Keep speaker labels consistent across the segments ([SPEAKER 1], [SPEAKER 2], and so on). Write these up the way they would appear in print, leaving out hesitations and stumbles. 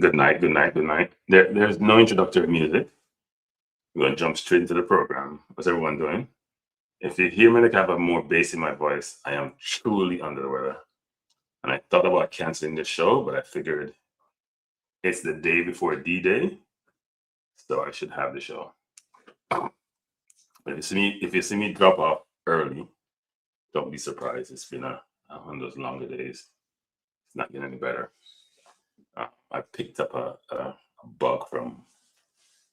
[SPEAKER 1] Good night, good night, good night. There's no introductory music. We're going to jump straight into the program. What's everyone doing? If you hear me like I have a more bass in my voice, I am truly under the weather. And I thought about canceling the show, but I figured it's the day before D-Day, so I should have the show. But if you see me drop off early, don't be surprised. It's been one of those longer days. It's not getting any better. I picked up a bug from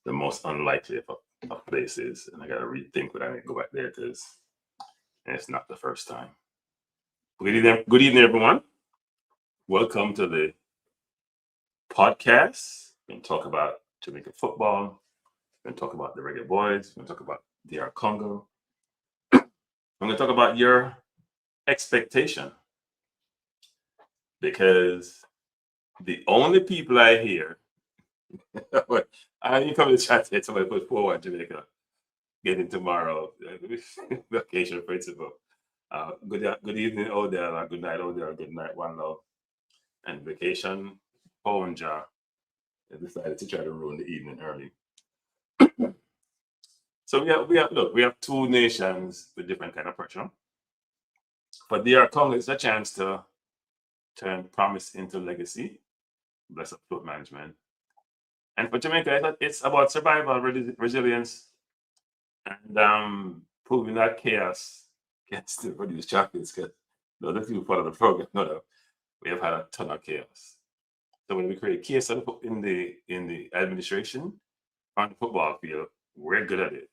[SPEAKER 1] the most unlikely of places, and I got to rethink what I need to go back there because it's not the first time. Good evening, everyone. Welcome to the podcast. We're going to talk about Jamaica football. We're going to talk about the Reggae Boyz. We're going to talk about DR Congo. I'm going to talk about your expectation, because the only people I hear, I didn't come to the chat yet. Somebody put forward Jamaica getting tomorrow. Vacation principle. Good evening, Odell. Good night, Odell. Good night, One Love. And vacation, Ponja decided to try to ruin the evening early. So we have two nations with different kind of pressure. For DR Congo, it's a chance to turn promise into legacy, bless up float management. And for Jamaica, it's about survival, resilience, and proving that chaos can still produce champions. Because those people part of the program know that we have had a ton of chaos. So when we create chaos in the administration on the football field, we're good at it.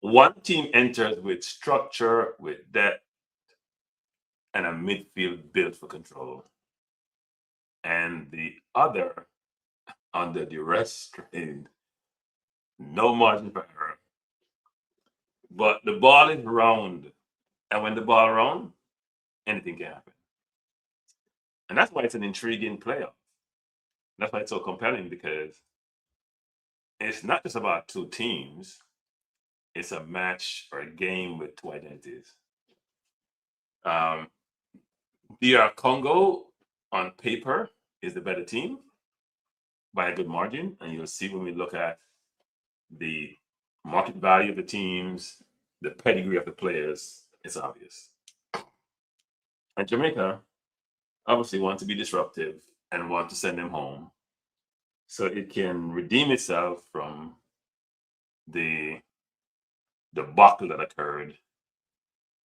[SPEAKER 1] One team enters with structure, with depth, and a midfield built for control, and the other under duress, strained, no margin for error. But the ball is round, and when the ball round, anything can happen. And that's why it's an intriguing playoff. That's why it's so compelling, because it's not just about two teams. It's a match or a game with two identities. DR Congo, on paper, is the better team by a good margin. And you'll see when we look at the market value of the teams, the pedigree of the players, it's obvious. And Jamaica obviously wants to be disruptive and want to send them home so it can redeem itself from the debacle that occurred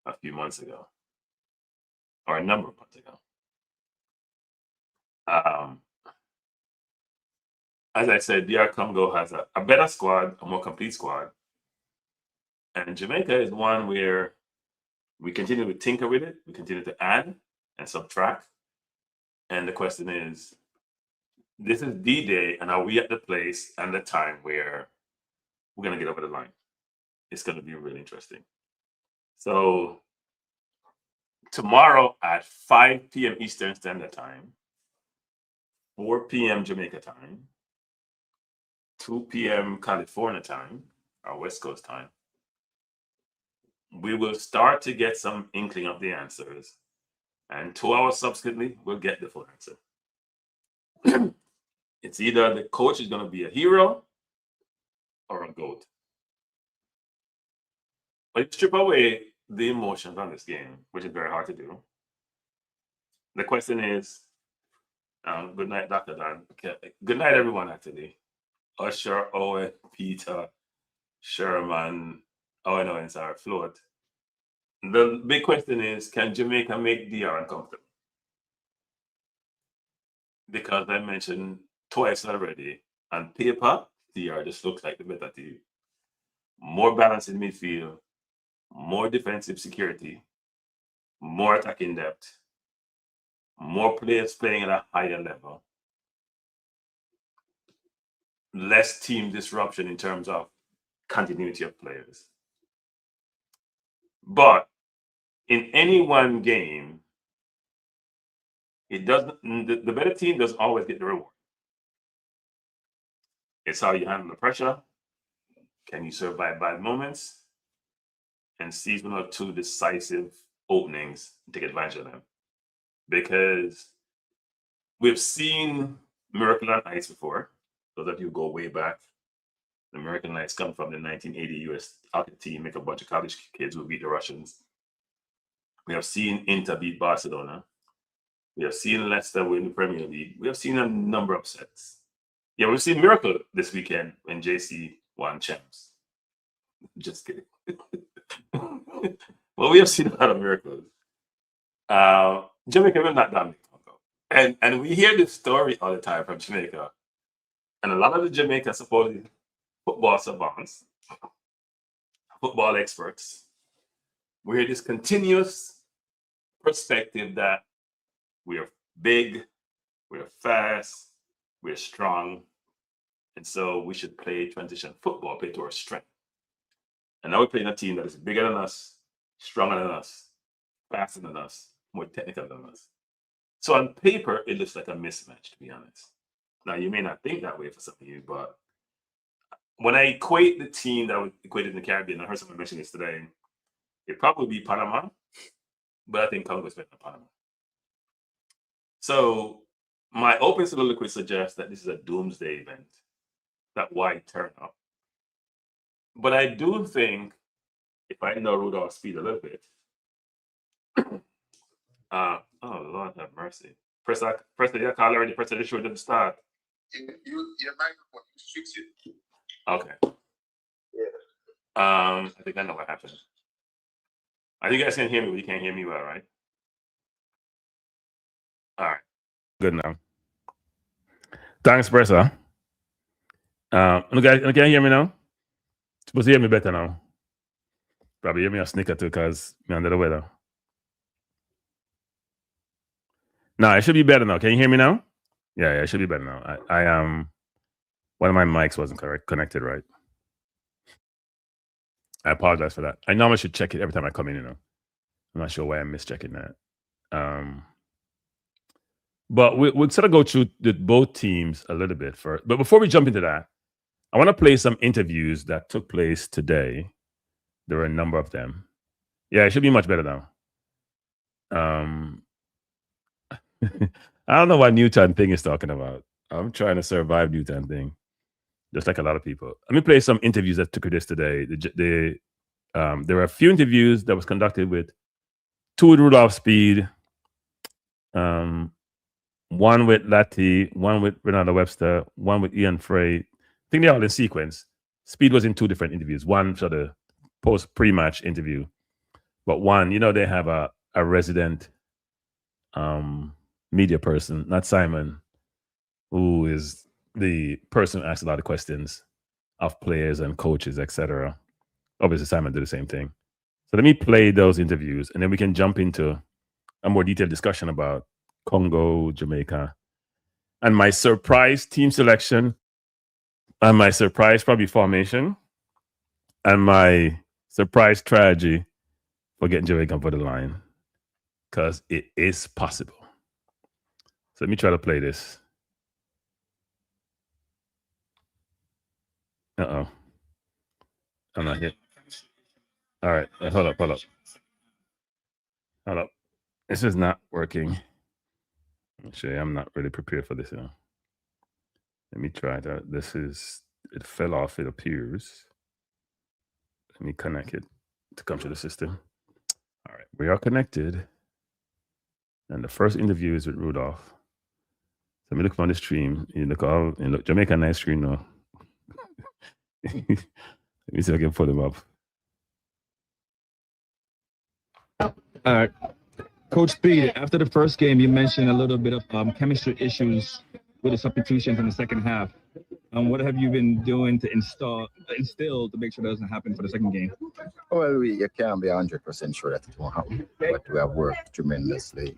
[SPEAKER 1] a few months ago, or a number of months ago. As I said, DR Congo has a better squad, a more complete squad. And Jamaica is one where we continue to tinker with it. We continue to add and subtract. And the question is, this is D-Day, and are we at the place and the time where we're going to get over the line? It's going to be really interesting. So tomorrow at 5 p.m. Eastern Standard Time, 4 p.m. Jamaica time, 2 p.m. California time, or West Coast time, we will start to get some inkling of the answers. And 2 hours subsequently, we'll get the full answer. It's either the coach is going to be a hero or a goat. But if you strip away the emotions on this game, which is very hard to do, the question is, good night, Dr. Dan. Good night, everyone, actually. Usher, Owen, Peter, Sherman, Owen Owens are afloat. The big question is, can Jamaica make DR uncomfortable? Because I mentioned twice already, on paper, DR just looks like the better team. More balance in midfield, more defensive security, more attacking depth, more players playing at a higher level, less team disruption in terms of continuity of players. But in any one game, it doesn't. The better team doesn't always get the reward. It's how you handle the pressure. Can you survive bad moments and seize 1 or 2 decisive openings to take advantage of them? Because we've seen Miracle on Ice before. Those of you go way back. The Miracle on Ice come from the 1980 U.S. hockey team, make a bunch of college kids who beat the Russians. We have seen Inter beat Barcelona. We have seen Leicester win the Premier League. We have seen a number of sets. Yeah, we've seen Miracle this weekend when JC won champs. Just kidding. Well, we have seen a lot of miracles. Jamaica will not dominate Congo. And we hear this story all the time from Jamaica. And a lot of the Jamaica supposedly football savants, football experts, we hear this continuous perspective that we're big, we're fast, we're strong, and so we should play transition football, play to our strength. And now we're playing a team that is bigger than us, stronger than us, faster than us, more technical than us. So on paper, it looks like a mismatch, to be honest. Now, you may not think that way for some of you, but when I equate the team that was equated in the Caribbean, I heard someone mention this today, it'd probably be Panama, but I think Congo is better than Panama. So my open soliloquy suggests that this is a doomsday event, that why turn up. But I do think, if I know Rudolph Spied a little bit, oh Lord have mercy. Press the call already, press the show didn't start.
[SPEAKER 2] Your microphone fix it.
[SPEAKER 1] Okay.
[SPEAKER 2] Yeah.
[SPEAKER 1] I think I know what happened. I think you guys can hear me, but you can't hear me well, right? All right. Good now. Thanks, Pressa. Can you hear me now? Supposed to hear me better now. Probably hear me a snicker too, because I'm under the weather. No, it should be better now. Can you hear me now? Yeah, it should be better now. I one of my mics wasn't connected right. I apologize for that. I normally should check it every time I come in, I'm not sure why I missed checking that. But we'll sort of go through both teams a little bit first. But before we jump into that, I want to play some interviews that took place today. There were a number of them. Yeah, it should be much better now. I don't know what Newton thing is talking about. I'm trying to survive Newton thing, just like a lot of people. Let me play some interviews that took place today. There were a few interviews that was conducted with two with Rudolph Spied, one with Lati, one with Renata Webster, one with Ian Frey. I think they're all in sequence. Spied was in two different interviews. One for the pre-match interview, but one, they have a resident media person, not Simon, who is the person who asks a lot of questions of players and coaches, etc. Obviously, Simon did the same thing. So let me play those interviews, and then we can jump into a more detailed discussion about Congo, Jamaica, and my surprise team selection, and my surprise probably formation, and my surprise strategy for getting Jamaica for the line, because it is possible. So let me try to play this. I'm not here. All right, hold up. This is not working. Actually, I'm not really prepared for this. Let me try that. It fell off, it appears. Let me connect it to come to the system. All right, we are connected. And the first interview is with Rudolph. So let me look on the stream. You look Jamaica nice screen now. Let me see if I can pull them up.
[SPEAKER 3] All right. Coach Spied, after the first game, you mentioned a little bit of chemistry issues with the substitutions in the second half. What have you been doing to instill to make sure that doesn't happen for the second game?
[SPEAKER 2] Well, you can't be 100% sure that it won't happen, but we have worked tremendously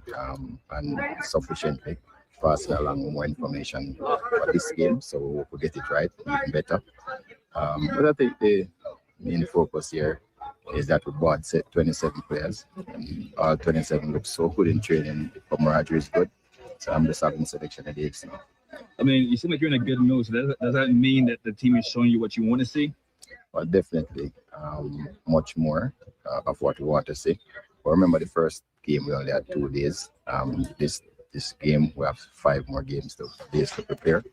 [SPEAKER 2] and sufficiently, passing along more information for this game, so we'll get it right, even better. But I think the main focus here is that we bought 27 players, and all 27 look so good in training. The camaraderie is good, so I'm just having selection of dates now.
[SPEAKER 3] I mean, you seem like you're in a good mood. So does that mean that the team is showing you what you want to see?
[SPEAKER 2] Well, definitely, much more of what we want to see. But remember, the first game we only had 2 days. This this game. We have 5 more days to prepare.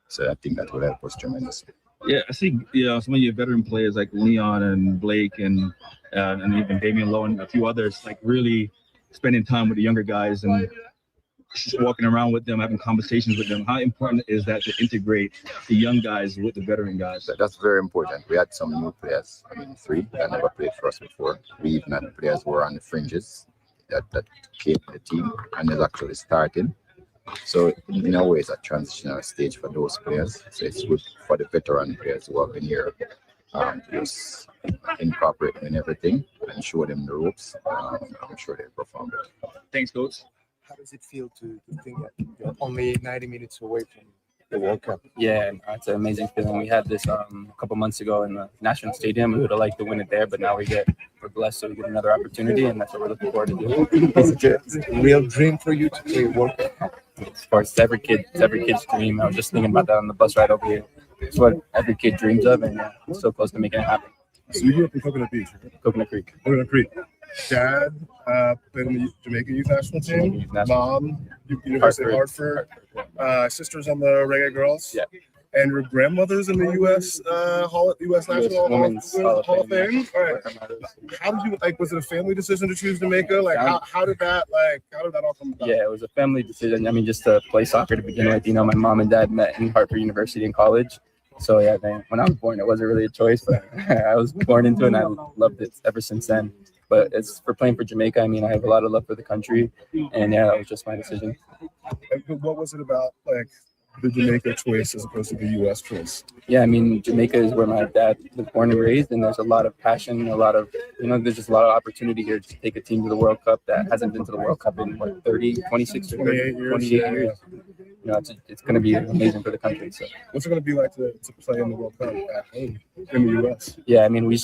[SPEAKER 2] So I think that will help us tremendously.
[SPEAKER 3] Yeah, I see. Some of your veteran players like Leon and Blake and even Damian Lowe and a few others, like really spending time with the younger guys and just walking around with them, having conversations with them. How important is that to integrate the young guys with the veteran guys?
[SPEAKER 2] That's very important. We had some new players. 3 that never played for us before. We even had players who were on the fringes that came to the team and is actually starting. So in a way, it's a transitional stage for those players. So it's good for the veteran players who have been here, just incorporate them in everything and show them the ropes. I'm sure they perform well.
[SPEAKER 3] Thanks, Coach.
[SPEAKER 4] How does it feel to think that you're only 90 minutes away from the World Cup?
[SPEAKER 5] Yeah, it's an amazing feeling. We had this a couple months ago in the National Stadium. We would have liked to win it there, but now we're blessed, so we get another opportunity, and that's what we're looking forward to doing.
[SPEAKER 4] Is it a real dream for you to play World Cup?
[SPEAKER 5] Of course, it's every kid's dream. I was just thinking about that on the bus ride over here. It's what every kid dreams of, and we're so close to making it happen.
[SPEAKER 6] So you grew up in Coconut Beach, right?
[SPEAKER 5] Coconut Creek.
[SPEAKER 6] Coconut Creek. Dad played in the Jamaica youth national team. Mom, University of Hartford. Sisters on the Reggae Girls.
[SPEAKER 5] Yeah.
[SPEAKER 6] And your grandmother's in the U.S. U.S. National
[SPEAKER 5] Women's
[SPEAKER 6] Hall of
[SPEAKER 5] Fame.
[SPEAKER 6] Fame. All right. How did you was it a family decision to choose Jamaica? Like how did that all come about?
[SPEAKER 5] Yeah, it was a family decision. I mean, just to play soccer to begin with. My mom and dad met in Hartford University in college. So yeah, when I was born, it wasn't really a choice, but I was born into it, and I loved it ever since then. But it's for playing for Jamaica. I mean, I have a lot of love for the country, and yeah, that was just my decision.
[SPEAKER 6] What was it about the Jamaica choice as opposed to the U.S. choice?
[SPEAKER 5] Yeah, I mean, Jamaica is where my dad was born and raised, and there's a lot of passion, a lot of, there's just a lot of opportunity here to take a team to the World Cup that hasn't been to the World Cup in 26 or 28 years. It's going to be amazing for the country. So
[SPEAKER 6] what's it going to be like to play in the World Cup at home in the U.S.?
[SPEAKER 5] Yeah, I mean, we're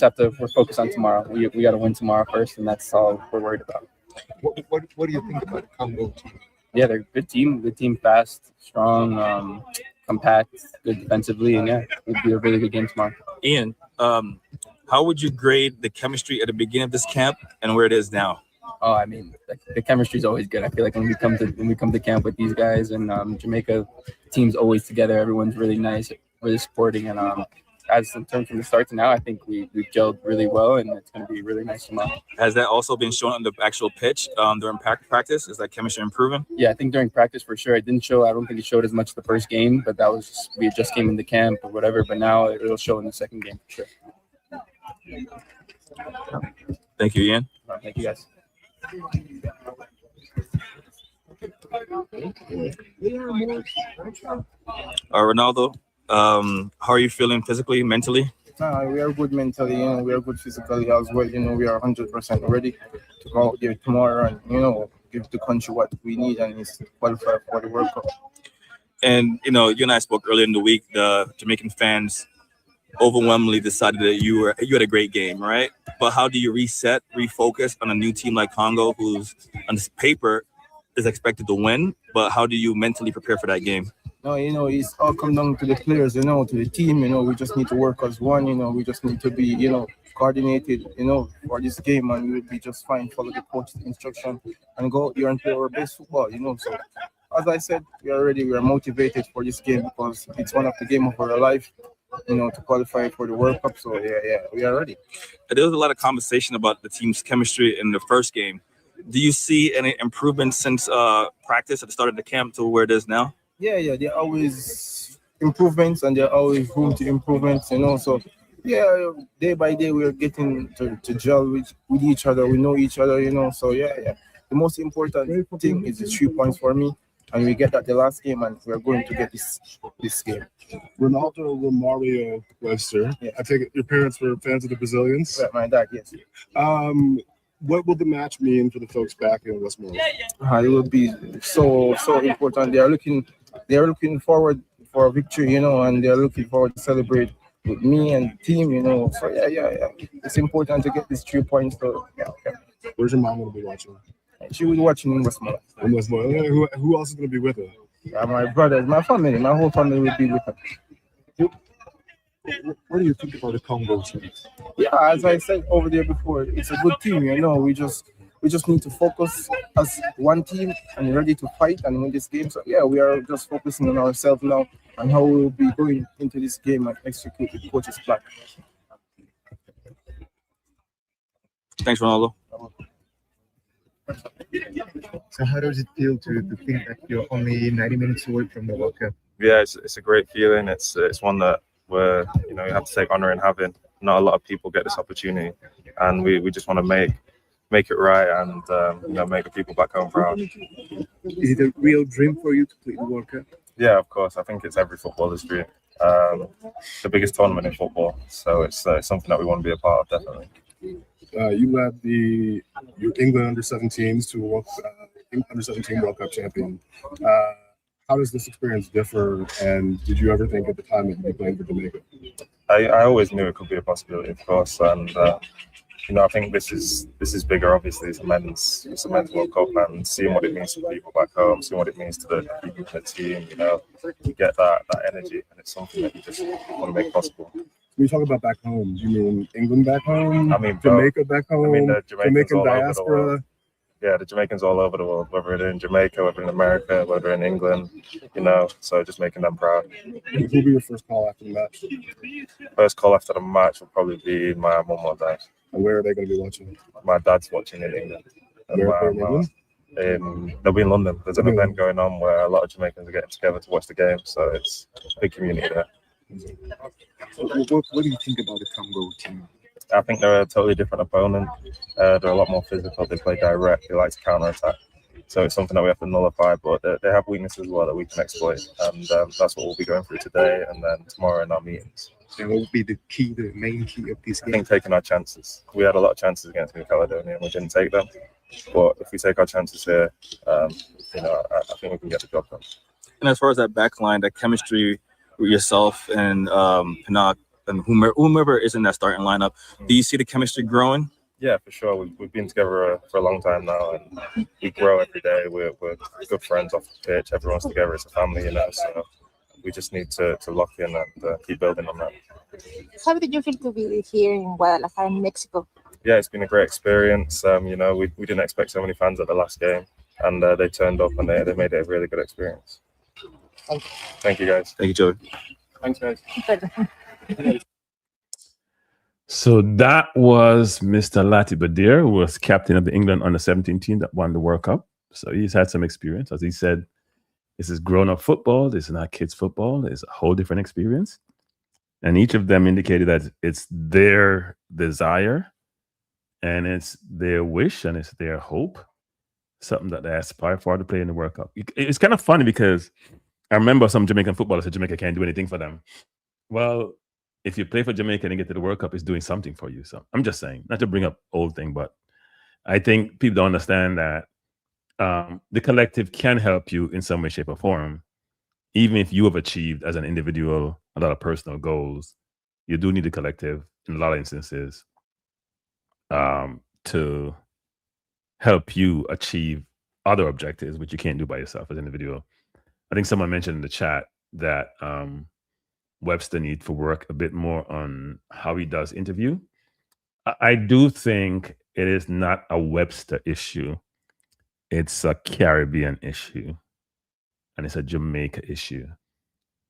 [SPEAKER 5] focused on tomorrow. We got to win tomorrow first, and that's all we're worried about.
[SPEAKER 4] What do you think about the Congo team?
[SPEAKER 5] Yeah, they're a good team, fast, strong, compact, good defensively, and yeah, it'll be a really good game tomorrow.
[SPEAKER 7] Ian, how would you grade the chemistry at the beginning of this camp and where it is now?
[SPEAKER 5] Oh, I mean, the chemistry is always good. I feel like when we come to camp with these guys and Jamaica, team's always together. Everyone's really nice, really supporting, and as in terms from the start to now, I think we've gelled really well, and it's going to be really nice tomorrow.
[SPEAKER 7] Has that also been shown on the actual pitch during practice? Is that chemistry improving?
[SPEAKER 5] Yeah, I think during practice for sure. I don't think it showed as much the first game, but that was we just came into camp or whatever. But now it'll show in the second game for sure.
[SPEAKER 7] Thank you, Ian.
[SPEAKER 5] Thank you, guys.
[SPEAKER 7] Ronaldo, how are you feeling physically, mentally?
[SPEAKER 8] We are good mentally, we are good physically as well. We are 100% ready to go out there tomorrow and, give the country what we need and is qualify for the World Cup.
[SPEAKER 7] And, you and I spoke earlier in the week, the Jamaican fans overwhelmingly decided that you had a great game, right? But how do you reset, refocus on a new team like Congo, who's on this paper is expected to win, but how do you mentally prepare for that game?
[SPEAKER 8] No, it's all come down to the players, to the team, we just need to work as one, we just need to be, coordinated, for this game, and we'll be just fine, follow the coach's instruction and go out there and play our best football, So as I said, we are ready, we are motivated for this game because it's one of the game of our life, to qualify for the World Cup. So yeah, we are ready.
[SPEAKER 7] There was a lot of conversation about the team's chemistry in the first game. Do you see any improvement since practice at the start of the camp to where it is now?
[SPEAKER 8] Yeah, there are always improvements and there are always room to improvements, So yeah, day by day we are getting to gel with each other. We know each other, So yeah. The most important thing is the 3 points for me, and we get that the last game, and we are going to get this game.
[SPEAKER 6] Ronaldo Romario Webster.
[SPEAKER 8] Yeah.
[SPEAKER 6] I take it your parents were fans of the Brazilians.
[SPEAKER 8] Yeah, my dad, yes.
[SPEAKER 6] What will the match mean for the folks back in Westmoreland?
[SPEAKER 8] It will be so important. They are looking forward for a victory, and they are looking forward to celebrate with me and the team, So yeah. It's important to get these 3 points. So yeah.
[SPEAKER 6] Where's your mom going to be watching?
[SPEAKER 8] She will be watching in Westmoreland.
[SPEAKER 6] In Westmoreland. Who else is going to be with her?
[SPEAKER 8] My brothers, my family, my whole family will be with her.
[SPEAKER 6] What do you think about the Congo team?
[SPEAKER 8] Yeah, as I said over there before, it's a good team, We just we just need to focus as one team and ready to fight and win this game. So yeah, we are just focusing on ourselves now and how we will be going into this game and execute the coach's plan.
[SPEAKER 7] Thanks, Ronaldo.
[SPEAKER 9] So how does it feel to think that you're only 90 minutes away from the World Cup?
[SPEAKER 10] Yeah, it's a great feeling. It's one that we're you have to take honor in having. Not a lot of people get this opportunity, and we just want to make it right and make the people back home proud.
[SPEAKER 9] Is it a real dream for you to play the World Cup?
[SPEAKER 10] Yeah, of course. I think it's every footballer's dream. The biggest tournament in football, so it's something that we want to be a part of, definitely.
[SPEAKER 6] You led your England under-17s to under-17 World Cup champion. How does this experience differ? And did you ever think at the time that you'd be playing for Jamaica?
[SPEAKER 10] I always knew it could be a possibility, of course, and I think this is bigger. Obviously, it's a men's World Cup, and seeing what it means to people back home, seeing what it means to the team, you get that energy, and it's something that you just want to make possible.
[SPEAKER 6] When you talk about back home, do you mean England back home?
[SPEAKER 10] I mean
[SPEAKER 6] Jamaica back home.
[SPEAKER 10] I mean the
[SPEAKER 6] Jamaican diaspora.
[SPEAKER 10] Yeah, the Jamaicans all over the world, whether they're in Jamaica, whether in America, whether in England, so just making them proud.
[SPEAKER 6] Who will be your first call after the match?
[SPEAKER 10] First call after the match will probably be my mum or dad.
[SPEAKER 6] And where are they going to be watching?
[SPEAKER 10] My dad's watching in England. And
[SPEAKER 6] where in England?
[SPEAKER 10] They'll be in London. There's an event going on where a lot of Jamaicans are getting together to watch the game, so it's a big community there.
[SPEAKER 9] What do you think about the Congo team?
[SPEAKER 10] I think they're a totally different opponent. They're a lot more physical. They play direct. They like to counter-attack. So it's something that we have to nullify, but they have weaknesses as well that we can exploit. And that's what we'll be going through today and then tomorrow in our meetings.
[SPEAKER 9] So what would be the main key of this game?
[SPEAKER 10] I think taking our chances. We had a lot of chances against New Caledonia and we didn't take them. But if we take our chances here, I think we can get the job done.
[SPEAKER 7] And as far as that back line, that chemistry with yourself and Pinnock and whomever is in that starting lineup, do you see the chemistry growing?
[SPEAKER 10] Yeah, for sure. We've been together for a long time now, and we grow every day. We're good friends off the pitch. Everyone's together. It's a family, So we just need to lock in and keep building on that.
[SPEAKER 11] How did you feel to be here in Guadalajara, in Mexico?
[SPEAKER 10] Yeah, it's been a great experience. We didn't expect so many fans at the last game, and they turned up and they made it a really good experience. Thank you, guys.
[SPEAKER 7] Thank you, Joey.
[SPEAKER 8] Thanks, guys.
[SPEAKER 1] So that was Mr. Lati Badir, who was captain of the England under-17 team that won the World Cup. So he's had some experience. As he said, this is grown-up football. This is not kids football. It's a whole different experience. And each of them indicated that it's their desire and it's their wish and it's their hope, something that they aspire for to play in the World Cup. It's kind of funny because I remember some Jamaican footballers said Jamaica can't do anything for them. Well, if you play for Jamaica and you get to the World Cup, it's doing something for you. So I'm just saying, not to bring up old thing, but I think people don't understand that the collective can help you in some way, shape, or form. Even if you have achieved as an individual a lot of personal goals, you do need the collective in a lot of instances to help you achieve other objectives, which you can't do by yourself as an individual. I think someone mentioned in the chat that Webster needs to work a bit more on how he does interview. I do think it is not a Webster issue. It's a Caribbean issue. And it's a Jamaica issue.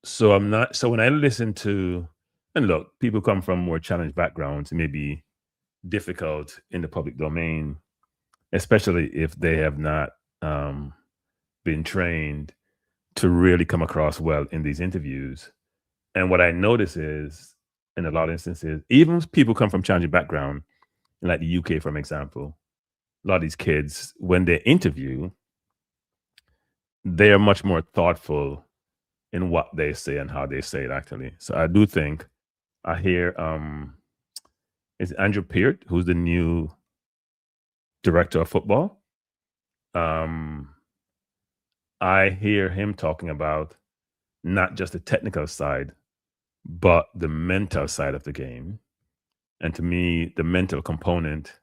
[SPEAKER 1] So when I listen to, and look, people come from more challenged backgrounds, it may be difficult in the public domain, especially if they have not been trained to really come across well in these interviews. And what I notice is, in a lot of instances, even if people come from challenging background, like the UK, for example, a lot of these kids, when they interview, they are much more thoughtful in what they say and how they say it, actually. So I do think, I hear, it's Andrew Peart, who's the new director of football. I hear him talking about not just the technical side, but the mental side of the game. And to me, the mental component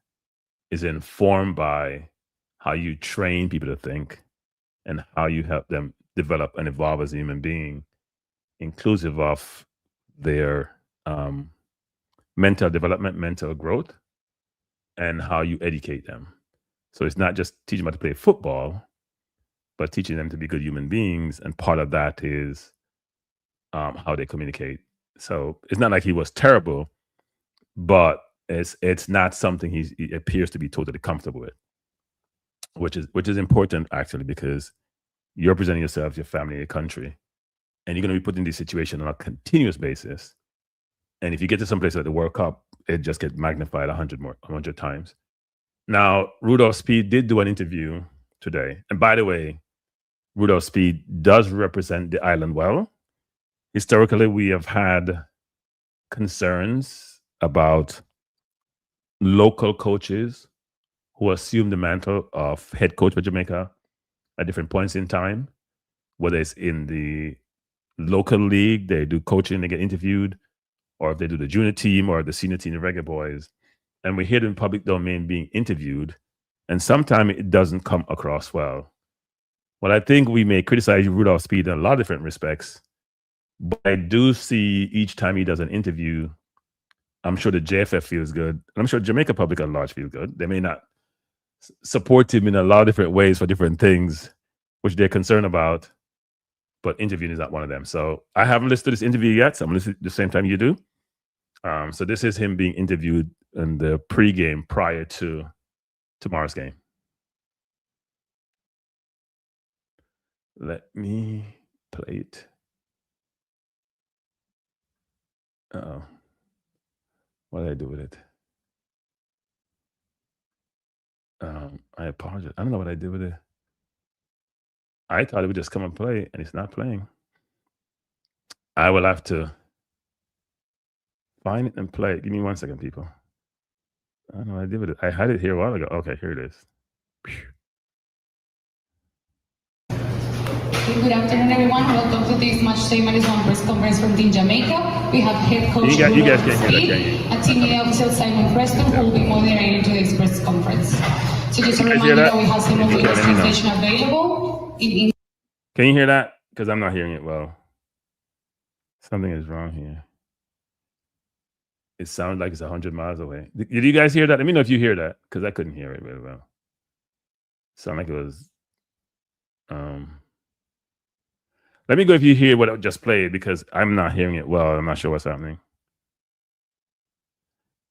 [SPEAKER 1] is informed by how you train people to think and how you help them develop and evolve as a human being, inclusive of their mental development, mental growth, and how you educate them.
[SPEAKER 12] So it's not just teaching them how to play football, but teaching them to be good human beings. And part of that is how they communicate. So it's not like he was terrible, but it's not something he appears to be totally comfortable with, which is important actually, because you're presenting yourself, your family, your country, and you're going to be put in this situation on a continuous basis. And if you get to some place like the World Cup, it just gets magnified 100 times. Now, Rudolph Spied did do an interview today, and by the way, Rudolph Spied does represent the island well. Historically, we have had concerns about local coaches who assume the mantle of head coach for Jamaica at different points in time, whether it's in the local league, they do coaching, they get interviewed, or if they do the junior team or the senior team, the Reggae Boyz, and we hear them in public domain being interviewed, and sometimes it doesn't come across well. Well, I think we may criticize Rudolph Spied in a lot of different respects, but I do see each time he does an interview, I'm sure the JFF feels good, and I'm sure Jamaica public at large feels good. They may not support him in a lot of different ways for different things, which they're concerned about, but interviewing is not one of them. So I haven't listened to this interview yet, so I'm listening at the same time you do. So this is him being interviewed in the pregame prior to tomorrow's game. Let me play it. Uh-oh. What did I do with it? I apologize. I don't know what I did with it. I thought it would just come and play, and it's not playing. I will have to find it and play it. Give me 1 second, people. I don't know what I did with it. I had it here a while ago. Okay, here it is.
[SPEAKER 13] Good afternoon, everyone. Welcome to this Match Day -1 press conference from Team Jamaica. We have head coach Rudolph Spied and team media official Simon Preston, who will be moderating today's press conference. So just a reminder that we have simultaneous translation available.
[SPEAKER 12] Can you hear that? Because I'm not hearing it well. Something is wrong here. It sounds like it's 100 miles away. Did you guys hear that? Let me know if you hear that, because I couldn't hear it very well. Sound like it was. Let me go if you hear what I just played, because I'm not hearing it well. I'm not sure what's happening.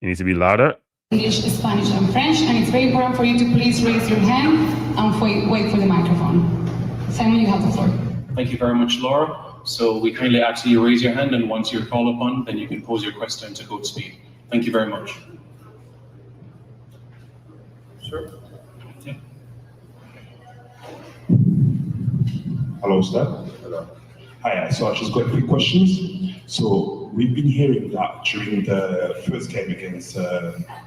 [SPEAKER 12] It needs to be louder.
[SPEAKER 13] English, Spanish, and French, and it's very important for you to please raise your hand and wait for the microphone. Simon, you have the floor.
[SPEAKER 14] Thank you very much, Laura. So we kindly ask you to raise your hand, and once you're called upon, then you can pose your question to Coach Spied. Thank you very much.
[SPEAKER 15] Sure.
[SPEAKER 14] Yeah.
[SPEAKER 15] Hello, sir. Hello. Hi, so I just got 3 questions. So we've been hearing that during the first game against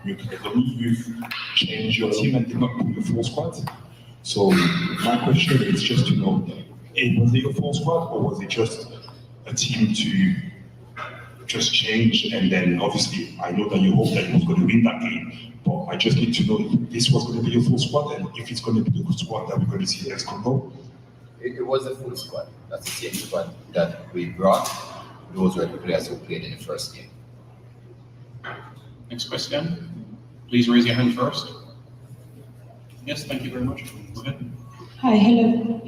[SPEAKER 15] Newcastle, you've changed your team and did not put your full squad. So my question is just to know, was it your full squad, or was it just a team to just change? And then obviously, I know that you hope that you was going to win that game, but I just need to know if this was going to be your full squad, and if it's going to be the good squad that we're going to see against Congo.
[SPEAKER 2] It was a full squad. That's the same squad that we brought. Those were the players who played in the first game.
[SPEAKER 14] Next question. Please raise your hand first. Yes, thank you very much. Go ahead.
[SPEAKER 16] Hi, hello.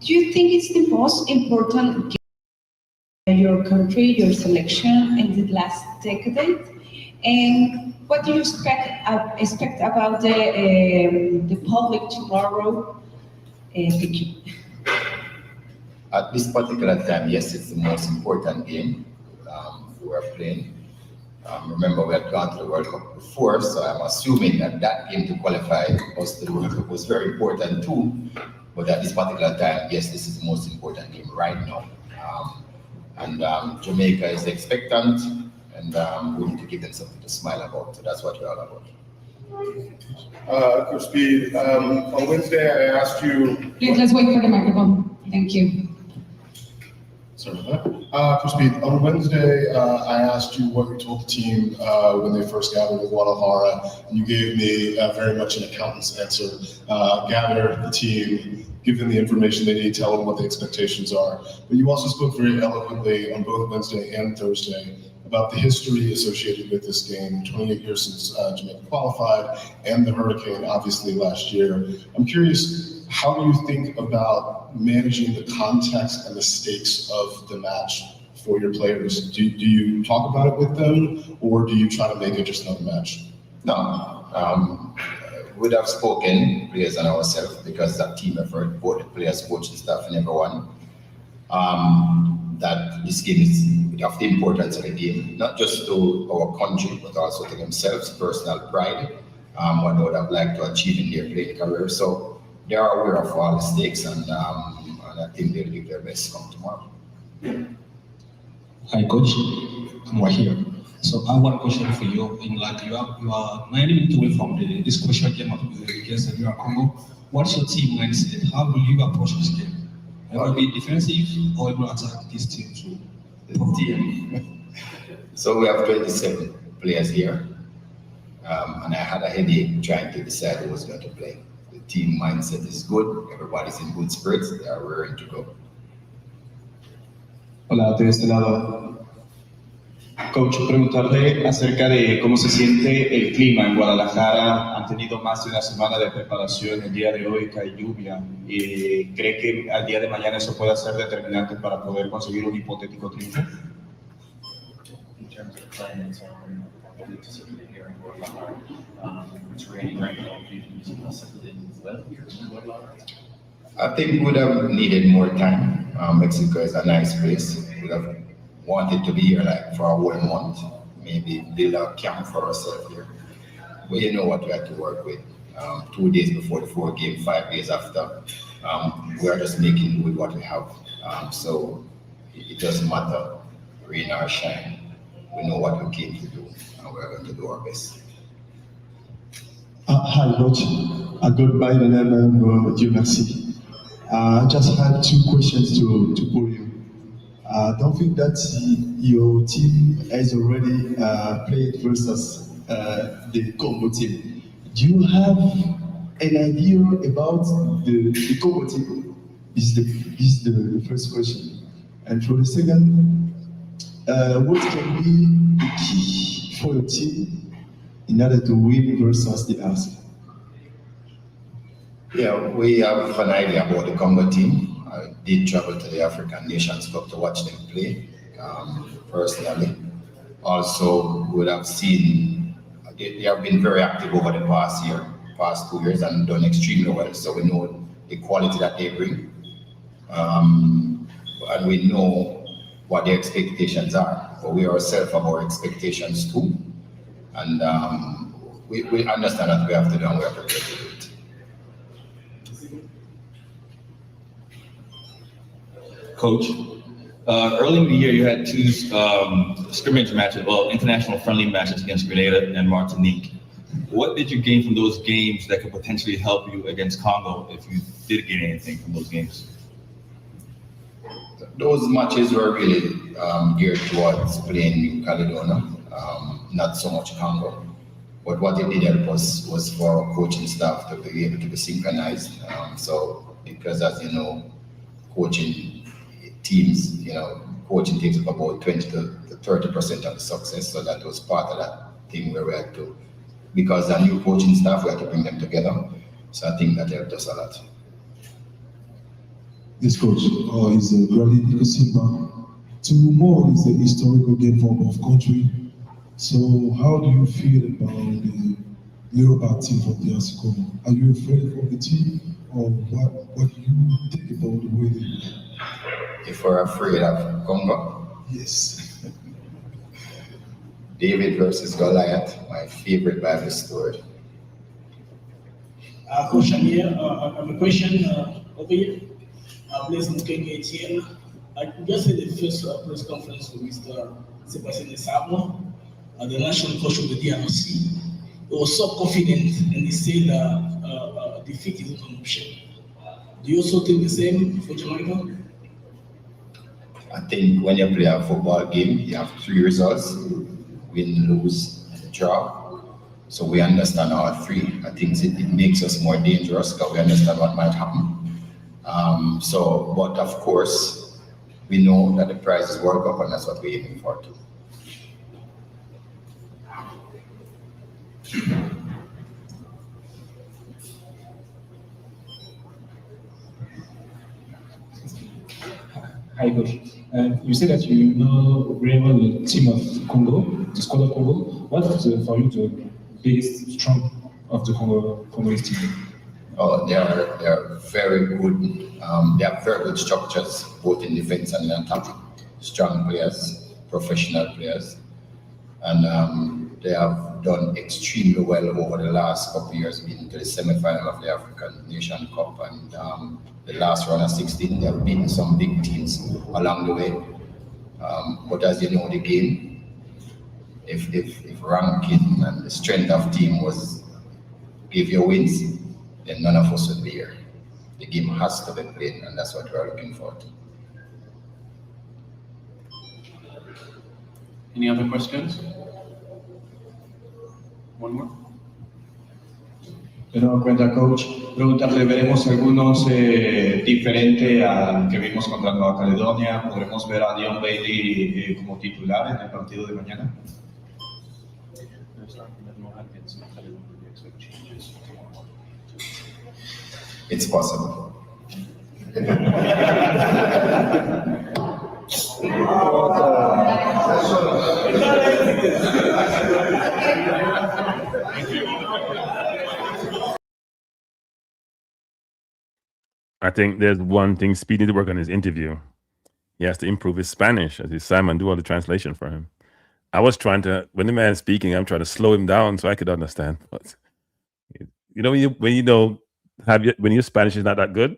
[SPEAKER 16] Do you think it's the most important game in your country, your selection in the last decade? And what do you expect about the public tomorrow? Thank you.
[SPEAKER 2] At this particular time, yes, it's the most important game we're playing. Remember, we had gone to the World Cup before, so I'm assuming that that game to qualify us to the World Cup was very important too. But at this particular time, yes, this is the most important game right now. Jamaica is expectant, and we need to give them something to smile about. So that's what we're all about.
[SPEAKER 6] Coach Spied, on Wednesday I asked you.
[SPEAKER 13] Please, let's wait for the microphone. Thank you.
[SPEAKER 6] Sorry about that. Coach Spied, on Wednesday I asked you what you told the team when they first gathered at Guadalajara, and you gave me very much an accountant's answer. Gather the team, give them the information they need, tell them what the expectations are. But you also spoke very eloquently on both Wednesday and Thursday about the history associated with this game. 28 years since Jamaica qualified, and the hurricane, obviously, last year. I'm curious, how do you think about managing the context and the stakes of the match for your players? Do you talk about it with them, or do you try to make it just another match?
[SPEAKER 2] No. We'd have spoken, players and ourselves, because that team effort, both the players, coaching staff, and everyone, that this game is of the importance of the game, not just to our country, but also to themselves, personal pride, what they would have liked to achieve in their playing career. So they are aware of all the stakes, and I think they'll give their best come tomorrow.
[SPEAKER 17] Hi, Coach. I'm right here. So I have one question for you. You are 90 minutes away from this crucial game against DR Congo. What's your team mindset? How will you approach this game? Will it be defensive or will attack this team too?
[SPEAKER 2] So we have 27 players here, and I had a headache trying to decide who was going to play. The team mindset is good. Everybody's in good spirits. They are raring to go.
[SPEAKER 18] Hola, de este lado. Coach, preguntarle acerca de cómo se siente el clima en Guadalajara. Han tenido más de una semana de preparación. El día de hoy cae lluvia. ¿Cree que al día de mañana eso pueda ser determinante para poder conseguir un hipotético triunfo?
[SPEAKER 2] I think we would have needed more time. Mexico is a nice place. We would have wanted to be here like for a whole month, maybe build a camp for ourselves here. But you know what we had to work with. 2 days before the 4 game, 5 days after. We are just making with what we have. So it doesn't matter, rain or shine. We know what we came to do, and we're going to do our best.
[SPEAKER 19] Hi, Coach. I go by the name of Dieu merci. I just had 2 questions to put you. I don't think that your team has already played versus the Congo team. Do you have an idea about the Congo team? Is the first question. And for the second, what can be the key for your team in order to win versus the Arsenal?
[SPEAKER 2] Yeah, we have an idea about the Congo team. I did travel to the African Nations Cup to watch them play personally. Also, we would have seen they have been very active over the past 2 years, and done extremely well. So we know the quality that they bring, and we know what their expectations are. But we ourselves have our expectations too, and we understand that we have to do, and we are prepared to do it.
[SPEAKER 7] Coach, early in the year, you had 2 scrimmage matches, international friendly matches against Grenada and Martinique. What did you gain from those games that could potentially help you against Congo if you did gain anything from those games?
[SPEAKER 2] Those matches were really geared towards playing New Caledonia, not so much Congo. But what it did help us was for our coaching staff to be able to be synchronized. Because as you know, coaching teams, coaching takes up about 20 to 30% of the success. So that was part of that thing where we had to, because the new coaching staff, we had to bring them together. So I think that helped us a lot.
[SPEAKER 19] Yes, Coach. Is Granny Nikosimba. Tomorrow is the historical game for both countries. So how do you feel about the Leopard team from DR Congo? Are you afraid of the team, or what do you think about the way they play?
[SPEAKER 2] If we're afraid of Congo?
[SPEAKER 19] Yes.
[SPEAKER 2] David versus Goliath, my favorite Bible story.
[SPEAKER 20] Question here, I have a question over here. Blaise Mukenge Etienne. Just in the first press conference with Mr. Sebastian Sabo, the national coach of the DRC, he was so confident and he said that defeat is not an option. Do you also think the same for Jamaica?
[SPEAKER 2] I think when you play a football game, you have 3 results: win, lose, and draw. So we understand all 3. I think it makes us more dangerous because we understand what might happen. But of course, we know that the prize is World Cup, and that's what we're aiming for too.
[SPEAKER 17] Hi, Coach. You said that you know very well the team of Congo, the squad of Congo. What is for you the biggest strength of the Congolese team?
[SPEAKER 2] Oh, they are very good. They have very good structures, both in defense and in attack. Strong players, professional players, and they have done extremely well over the last couple of years, been to the semi-final of the African Nation Cup, and the last round of 16. They have beaten some big teams along the way. But as you know, the game, if ranking and the strength of team was give you wins, then none of us would be here. The game has to be played, and that's what we're looking for.
[SPEAKER 14] Any other questions? One more.
[SPEAKER 18] De nuevo cuenta, coach, preguntarle, veremos algunos diferente al que vimos contra Nueva Caledonia. ¿Podremos ver a Dion Bailey como titular en el partido de mañana?
[SPEAKER 2] It's possible.
[SPEAKER 12] I think there's one thing Speed needs to work on his interview. He has to improve his Spanish, as his Simon do all the translation for him. I was trying to, when the man's speaking, I'm trying to slow him down so I could understand. But you know, when your Spanish is not that good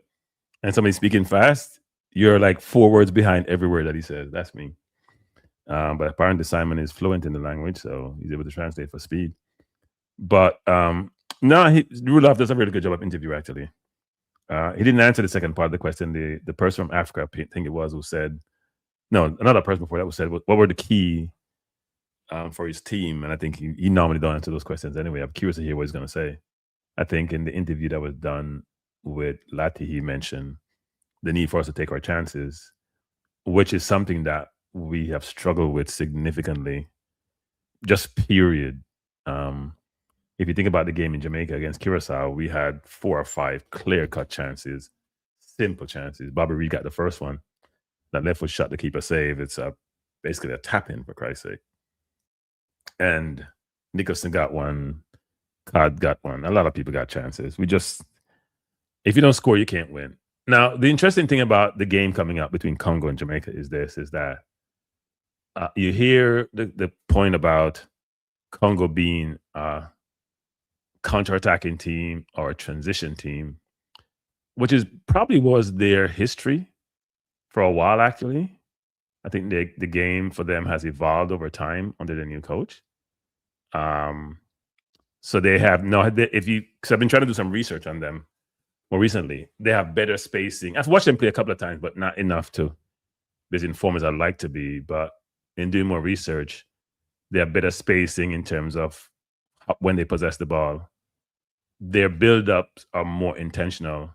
[SPEAKER 12] and somebody's speaking fast, you're like 4 words behind every word that he says. That's me. But apparently Simon is fluent in the language, so he's able to translate for Speed. But no, Rudolph does a really good job of interview, actually. He didn't answer the second part of the question. The person from Africa, I think it was, who said, no, another person before that who said, what were the key for his team? And I think he normally don't answer those questions anyway. I'm curious to hear what he's going to say. I think in the interview that was done with Lati, he mentioned the need for us to take our chances, which is something that we have struggled with significantly, just period. If you think about the game in Jamaica against Curacao, we had 4 or 5 clear-cut chances, simple chances. Bobby Reed got the first one. That left foot shot to keep a save. It's basically a tap-in, for Christ's sake. And Nicholson got one. Cod got one. A lot of people got chances. If you don't score, you can't win. Now, the interesting thing about the game coming up between Congo and Jamaica is that you hear the point about Congo being counter-attacking team or a transition team, which probably was their history for a while, actually. I think the game for them has evolved over time under the new coach. So they have because I've been trying to do some research on them more recently. They have better spacing. I've watched them play a couple of times, but not enough to be as informed as I'd like to be. But in doing more research, they have better spacing in terms of when they possess the ball. Their build-ups are more intentional.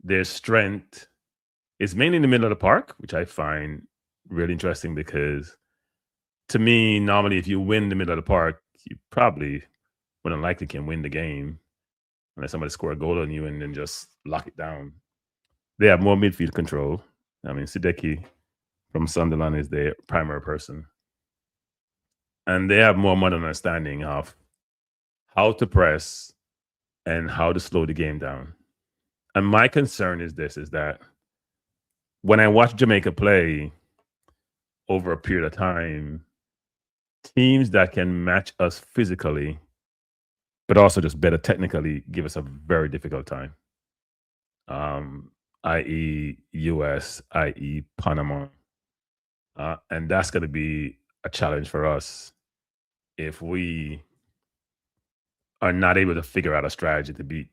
[SPEAKER 12] Their strength is mainly in the middle of the park, which I find really interesting because, to me, normally if you win the middle of the park, you probably more than likely can win the game unless somebody score a goal on you and then just lock it down. They have more midfield control. I mean, Sideki from Sunderland is their primary person. And they have more modern understanding of how to press and how to slow the game down. And my concern is that when I watch Jamaica play over a period of time, teams that can match us physically, but also just better technically, give us a very difficult time. I.e. US, i.e. Panama. And that's going to be a challenge for us if we are not able to figure out a strategy to beat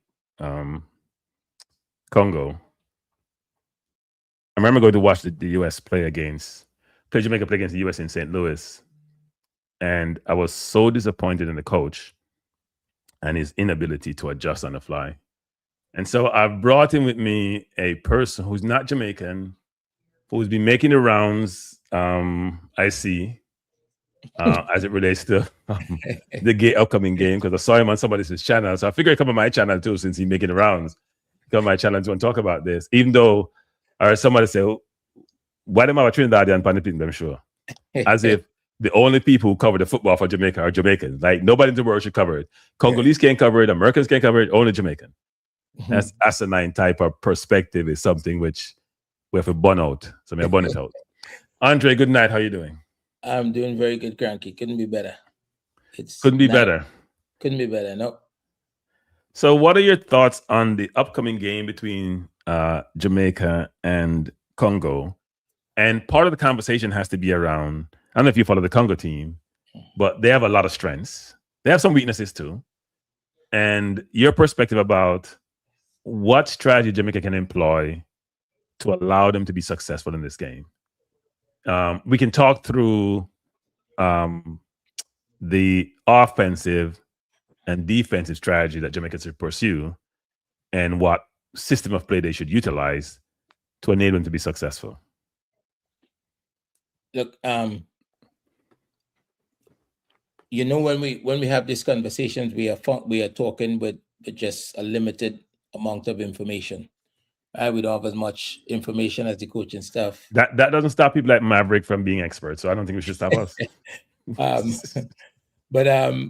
[SPEAKER 12] Congo. I remember going to watch the US play Jamaica play against the US in St. Louis. And I was so disappointed in the coach and his inability to adjust on the fly. And so I've brought in with me a person who's not Jamaican, who's been making the rounds, I see, as it relates to the upcoming game, because I saw him on somebody's channel. So I figured he'd come on my channel too, since he's making the rounds. Come on my channel and talk about this. Even though I heard somebody say, oh, why do I have a Trinidadian Panipin, I'm sure? As if the only people who cover the football for Jamaica are Jamaicans. Like, nobody in the world should cover it. Congolese can't cover it. Americans can't cover it. Only Jamaican. That's asinine type of perspective is something which we have to burn out. So I burn it out. Andre, good night. How are you doing?
[SPEAKER 21] I'm doing very good, Cranky. Couldn't be better.
[SPEAKER 12] Couldn't be better.
[SPEAKER 21] Couldn't be better. No.
[SPEAKER 12] So what are your thoughts on the upcoming game between Jamaica and Congo? And part of the conversation has to be around, I don't know if you follow the Congo team, but they have a lot of strengths. They have some weaknesses too. And your perspective about what strategy Jamaica can employ to allow them to be successful in this game. We can talk through the offensive and defensive strategy that Jamaica should pursue and what system of play they should utilize to enable them to be successful.
[SPEAKER 21] Look, you know, when we have these conversations, we are talking with just a limited amount of information. We don't have as much information as the coaching staff.
[SPEAKER 12] That doesn't stop people like Maverick from being experts, so I don't think we should stop us.
[SPEAKER 21] But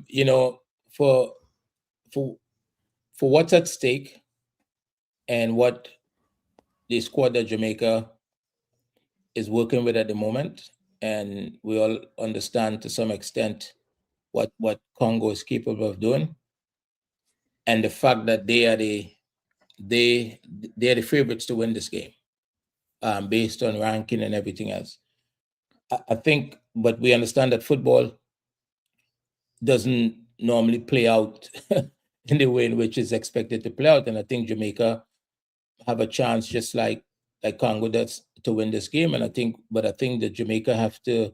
[SPEAKER 21] you know, for what's at stake and what the squad that Jamaica is working with at the moment, and we all understand to some extent what Congo is capable of doing, and the fact that they are the favorites to win this game, based on ranking and everything else. I think, but we understand that football doesn't normally play out in the way in which it's expected to play out, and I think Jamaica have a chance, just like Congo does, to win this game. And I think that Jamaica have to.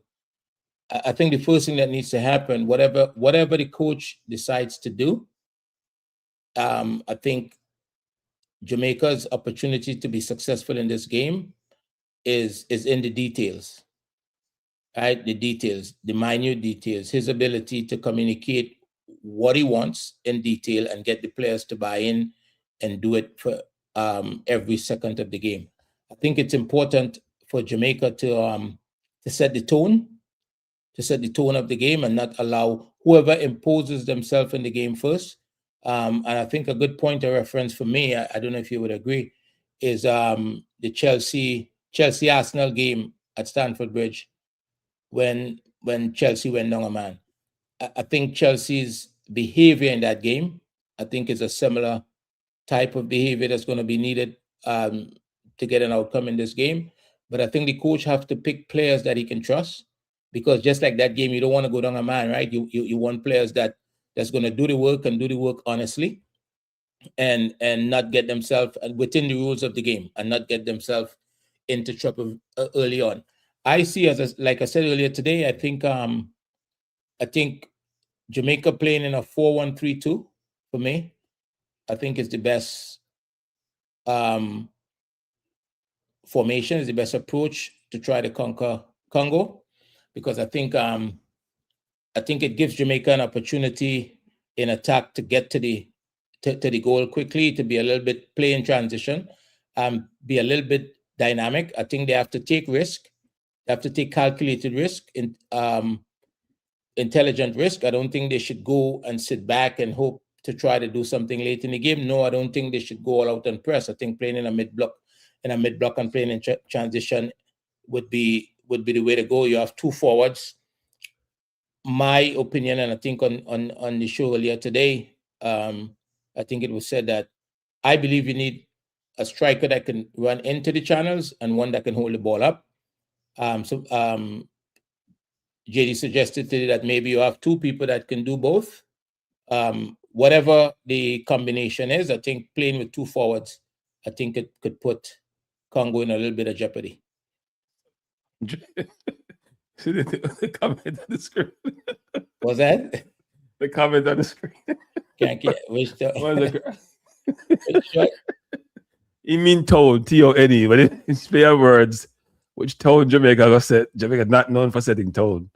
[SPEAKER 21] I think the first thing that needs to happen, whatever the coach decides to do, I think Jamaica's opportunity to be successful in this game is in the details, right? The details, the minute details, his ability to communicate what he wants in detail and get the players to buy in and do it for every second of the game. I think it's important for Jamaica to set the tone, of the game and not allow whoever imposes themselves in the game first. And I think a good point of reference for me, I don't know if you would agree, is the Chelsea Arsenal game at Stamford Bridge when Chelsea went down a man. I think Chelsea's behavior in that game, I think, is a similar type of behavior that's going to be needed to get an outcome in this game. But I think the coach have to pick players that he can trust, because just like that game, you don't want to go down a man, right? You want players that's going to do the work and do the work honestly, and not get themselves within the rules of the game and not get themselves into trouble early on. I see, like I said earlier today, I think Jamaica playing in a 4-1-3-2 for me, I think is the best formation, is the best approach to try to conquer Congo, because I think it gives Jamaica an opportunity in attack to get to the goal quickly, to be a little bit play in transition, be a little bit dynamic. I think they have to take risk. They have to take calculated risk, intelligent risk. I don't think they should go and sit back and hope to try to do something late in the game. No, I don't think they should go all out and press. I think playing in a mid block and playing in transition would be the way to go. You have two forwards. My opinion, and I think on the show earlier today, I think it was said that I believe you need a striker that can run into the channels and one that can hold the ball up. JD suggested today that maybe you have two people that can do both. Whatever the combination is, I think playing with two forwards, I think it could put Congo in a little bit of jeopardy.
[SPEAKER 12] The comment on the screen.
[SPEAKER 21] Was that?
[SPEAKER 12] The comment on the screen.
[SPEAKER 21] Can't get which
[SPEAKER 12] You mean tone, T-O-N-E, but in spare words, which tone Jamaica got set. Jamaica not known for setting tone.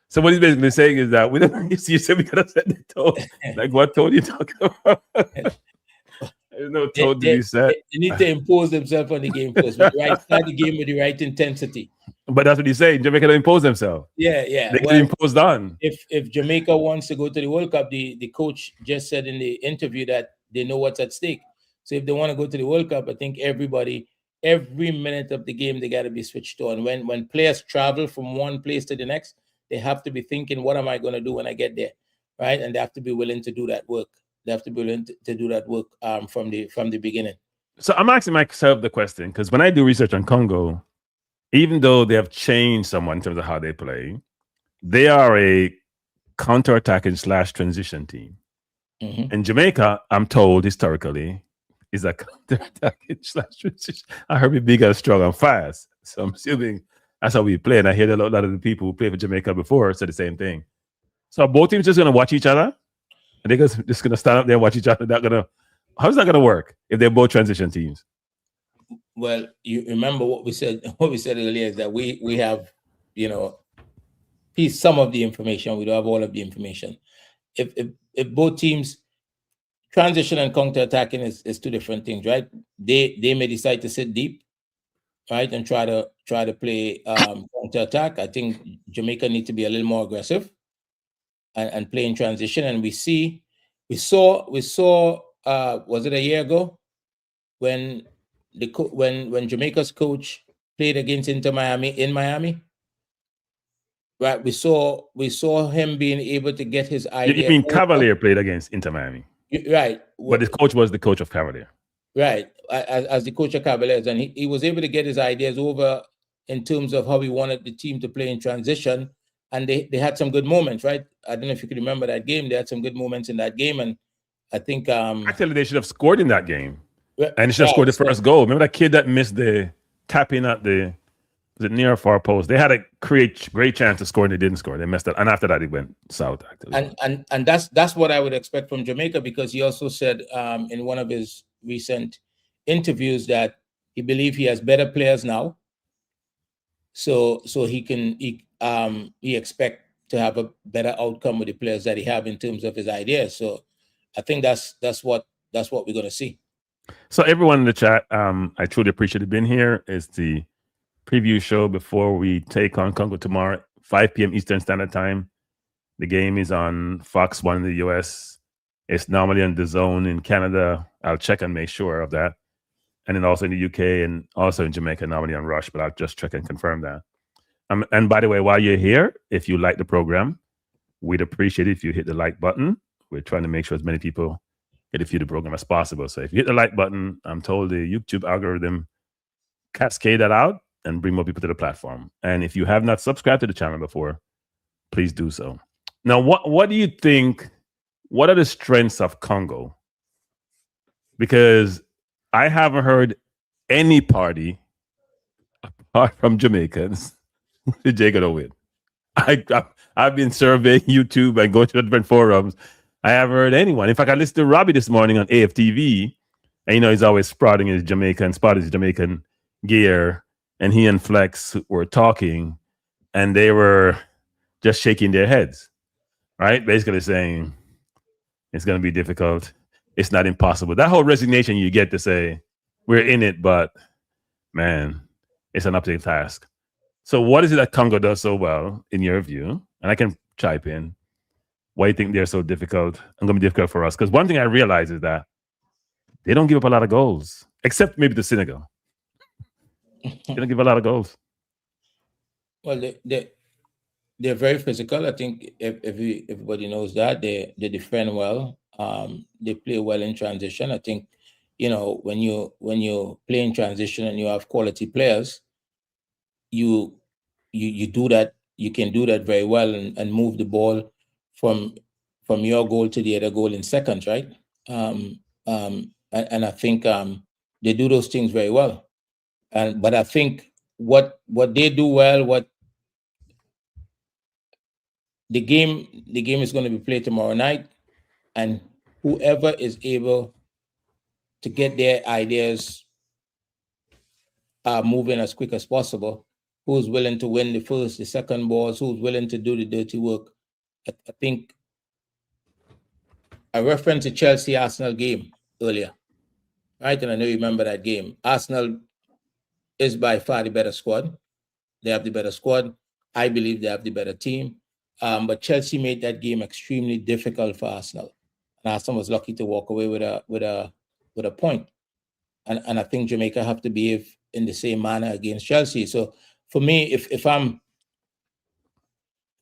[SPEAKER 12] So what he's basically saying is that we don't. You said we gotta set the tone. Like what tone you talking about? There's no tone to be set.
[SPEAKER 21] They need to impose themselves on the game first. Start the game with the right intensity.
[SPEAKER 12] But that's what he's saying. Jamaica don't impose themselves.
[SPEAKER 21] Yeah.
[SPEAKER 12] They get imposed on.
[SPEAKER 21] If Jamaica wants to go to the World Cup, the coach just said in the interview that they know what's at stake. So if they want to go to the World Cup, I think everybody, every minute of the game, they got to be switched on. When players travel from one place to the next, they have to be thinking, what am I going to do when I get there, right? And they have to be willing to do that work. They have to be willing to do that work from the beginning.
[SPEAKER 12] So I'm asking myself the question, because when I do research on Congo, even though they have changed somewhat in terms of how they play, they are a counter-attacking / transition team.
[SPEAKER 21] Mm-hmm.
[SPEAKER 12] And Jamaica, I'm told historically, is a counter-attacking / transition. I heard we big and strong and fast. So I'm assuming that's how we play. And I hear that a lot of the people who played for Jamaica before said the same thing. So both teams just going to watch each other? And they're just going to stand up there and watch each other? How's that going to work if they're both transition teams?
[SPEAKER 21] Well, you remember what we said. What we said earlier is that we have, some of the information. We don't have all of the information. If both teams, transition and counter-attacking is two different things, right? They may decide to sit deep, right, and try to play counter-attack. I think Jamaica need to be a little more aggressive and play in transition. And we saw was it a year ago when when Jamaica's coach played against Inter Miami in Miami, right? We saw him being able to get his idea.
[SPEAKER 12] You mean Cavalier played against Inter Miami?
[SPEAKER 21] Right.
[SPEAKER 12] But the coach was the coach of Cavalier.
[SPEAKER 21] Right, as the coach of Cavaliers, and he was able to get his ideas over in terms of how he wanted the team to play in transition, and they had some good moments, right? I don't know if you could remember that game. They had some good moments in that game, and I think
[SPEAKER 12] actually they should have scored in that game, and they should have scored the first goal. Remember that kid that missed the tapping at the near or far post? They had a great chance to score and they didn't score. They messed up, and after that it went south. Actually,
[SPEAKER 21] and that's what I would expect from Jamaica, because he also said in one of his recent interviews that he believes he has better players now, so he expect to have a better outcome with the players that he have in terms of his ideas. So I think that's what we're going to see.
[SPEAKER 12] So everyone in the chat, I truly appreciate it being here. It's the preview show before we take on Congo tomorrow, 5 p.m. Eastern Standard Time. The game is on Fox 1 in the US. It's normally on DAZN in Canada. I'll check and make sure of that. And then also in the UK and also in Jamaica, normally on Rush, but I'll just check and confirm that. And by the way, while you're here, if you like the program, we'd appreciate it if you hit the like button. We're trying to make sure as many people get to view the program as possible. So if you hit the like button, I'm told the YouTube algorithm cascade that out and bring more people to the platform. And if you have not subscribed to the channel before, please do so. Now, what do you think? What are the strengths of Congo? Because I haven't heard any party apart from Jamaicans the Jay gonna win. I've been surveying YouTube and going to different forums. I haven't heard anyone. In fact, I listened to Robbie this morning on AFTV, and he's always spotting his Jamaican gear, and he and Flex were talking, and they were just shaking their heads, right? Basically saying it's going to be difficult. It's not impossible. That whole resignation you get to say, we're in it, but man, it's an uphill task. So what is it that Congo does so well, in your view? And I can chime in. Why do you think they're so difficult and going to be difficult for us? Because one thing I realize is that they don't give up a lot of goals, except maybe the Senegal. They don't give a lot of goals.
[SPEAKER 21] Well, they're very physical. I think everybody knows that. They defend well. They play well in transition. I think, when you play in transition and you have quality players, you do that. You can do that very well and move the ball from your goal to the other goal in seconds, right? And I think they do those things very well. But I think what they do well, what the game is going to be played tomorrow night, and whoever is able to get their ideas moving as quick as possible who's willing to win the first, the second balls, who's willing to do the dirty work. I think I referenced the Chelsea-Arsenal game earlier, right? And I know you remember that game. Arsenal is by far the better squad. They have the better squad. I believe they have the better team. But Chelsea made that game extremely difficult for Arsenal. And Arsenal was lucky to walk away with a point. And I think Jamaica have to behave in the same manner against Chelsea. So for me, if I'm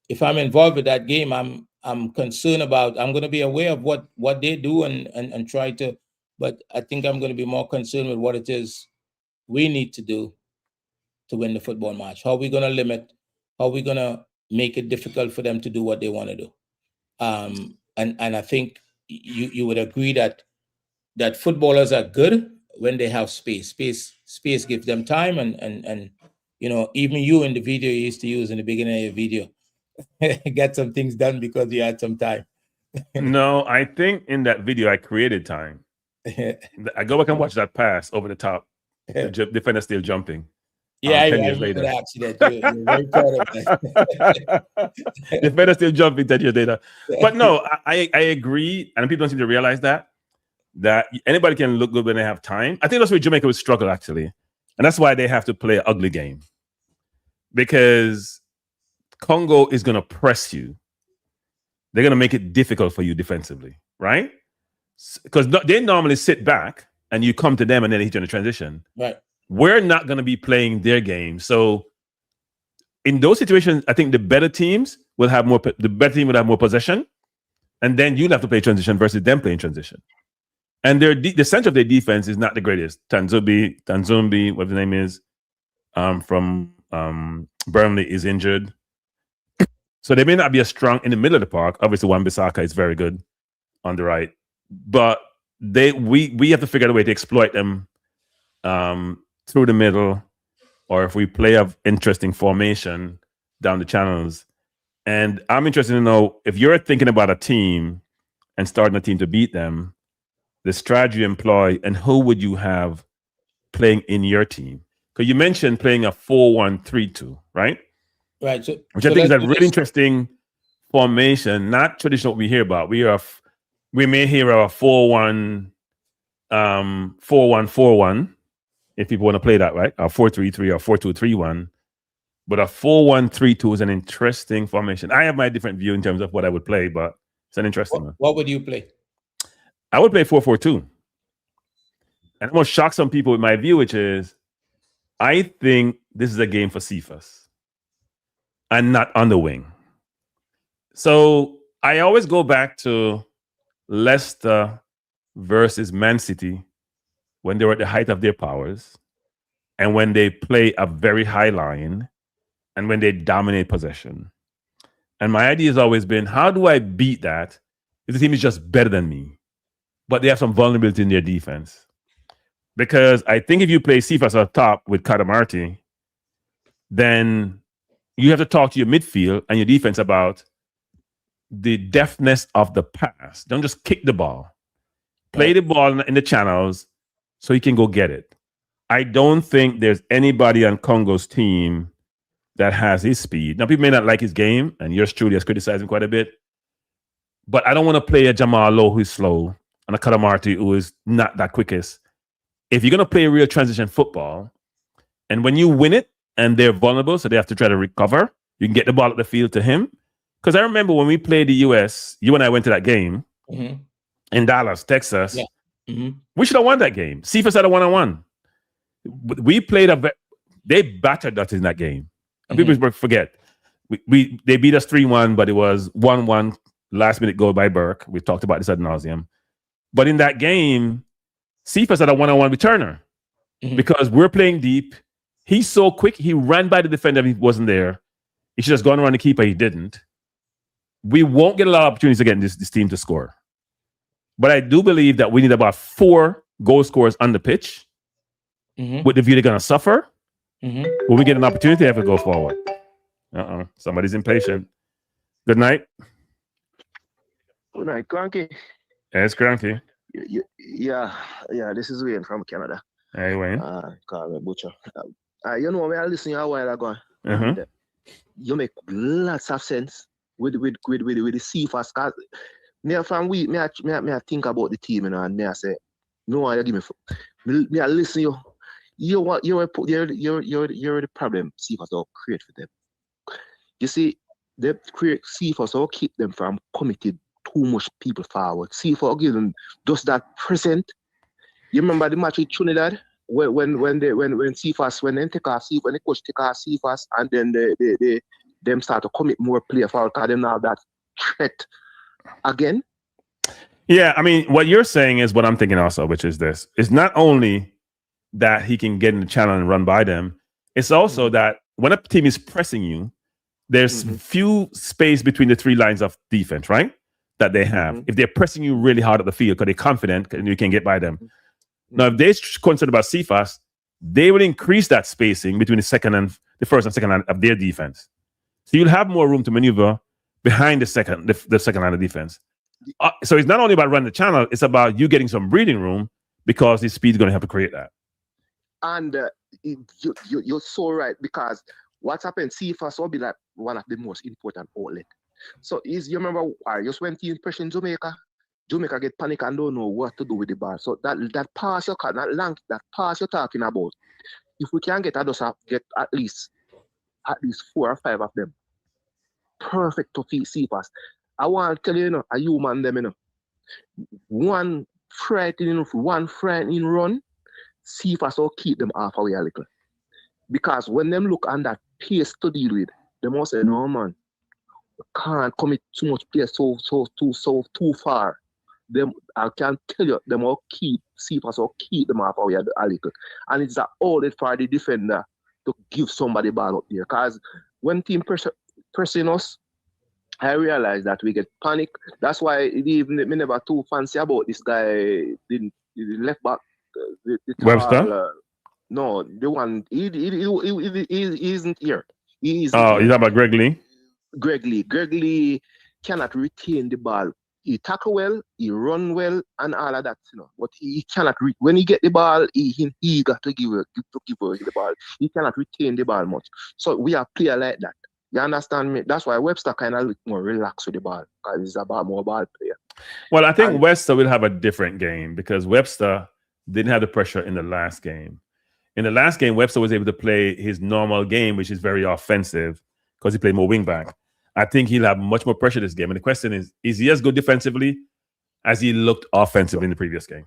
[SPEAKER 21] involved with that game, I'm concerned about, I'm going to be aware of what they do and try to, but I think I'm going to be more concerned with what it is we need to do to win the football match. How are we going to limit? How are we going to make it difficult for them to do what they want to do? And I think you would agree that footballers are good when they have space. Space gives them time, and you know, even you in the video you used to use in the beginning of your video, get some things done because you had some time.
[SPEAKER 12] No, I think in that video I created time. I go back and watch that pass over the top. The defender still jumping.
[SPEAKER 21] Yeah,
[SPEAKER 12] 10
[SPEAKER 21] I
[SPEAKER 12] years later.
[SPEAKER 21] that accident. You're very proud of that.
[SPEAKER 12] Defender still jumping 10 years later. But no, I agree, and people don't seem to realize that anybody can look good when they have time. I think that's where Jamaica would struggle, actually. And that's why they have to play an ugly game. Because Congo is going to press you. They're going to make it difficult for you defensively, right? Because they normally sit back and you come to them and then they hit you in the transition.
[SPEAKER 21] Right.
[SPEAKER 12] We're not going to be playing their game. So in those situations, I think the better teams will have more. The better team will have more possession, and then you'll have to play transition versus them playing transition. And the center of their defense is not the greatest. Tanzumbi, whatever the name is, from Burnley is injured. So they may not be as strong in the middle of the park. Obviously, Wan-Bissaka is very good on the right, but we have to figure out a way to exploit them through the middle, or if we play an interesting formation down the channels. And I'm interested to know, if you're thinking about a team and starting a team to beat them, the strategy you employ, and who would you have playing in your team? Because you mentioned playing a 4-1-3-2, right?
[SPEAKER 21] Right.
[SPEAKER 12] Which I think is a really interesting formation, not traditional what we hear about. We may hear a 4-1-4-1, if people want to play that, right? A 4-3-3 or 4-2-3-1. But a 4-1-3-2 is an interesting formation. I have my different view in terms of what I would play, but it's an interesting one.
[SPEAKER 21] What would you play?
[SPEAKER 12] I would play 4-4-2. And I'm going to shock some people with my view, which is I think this is a game for Cephas and not on the wing. So I always go back to Leicester versus Man City when they were at the height of their powers, and when they play a very high line, and when they dominate possession. And my idea has always been, how do I beat that if the team is just better than me, but they have some vulnerability in their defense? Because I think if you play Cephas up top with Kadamarti, then you have to talk to your midfield and your defense about the deftness of the pass. Don't just kick the ball. Play the ball in the channels so you can go get it. I don't think there's anybody on Congo's team that has his speed. Now, people may not like his game, and yours truly has criticized him quite a bit, but I don't want to play a Jamal Lowe who's slow and a Kadamarti who is not that quickest. If you're going to play real transition football, and when you win it and they're vulnerable, so they have to try to recover, you can get the ball at the field to him. Because I remember when we played the US, you and I went to that game in Dallas, Texas.
[SPEAKER 21] Yeah.
[SPEAKER 12] We should have won that game. Cephas had a 1-on-1. We played they battered us in that game. And people forget. They beat us 3-1, but it was 1-1 last minute goal by Burke. We've talked about this ad nauseum. But in that game, Cephas had a 1-on-1 with Turner because we're playing deep. He's so quick. He ran by the defender. He wasn't there. He should have gone around the keeper. He didn't. We won't get a lot of opportunities to get this team to score. But I do believe that we need about 4 goal scorers on the pitch with the view they're going to suffer. When we get an opportunity, they have to go forward. Somebody's impatient. Good night.
[SPEAKER 3] Good night, Cranky.
[SPEAKER 12] Hey, it's Cranky.
[SPEAKER 3] Yeah, this is Wayne from Canada.
[SPEAKER 12] Hey, Wayne.
[SPEAKER 3] Call me Butcher. You know me, I listened to you a while ago. And you make lots of sense with the CFAS. Cause me I think about the team, and me I say, no, you give me I listen you. You're the problem CFAS will create for them. You see, they create CFAS will keep them from committing too much people forward. CFAS give them just that present. You remember the match with Trinidad when CFAS when they take off CFAS, when the coach take off CFAS, and then they them start to commit more player forward because they now that threat again.
[SPEAKER 12] Yeah, I mean, what you're saying is what I'm thinking also, which is this: it's not only that he can get in the channel and run by them, it's also that when a team is pressing you, there's few space between the three lines of defense, right? That they have. If they're pressing you really hard at the field because they're confident and you can get by them. Now, if they're concerned about CFAS, they will increase that spacing between the first and second line of their defense. So you'll have more room to maneuver behind the second line of defense. So it's not only about running the channel, it's about you getting some breathing room because the speed is going to have to create that.
[SPEAKER 3] And you're so right, because what's happened, CFAS will be like one of the most important outlet. So you remember just when team pressing Jamaica get panic and don't know what to do with the ball. So that pass that pass you're talking about, if we can get at least 4 or 5 of them, perfect to CFAS. I want to tell you, a human them, one frightening run, CFAS will keep them half away a little. Because when them look on that pace to deal with, they must say, no man, can't commit too much play too far. I can tell you, them all keep CFAS will keep them half away a little. And it's an outlet for the defender to give somebody ball up there. Because when team pressing us, I realize that we get panic. That's why me never too fancy about this guy, the left back.
[SPEAKER 12] Webster?
[SPEAKER 3] No, the one he isn't here.
[SPEAKER 12] You're talking about Greg Lee?
[SPEAKER 3] Greg Lee cannot retain the ball. He tackle well, he run well, and all of that, But he cannot when he get the ball, he got to give her the ball. He cannot retain the ball much. So we are player like that. You understand me? That's why Webster kind of look more relaxed with the ball, because he's about more ball player.
[SPEAKER 12] Well, I think Webster will have a different game because Webster didn't have the pressure in the last game. In the last game, Webster was able to play his normal game, which is very offensive because he played more wing back. I think he'll have much more pressure this game. And the question is he as good defensively as he looked offensively in the previous game?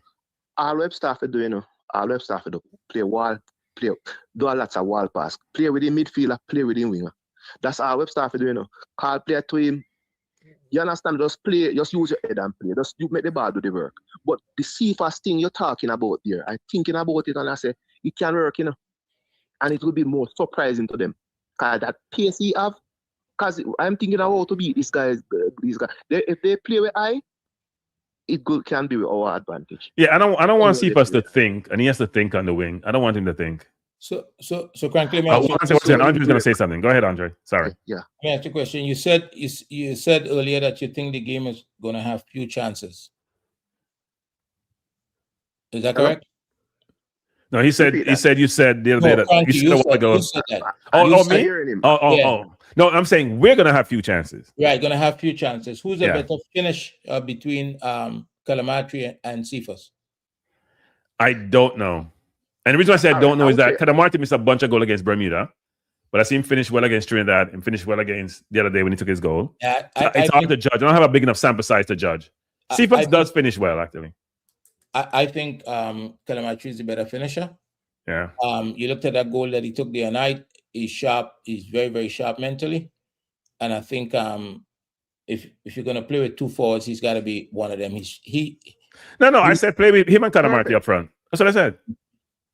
[SPEAKER 3] All Webster for do, all Webster for do, do lots of wall pass, play with the midfielder, play with the winger. That's all Webster for do, Call player to him. You understand? Just play, just use your head and play. Just you make the ball do the work. But the CFAS thing you're talking about there, I'm thinking about it and I say, it can work, And it will be more surprising to them. Because that pace he have, because I'm thinking of how to beat these guys. If they play with it can be with our advantage.
[SPEAKER 12] Yeah, I don't want CFAS to think, and he has to think on the wing. I don't want him to think.
[SPEAKER 21] So frankly,
[SPEAKER 12] Andre's going to say something. Go ahead, Andre. Sorry.
[SPEAKER 3] Yeah.
[SPEAKER 21] Let me ask you a question. You said earlier that you think the game is going to have few chances. Is that correct?
[SPEAKER 12] No, you said the other day that you said a while ago.
[SPEAKER 21] You said that.
[SPEAKER 12] Me? No, I'm saying we're gonna have few chances.
[SPEAKER 21] Right, gonna have few chances. Who's a better finish between Calamatri and CFAS?
[SPEAKER 12] I don't know. And the reason why I said I don't know is that Calamatri missed a bunch of goals against Bermuda, but I see him finish well against Trinidad and finish well against the other day when he took his goal. It's hard to judge. I don't have a big enough sample size to judge. CFAS does finish well, actually.
[SPEAKER 21] I think Calamatri is the better finisher.
[SPEAKER 12] Yeah.
[SPEAKER 21] You looked at that goal that he took the other night. He's sharp. He's very, very sharp mentally. And I think if you're gonna play with two forwards, he's got to be one of them. I said play with him and Calamatri up front. That's what I said.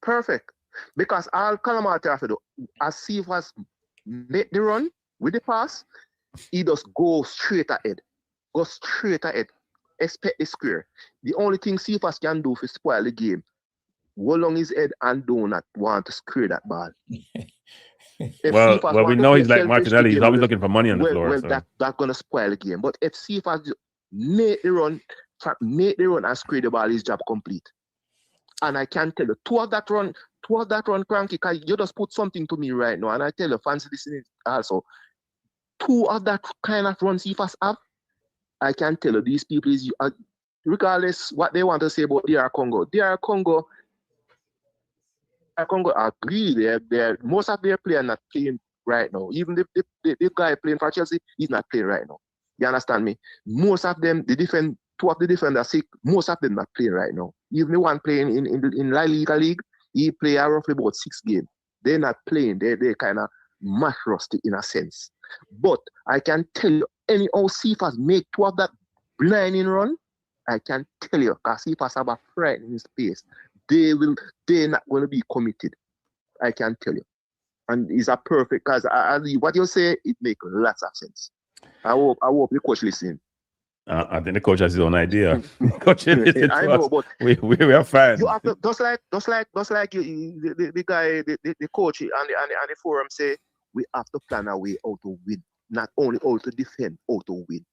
[SPEAKER 3] Perfect. Because all Calamatri have to do, as CFAS make the run with the pass, he just go straight ahead. Go straight ahead. Expect the square. The only thing CFAS can do to spoil the game, go along his head and do not want to square that ball.
[SPEAKER 12] Well, we know he's like Martinelli. He's always looking for money on the floor.
[SPEAKER 3] Well, so. That's going to spoil the game. But if CFAS make the run and square the ball, his job complete. And I can tell you, two of that run, Cranky, because you just put something to me right now, and I tell you, fans listening also, two of that kind of run CFAS have, I can tell you, these people is, regardless what they want to say about DR Congo, agree. They're most of their players not playing right now. Even the guy playing for Chelsea, he's not playing right now. You understand me? Most of them, two of the defenders sick, most of them not playing right now. Even the one playing in La Liga League, he play roughly about 6 games. They're not playing. They're kind of much rusty in a sense. But I can tell you, any old CFAS make two of that blinding run, I can tell you, because CFAS have a pride in his pace. They're not going to be committed. I can tell you. And it's a perfect, because what you say, it makes lots of sense. I hope the coach listen.
[SPEAKER 12] I think the coach has his own idea. Coach, I
[SPEAKER 3] know, but
[SPEAKER 12] we are fans.
[SPEAKER 3] You have to, just like the guy, the coach and the forum say, we have to plan a way how to win, not only how to defend, how to win.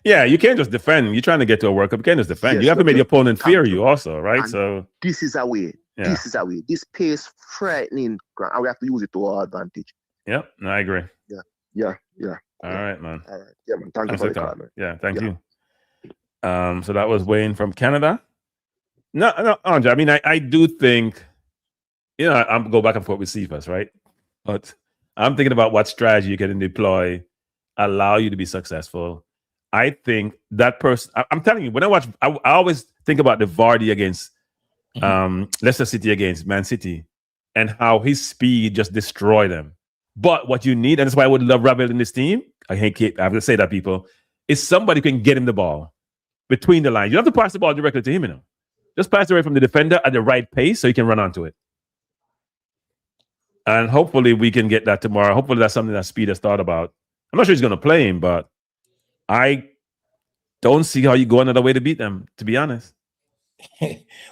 [SPEAKER 12] Yeah, you can't just defend. You're trying to get to a World Cup. You can't just defend. Yes, you have to make the opponent fear you also, right?
[SPEAKER 3] And
[SPEAKER 12] so
[SPEAKER 3] this is a way. Yeah. This is a way. This pace frightening, and we have to use it to our advantage.
[SPEAKER 12] Yep, no, I agree.
[SPEAKER 3] Yeah.
[SPEAKER 12] All right, man.
[SPEAKER 3] All right. Yeah, man. Thank you for the call, man.
[SPEAKER 12] Yeah, thank you. So that was Wayne from Canada. No, Andre, I mean, I do think, I'm go back and forth with CFAS, right? But I'm thinking about what strategy you can deploy, allow you to be successful. I think that person, I'm telling you, when I watch, I always think about the Vardy against Leicester City against Man City and how his speed just destroyed them. But what you need, and that's why I would love Ravel in this team, I have to say that, people, is somebody who can get him the ball between the lines. You don't have to pass the ball directly to him, Just pass it away from the defender at the right pace so he can run onto it. And hopefully we can get that tomorrow. Hopefully that's something that Speed has thought about. I'm not sure he's going to play him, but I don't see how you go another way to beat them, to be honest.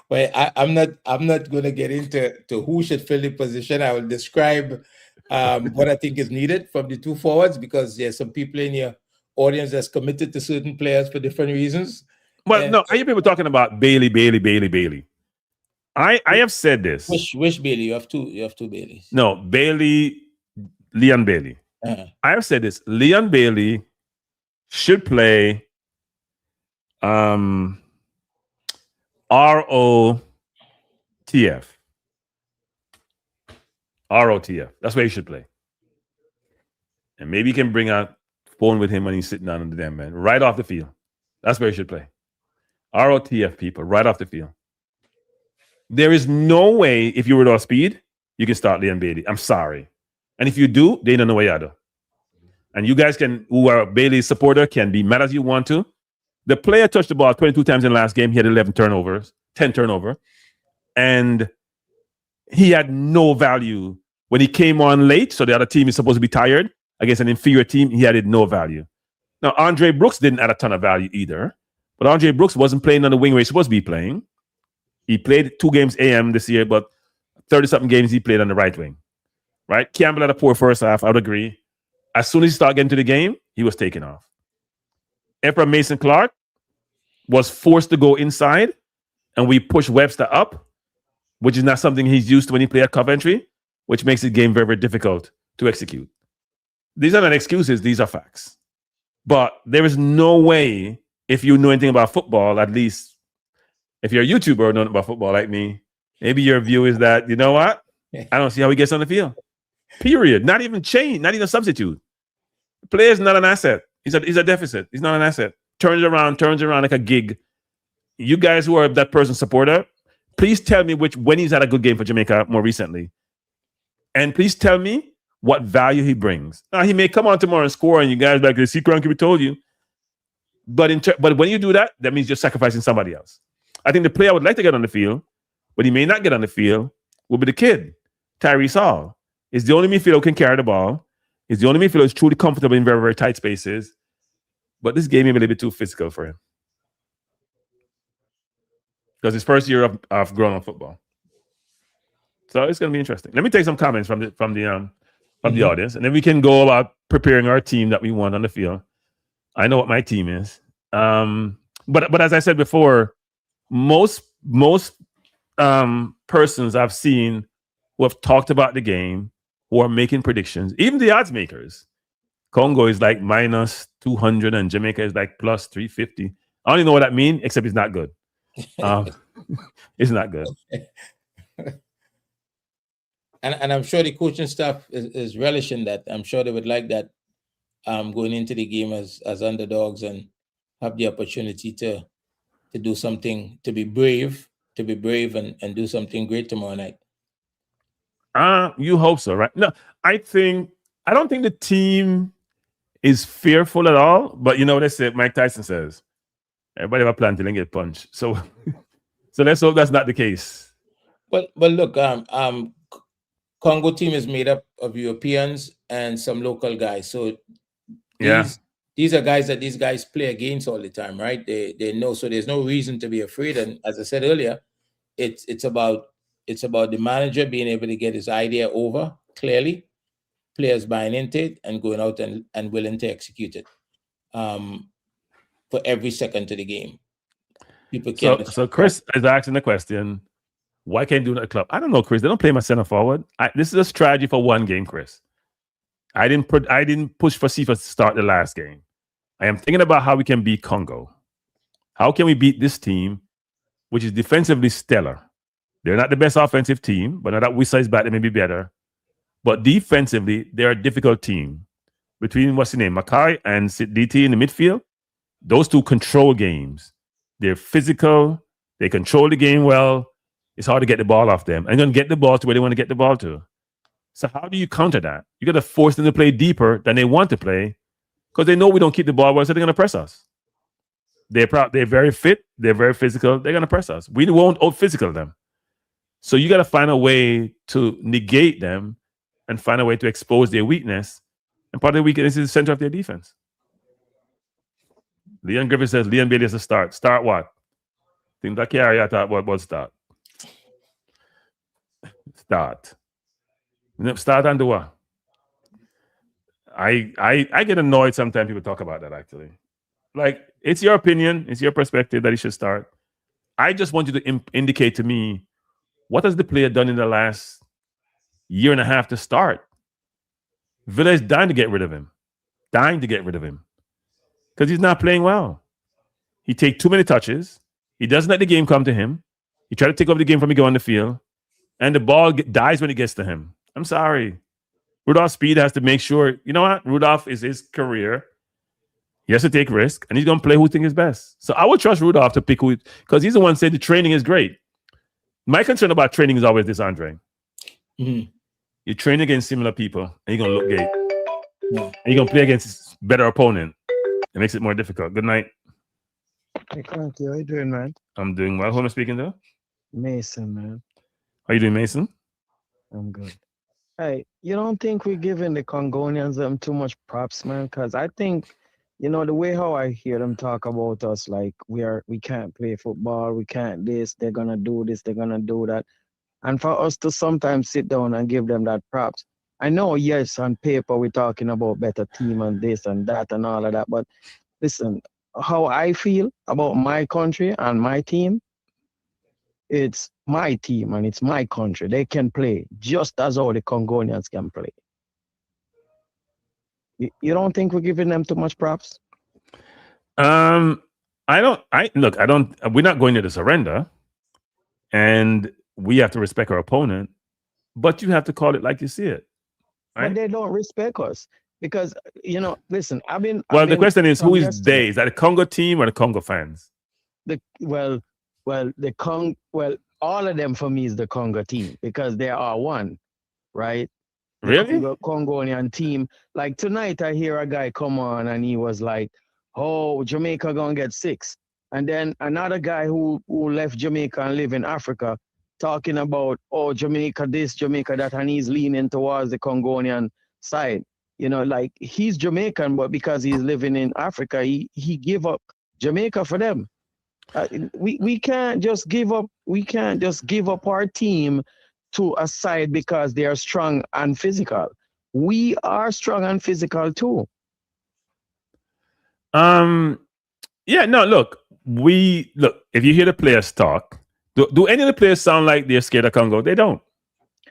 [SPEAKER 21] Well, I'm not going to get into who should fill the position. I will describe what I think is needed from the two forwards, because there's some people in your audience that's committed to certain players for different reasons.
[SPEAKER 12] Well, no, I hear people talking about Bailey. I have said this.
[SPEAKER 21] Which Bailey? You have two Baileys.
[SPEAKER 12] No, Leon Bailey. I have said this. Leon Bailey should play ROTF. That's where he should play. And maybe he can bring a phone with him when he's sitting down on the damn man. Right off the field. That's where he should play. ROTF, people, right off the field. There is no way, if you were Rudolph Spied, you can start Leon Bailey. I'm sorry. And if you do, they don't know where you are. And you guys who are Bailey's supporter, can be mad as you want to. The player touched the ball 22 times in the last game. He had 10 turnovers. And he had no value. When he came on late, so the other team is supposed to be tired, against an inferior team, he added no value. Now, Andre Brooks didn't add a ton of value either. But Andre Brooks wasn't playing on the wing where he's supposed to be playing. He played 2 games AM this year, but 30-something games he played on the right wing. Right? Campbell had a poor first half, I would agree. As soon as he started getting to the game, he was taken off. Ephraim Mason Clark was forced to go inside, and we pushed Webster up, which is not something he's used to when he played at Coventry, which makes the game very, very difficult to execute. These are not excuses, these are facts. But there is no way, if you know anything about football, at least if you're a YouTuber or know about football like me, maybe your view is that, you know what? I don't see how he gets on the field. Period. Not even change, not even substitute. The player is not an asset. He's a deficit. He's not an asset. Turns around like a gig. You guys who are that person's supporter, please tell me when he's had a good game for Jamaica more recently. And please tell me what value he brings. Now, he may come on tomorrow and score, and you guys like, see, Cranky, we told you. But when you do that, that means you're sacrificing somebody else. I think the player would like to get on the field, but he may not get on the field, will be the kid, Tyrese Hall. He's the only midfielder who can carry the ball. He's the only midfielder who's truly comfortable in very, very tight spaces. But this game may be a little bit too physical for him. Because his first year of grown-up football. So it's going to be interesting. Let me take some comments from the audience, and then we can go about preparing our team that we want on the field. I know what my team is. But as I said before, most persons I've seen who have talked about the game, who are making predictions, even the odds makers. Congo is like minus 200 and Jamaica is like plus 350. I don't even know what that means, except it's not good. It's not good.
[SPEAKER 21] And I'm sure the coaching staff is relishing that. I'm sure they would like that going into the game as underdogs and have the opportunity to do something, to be brave and do something great tomorrow night.
[SPEAKER 12] You hope so, right? No, I don't think the team is fearful at all, but you know what they say, Mike Tyson says, everybody have a plan till they get punched. So let's hope that's not the case.
[SPEAKER 21] But look, Congo team is made up of Europeans and some local guys. So these are guys that these guys play against all the time, right? They know, so there's no reason to be afraid. And as I said earlier, it's about the manager being able to get his idea over clearly, players buying into it and going out and willing to execute it for every second to the game. People can't.
[SPEAKER 12] So Chris is asking the question, why can't you do that at the club? I don't know, Chris. They don't play my center forward. This is a strategy for one game, Chris. I didn't push for Sifa to start the last game. I am thinking about how we can beat Congo. How can we beat this team, which is defensively stellar? They're not the best offensive team, but now that Wissa is back, they may be better. But defensively, they're a difficult team. Between what's his name, Makai and DT in the midfield, those two control games. They're physical. They control the game well. It's hard to get the ball off them. And going to get the ball to where they want to get the ball to. So how do you counter that? You got to force them to play deeper than they want to play because they know we don't keep the ball well, so they're going to press us. They're very fit. They're very physical. They're going to press us. We won't out-physical them. So you got to find a way to negate them and find a way to expose their weakness. And part of the weakness is the center of their defense. Leon Griffith says, Leon Bailey has to start. Start what? Think that carry I thought what start? Start. Start and do what? I get annoyed sometimes people talk about that actually. Like, it's your opinion, it's your perspective that he should start. I just want you to indicate to me, what has the player done in the last year and a half to start? Villa is dying to get rid of him. Because he's not playing well. He takes too many touches. He doesn't let the game come to him. He tries to take over the game from me go on the field. And the ball dies when it gets to him. I'm sorry. Rudolph Spied has to make sure, you know what? Rudolph is his career. He has to take risk, and he's going to play who thinks is best. So I would trust Rudolph to pick who, because he's the one who said the training is great. My concern about training is always this, Andre.
[SPEAKER 21] Mm-hmm.
[SPEAKER 12] You train against similar people, and you're going to look great. Yeah. And you're going to play against a better opponent. It makes it more difficult. Good night.
[SPEAKER 4] Hey, Clanky, how you doing, man?
[SPEAKER 12] I'm doing well. Who am I speaking to?
[SPEAKER 4] Mason, man.
[SPEAKER 12] How you doing, Mason?
[SPEAKER 4] I'm good. Hey, you don't think we're giving the Congonians too much props, man? Because I think, you know, the way how I hear them talk about us, like we can't play football, we can't this, they're gonna do this, they're gonna do that. And for us to sometimes sit down and give them that props. I know, yes, on paper we're talking about better team and this and that and all of that, but listen, how I feel about my country and my team, it's my team and it's my country. They can play just as how the Congonians can play. You don't think we're giving them too much props?
[SPEAKER 12] We're not going there to surrender, and we have to respect our opponent, but you have to call it like you see it. Right?
[SPEAKER 4] But they don't respect us because, you know, listen,
[SPEAKER 12] the question is, who is they? Is that the Congo team or the Congo fans?
[SPEAKER 4] All of them for me is the Congo team because they are one, right?
[SPEAKER 12] Really?
[SPEAKER 4] The Congonian team. Like tonight, I hear a guy come on and he was like, "Oh, Jamaica gonna get 6." And then another guy who left Jamaica and live in Africa talking about, "Oh, Jamaica this, Jamaica that," and he's leaning towards the Congonian side. You know, like he's Jamaican, but because he's living in Africa, he give up Jamaica for them. We can't just give up. We can't just give up our team to a side because they are strong and physical. We are strong and physical too.
[SPEAKER 12] Yeah. No. Look. If you hear the players talk, Do any of the players sound like they're scared of Congo? They don't.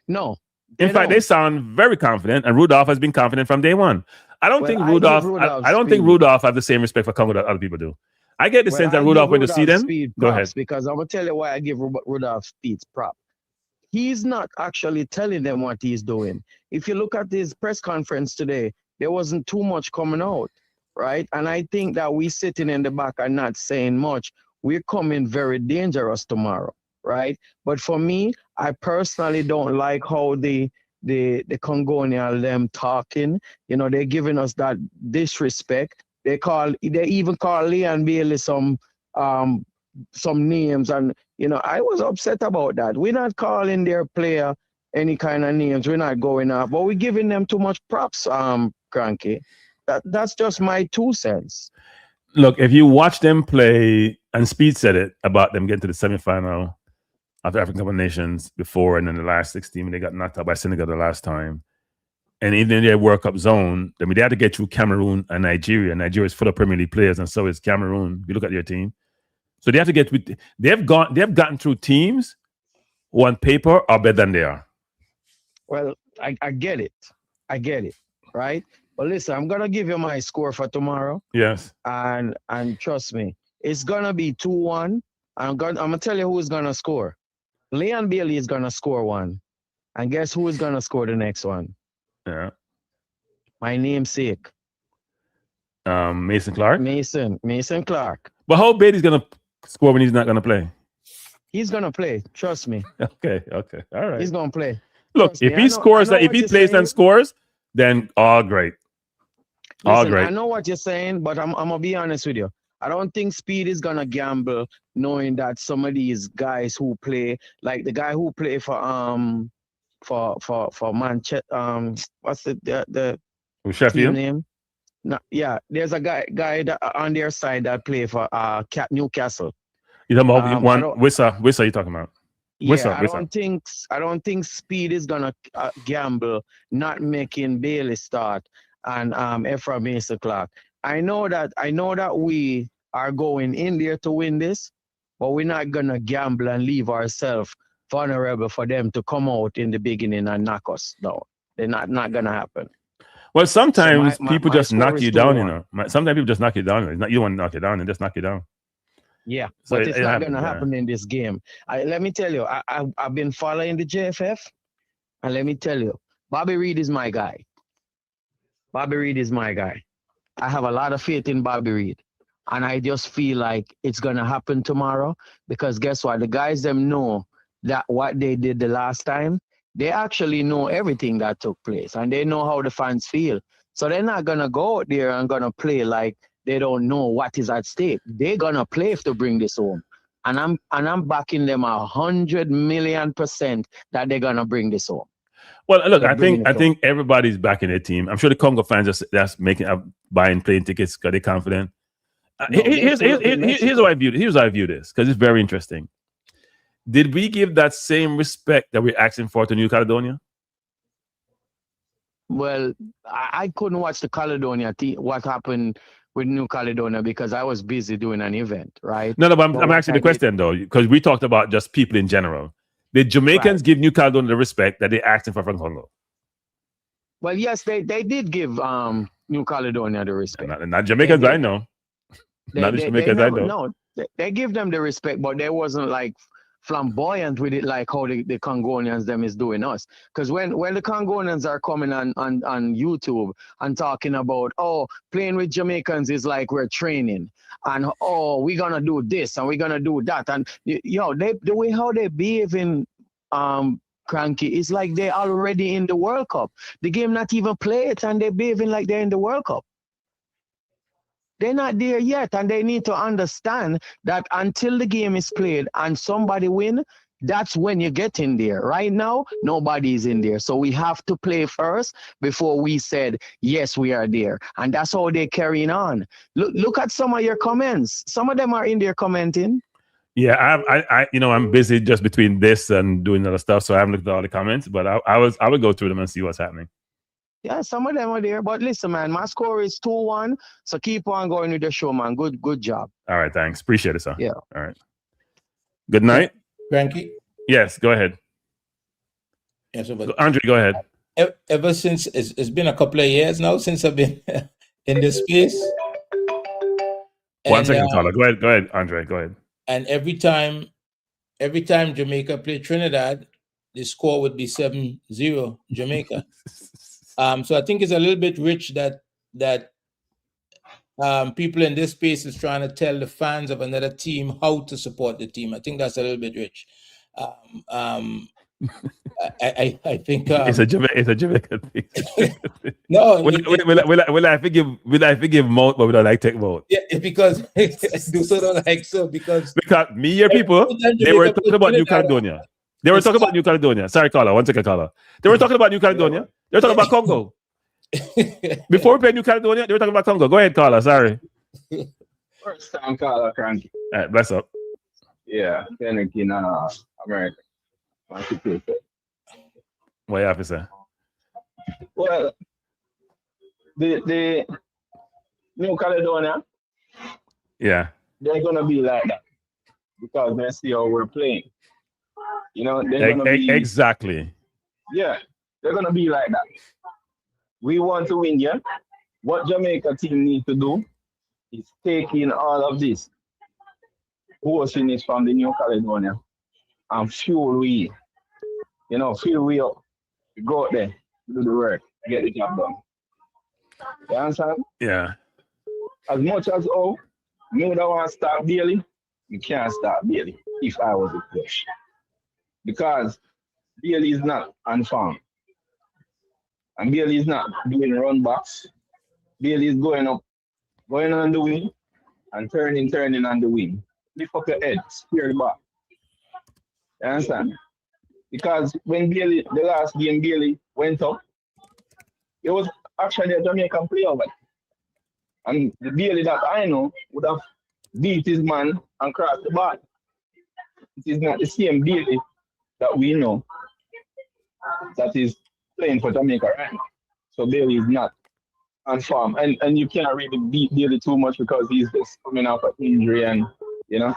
[SPEAKER 4] No.
[SPEAKER 12] In fact, they sound very confident, and Rudolph has been confident from day one. I don't think Rudolph. I don't think Rudolph has the same respect for Congo that other people do. I get the sense that Rudolph went to see them. Go ahead.
[SPEAKER 4] Because I'm gonna tell you why I give Rudolph Spied prop. He's not actually telling them what he's doing. If you look at his press conference today, there wasn't too much coming out, right? And I think that we sitting in the back and not saying much. We're coming very dangerous tomorrow, right? But for me, I personally don't like how the Congonian them talking. You know, they're giving us that disrespect. They even call Leon Bailey some names, and you know, I was upset about that. We're not calling their player any kind of names. We're not going up, but we're giving them too much props, Cranky. That's just my 2 cents.
[SPEAKER 12] Look, if you watch them play, and Spied said it about them getting to the semifinal of the African Cup of Nations before, and then the last 16 when they got knocked out by Senegal the last time. And even in their World Cup zone, I mean, they had to get through Cameroon and Nigeria. Nigeria is full of Premier League players, and so is Cameroon. If you look at their team, so they have to get with. They've gotten through teams who on paper are better than they are.
[SPEAKER 4] Well, I get it, right? But listen, I'm gonna give you my score for tomorrow.
[SPEAKER 12] Yes.
[SPEAKER 4] And trust me, it's gonna be 2-1. I'm gonna tell you who's gonna score. Leon Bailey is gonna score one, and guess who is gonna score the next one?
[SPEAKER 12] Yeah.
[SPEAKER 4] My namesake.
[SPEAKER 12] Mason Clark.
[SPEAKER 4] Mason Clark.
[SPEAKER 12] But how bad he's gonna score when he's not gonna play?
[SPEAKER 4] He's gonna play. Trust me.
[SPEAKER 12] Okay. All right.
[SPEAKER 4] He's gonna play.
[SPEAKER 12] Look, if he scores, if he plays and scores, then all great. All great.
[SPEAKER 4] I know what you're saying, but I'm gonna be honest with you. I don't think Spied is gonna gamble, knowing that some of these guys who play, like the guy who play for Manchester, what's the
[SPEAKER 12] Sheffield
[SPEAKER 4] team name? No, yeah, there's a guy that, on their side that play for Newcastle.
[SPEAKER 12] You talking about one Wissa? You talking about?
[SPEAKER 4] Yeah, I don't think Spied is gonna gamble not making Bailey start and Ephraim Mason Clark. I know that we are going in there to win this, but we're not gonna gamble and leave ourselves vulnerable for them to come out in the beginning and knock us down. They're not gonna happen.
[SPEAKER 12] Well, sometimes
[SPEAKER 4] So
[SPEAKER 12] people
[SPEAKER 4] my
[SPEAKER 12] just
[SPEAKER 4] score
[SPEAKER 12] knock
[SPEAKER 4] is
[SPEAKER 12] you down,
[SPEAKER 4] 2-1.
[SPEAKER 12] Sometimes people just knock you down. It's not, you don't want to knock you down, and just knock you down.
[SPEAKER 4] Yeah,
[SPEAKER 12] So
[SPEAKER 4] but
[SPEAKER 12] it
[SPEAKER 4] it's not
[SPEAKER 12] happens,
[SPEAKER 4] gonna happen in this game. Let me tell you, I've been following the JFF, and let me tell you, Bobby Reid is my guy. I have a lot of faith in Bobby Reid, and I just feel like it's gonna happen tomorrow, because guess what? The guys them know that what they did the last time, they actually know everything that took place, and they know how the fans feel. So they're not gonna go out there and gonna play like they don't know what is at stake. They're gonna play to bring this home, and I'm backing them 100,000,000% that they're gonna bring this home.
[SPEAKER 12] Well, look, I think everybody's backing their team. I'm sure the Congo fans that's buying plane tickets because they're confident. Here's how I view it. Here's how I view this, because it's very interesting. Did we give that same respect that we're asking for to New Caledonia?
[SPEAKER 4] Well, I couldn't watch the Caledonia team, what happened with New Caledonia, because I was busy doing an event, right?
[SPEAKER 12] No, but I'm asking the question though, because we talked about just people in general. Did Jamaicans give New Caledonia the respect that they're asking for from Congo?
[SPEAKER 4] Well, yes, they did give New Caledonia the respect.
[SPEAKER 12] Not Jamaicans I know. Not the Jamaicans I know.
[SPEAKER 4] No, they give them the respect, but they wasn't like flamboyant with it like how the Congonians them is doing us. Because when the Congonians are coming on YouTube and talking about, oh, playing with Jamaicans is like we're training, and oh, we're gonna do this and we're gonna do that, and the way how they behaving, Cranky, is like they're already in the World Cup. The game not even played and they're behaving like they're in the World Cup. They're not there yet, and they need to understand that until the game is played and somebody win, that's when you get in there. Right now, nobody's in there. So we have to play first before we said, yes, we are there. And that's how they're carrying on. Look at some of your comments. Some of them are in there commenting.
[SPEAKER 12] Yeah, I'm busy just between this and doing other stuff, so I haven't looked at all the comments, but I would go through them and see what's happening.
[SPEAKER 4] Yeah, some of them are there, but listen, man, my score is 2-1, so keep on going with the show, man. Good job.
[SPEAKER 12] All right, thanks. Appreciate it, sir.
[SPEAKER 4] Yeah.
[SPEAKER 12] All right. Good night.
[SPEAKER 21] Frankie?
[SPEAKER 12] Yes, go ahead.
[SPEAKER 21] Yes, but
[SPEAKER 12] Andre, go ahead.
[SPEAKER 21] Ever since it's been a couple of years now since I've been in this space.
[SPEAKER 12] One second, caller. Go ahead, Andre. Go ahead.
[SPEAKER 21] And every time Jamaica played Trinidad, the score would be 7-0 Jamaica. So I think it's a little bit rich that people in this space is trying to tell the fans of another team how to support the team. I think that's a little bit rich. I think
[SPEAKER 12] it's a Jamaica thing.
[SPEAKER 21] No,
[SPEAKER 12] will I forgive Mount, but we don't like take Mount?
[SPEAKER 21] Yeah, because do so don't like so because
[SPEAKER 12] me, your people, they were talking about New Caledonia. They were talking about New Caledonia. Sorry, caller. One second, caller. They were talking about New Caledonia. They were talking about Congo. Before we played New Caledonia, they were talking about Congo. Go ahead, caller. Sorry.
[SPEAKER 5] First time caller, Cranky.
[SPEAKER 12] All right, bless up.
[SPEAKER 5] Yeah, Kenneth in America.
[SPEAKER 12] What you have to say?
[SPEAKER 5] Well, the New Caledonia,
[SPEAKER 12] yeah,
[SPEAKER 5] they're gonna be like that because they see how we're playing. You know, they're gonna be
[SPEAKER 12] exactly.
[SPEAKER 5] Yeah, they're gonna be like that. We want to win, yeah. What Jamaica team need to do is take in all of this bullshit from the New Caledonia and fuel we. You know, fuel we up. Go out there, do the work, get the job done. You understand?
[SPEAKER 12] Yeah.
[SPEAKER 5] As much as me would want to start Bailey, you can't start Bailey if I was a coach. Because Bailey is not on farm. And Bailey is not doing run backs. Bailey is going up, going on the wing, and turning on the wing. Lift up your head, steer the back. You understand? Because when Bailey, the last game Bailey went up, it was actually a Jamaican player. And the Bailey that I know would have beat his man and crossed the bar. It is not the same Bailey that we know that is playing for Jamaica right now. So Bailey is not on form. And you can't really beat Bailey too much because he's just coming off an injury and, you know,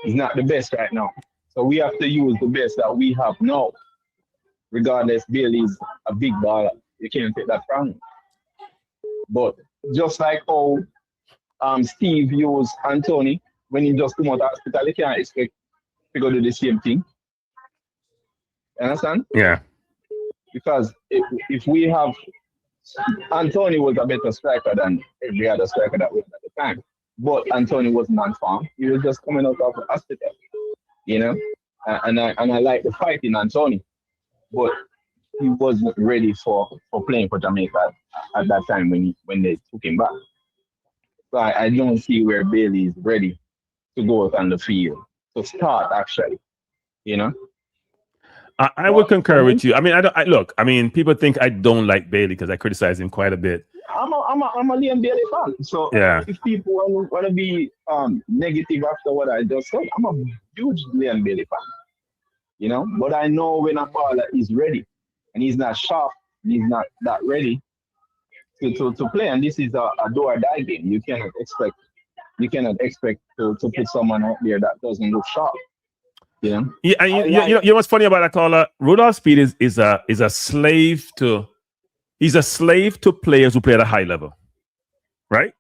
[SPEAKER 5] he's not the best right now. So we have to use the best that we have now. Regardless, Bailey's a big baller. You can't take that from him. But just like how Steve used Anthony when he just come out of hospital, you can't expect to go do the same thing. You understand?
[SPEAKER 12] Yeah.
[SPEAKER 5] Because if we have Anthony was a better striker than every other striker that we had at the time. But Anthony wasn't on form. He was just coming out of the hospital. You know, and I like the fight in Anthony, but he wasn't ready for playing for Jamaica at that time when they took him back. So I don't see where Bailey is ready to go out on the field to start actually. You know,
[SPEAKER 12] I would concur with you. I mean, look. I mean, people think I don't like Bailey because I criticize him quite a bit.
[SPEAKER 5] I'm a Liam Bailey fan. So
[SPEAKER 12] yeah.
[SPEAKER 5] If people want to be negative after what I just said, I'm a huge Liam Bailey fan. You know, but I know when a baller is ready and he's not sharp, he's not that ready to play. And this is a do or die game. You cannot expect to put someone out there that doesn't look sharp. You know?
[SPEAKER 12] Yeah, and you know what's funny about that caller? Rudolph Spied is a slave to. He's a slave to players who play at a high level, right?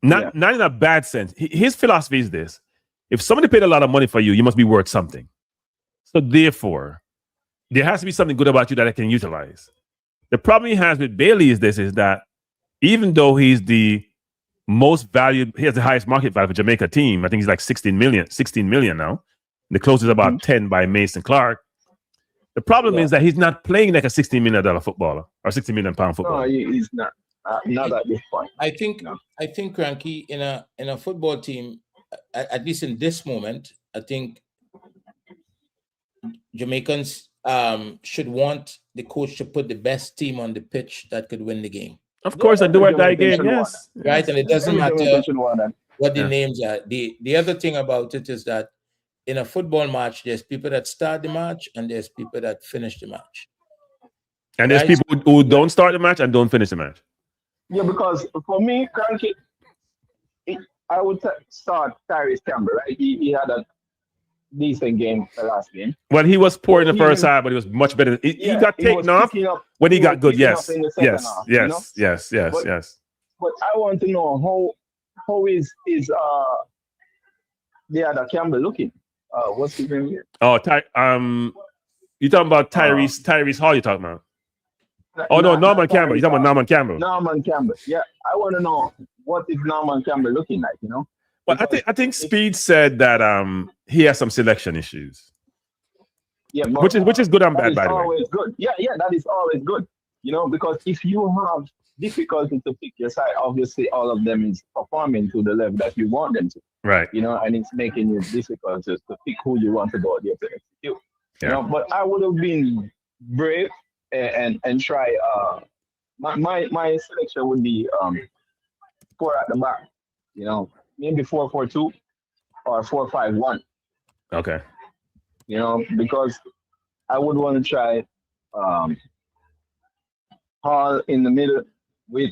[SPEAKER 12] Not in a bad sense. His philosophy is this: if somebody paid a lot of money for you, you must be worth something. So therefore, there has to be something good about you that I can utilize. The problem he has with Bailey is that even though he's the most valued, he has the highest market value for Jamaica team. I think he's like 16 million now. The closest is about 10 by Mason Clark. The problem is that he's not playing like a $16 million footballer or £60 million footballer.
[SPEAKER 5] No, he's not. Not at this point.
[SPEAKER 21] I think, Cranky, in a football team, at least in this moment, I think Jamaicans should want the coach to put the best team on the pitch that could win the game.
[SPEAKER 12] Of course, a do or die game, yes.
[SPEAKER 21] Right, and it doesn't matter what the names are. The other thing about it is that in a football match, there's people that start the match and there's people that finish the match.
[SPEAKER 12] And there's people who don't start the match and don't finish the match.
[SPEAKER 5] Yeah, because for me, Cranky, I would start Tyrese Campbell, right? He had decent game the last game.
[SPEAKER 12] Well, he was poor in the
[SPEAKER 5] But
[SPEAKER 12] first
[SPEAKER 5] even-
[SPEAKER 12] half, but he was much better. He
[SPEAKER 5] Yeah,
[SPEAKER 12] got
[SPEAKER 5] he
[SPEAKER 12] taken
[SPEAKER 5] was
[SPEAKER 12] off
[SPEAKER 5] picking up-
[SPEAKER 12] when he got
[SPEAKER 5] was
[SPEAKER 12] good.
[SPEAKER 5] picking
[SPEAKER 12] Yes,
[SPEAKER 5] up in the second
[SPEAKER 12] yes,
[SPEAKER 5] half,
[SPEAKER 12] yes,
[SPEAKER 5] you know?
[SPEAKER 12] yes, yes,
[SPEAKER 5] But-
[SPEAKER 12] yes.
[SPEAKER 5] But I want to know how is the other Campbell looking? What's his name here?
[SPEAKER 12] Oh, you talking about Tyrese Hall? You talking about? Oh no, Norman Campbell. You talking about Norman Campbell?
[SPEAKER 5] Norman Campbell. Yeah, I want to know what is Norman Campbell looking like. You know.
[SPEAKER 12] Well, I think Speed said that he has some selection issues.
[SPEAKER 5] Yeah, but
[SPEAKER 12] which is good and
[SPEAKER 5] that
[SPEAKER 12] bad,
[SPEAKER 5] is
[SPEAKER 12] by the way.
[SPEAKER 5] always good. Yeah, that is always good. You know, because if you have difficulty to pick your side, obviously all of them is performing to the level that you want them to.
[SPEAKER 12] Right.
[SPEAKER 5] You know, and it's making it difficult to pick who you want to go there to execute.
[SPEAKER 12] Yeah.
[SPEAKER 5] You know, but I would have been brave and try. My selection would be 4 at the back. You know, maybe 4-4-2 or 4-5-1.
[SPEAKER 12] Okay.
[SPEAKER 5] You know, because I would want to try Hall in the middle with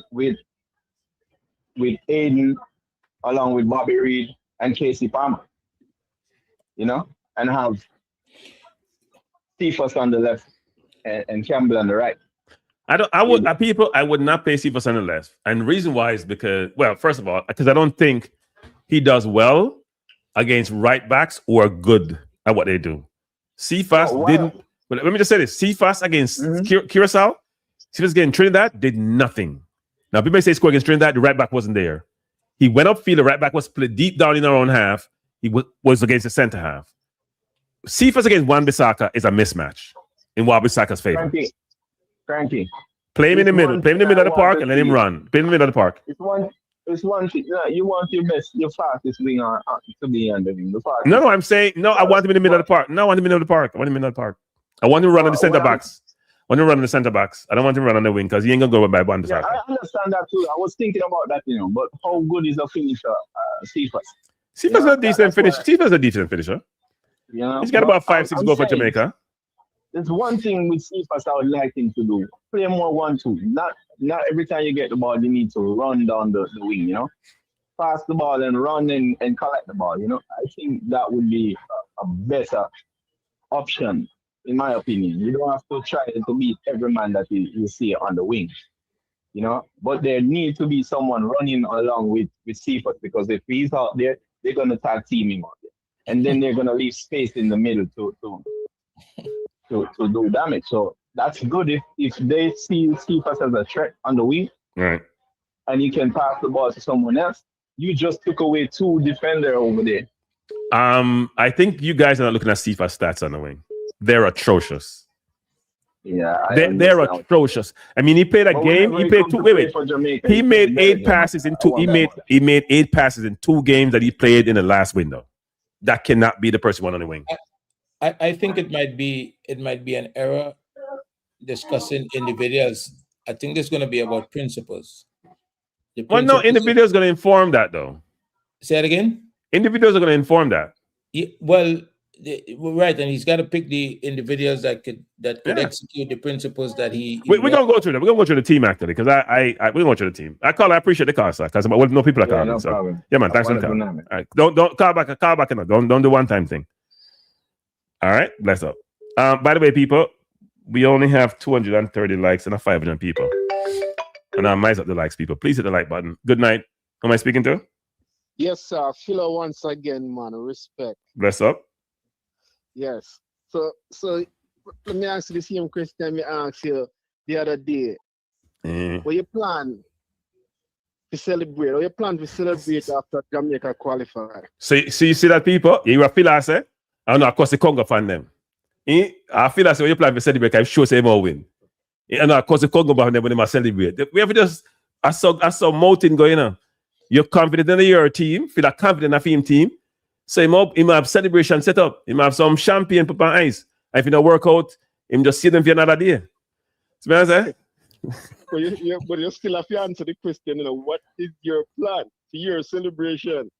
[SPEAKER 5] Aiden along with Bobby Reed and Casey Palmer. You know, and have Cephas on the left and Campbell on the right.
[SPEAKER 12] I would not play Cephas on the left. And the reason why is because, well, first of all, because I don't think he does well against right backs who are good at what they do. Cephas didn't. But let me just say this: Cephas against Curacao, Cephas against Trinidad did nothing. Now people say he scored against Trinidad, the right back wasn't there. He went upfield, the right back was split deep down in our own half. He was against the center half. Cephas against Wan-Bissaka is a mismatch in Wan-Bissaka's favor.
[SPEAKER 5] Frankie.
[SPEAKER 12] Play him in the middle. Play him in the middle of the park and let him run. Play him in the middle of the park.
[SPEAKER 5] It's one thing. You want your fastest winger to be under him.
[SPEAKER 12] No, I'm saying no. I want him in the middle of the park. No, I want him in the middle of the park. I want him in the middle of the park. I want him to run on the center backs. I want him to run on the center backs. I don't want him to run on the wing because he ain't gonna go by Wan-Bissaka.
[SPEAKER 5] Yeah, I understand that too. I was thinking about that, you know. But how good is a finisher, Cephas?
[SPEAKER 12] Cephas is a decent finisher. Cephas is a decent finisher.
[SPEAKER 5] You know,
[SPEAKER 12] he's got about 5-6 goals for Jamaica.
[SPEAKER 5] There's one thing with Cephas I would like him to do: play more 1-2. Not every time you get the ball, you need to run down the wing. You know, pass the ball and run and collect the ball. You know, I think that would be a better option, in my opinion. You don't have to try to beat every man that you see on the wing. You know, but there needs to be someone running along with Cephas, because if he's out there, they're gonna tag team him out there, and then they're gonna leave space in the middle to do damage. So that's good if they see Cephas as a threat on the wing,
[SPEAKER 12] right?
[SPEAKER 5] And you can pass the ball to someone else. You just took away 2 defenders over there.
[SPEAKER 12] I think you guys are not looking at Cephas stats on the wing. They're atrocious.
[SPEAKER 5] Yeah,
[SPEAKER 12] they're atrocious. I mean, he played a game. He played 2. Wait. He made 8 passes in 2. He made 8 passes in 2 games that he played in the last window. That cannot be the person one on the wing.
[SPEAKER 21] I think it might be an error discussing individuals. I think it's going to be about principles.
[SPEAKER 12] Well, no, individuals going to inform that though.
[SPEAKER 21] Say it again.
[SPEAKER 12] Individuals are going to inform that.
[SPEAKER 21] Yeah, well, right, and he's got to pick the individuals that could execute the principles that he.
[SPEAKER 12] We're gonna go through that. We're gonna go through the team actually, because we're gonna go through the team. I appreciate the call, sir, because no people are calling.
[SPEAKER 5] No
[SPEAKER 12] so
[SPEAKER 5] problem.
[SPEAKER 12] yeah, man, thanks for the call. All right, don't call back. Don't do one time thing. All right, bless up. By the way, people, we only have 230 likes and 500 people. And I might up the likes, people. Please hit the like button. Good night. Who am I speaking to?
[SPEAKER 9] Yes, sir. Philo once again, man. Respect.
[SPEAKER 12] Bless up.
[SPEAKER 9] Yes. So let me ask you the same question I asked you the other day. What you plan to celebrate? What you plan to celebrate after Jamaica qualify?
[SPEAKER 12] So you see that, people? You a feel I say? I know, of course, the Congo fan them. I feel like when you plan to celebrate, I'm sure they will win. And of course, the Congo fan them when they must celebrate. We have just I saw Mountain going on. You're confident in your team, feel like confident in your team. So he might have celebration set up. He might have some champagne put on ice. And if you don't work out, him just see them for another day. See what I say?
[SPEAKER 9] But you still have to answer the question, what is your plan for your celebration?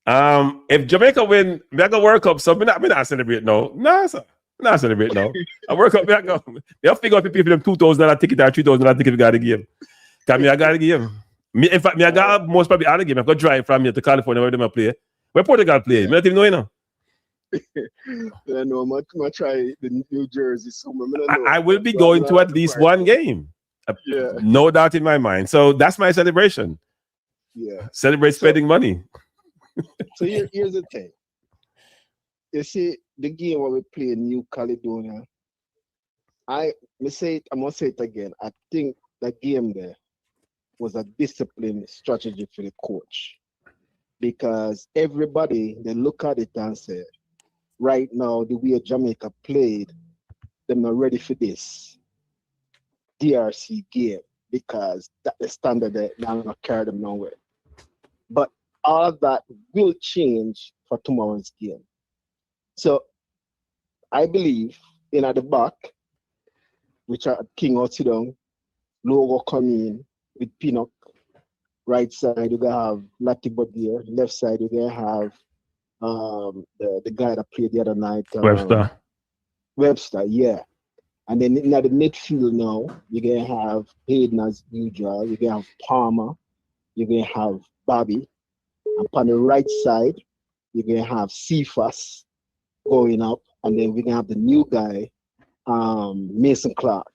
[SPEAKER 12] If Jamaica win, we are gonna work up. So I'm not celebrate now. No, sir. I'm not celebrate now. I work up, you figure out people them $2,000 ticket or $3,000 ticket we gotta give. Cause I gotta give. In fact, I got most probably out of the game. I got drive from here to California where they play. Where Portugal play? I don't even know,
[SPEAKER 9] I know I'm gonna try the New Jersey summer.
[SPEAKER 12] I will be going to at least one game.
[SPEAKER 9] Yeah.
[SPEAKER 12] No doubt in my mind. So that's my celebration.
[SPEAKER 9] Yeah.
[SPEAKER 12] Celebrate spending money.
[SPEAKER 9] So here's the thing. You see, the game where we play in New Caledonia, I'm gonna say it again. I think that game there was a discipline strategy for the coach. Because everybody, they look at it and say, right now, the way Jamaica played, they're not ready for this DRC game because that's the standard that they're not going to carry them nowhere. But all that will change for tomorrow's game. So I believe in at the back, which are King or Sidong, Logo coming in with Pinnock. Right side, you're gonna have Latibo there. Left side, you're gonna have the guy that played the other night. Webster, yeah. And then in the midfield now, you're gonna have Hayden as usual. You're gonna have Palmer. You're gonna have Bobby. And on the right side, you're gonna have Cephas going up, and then we're gonna have the new guy, Mason Clark,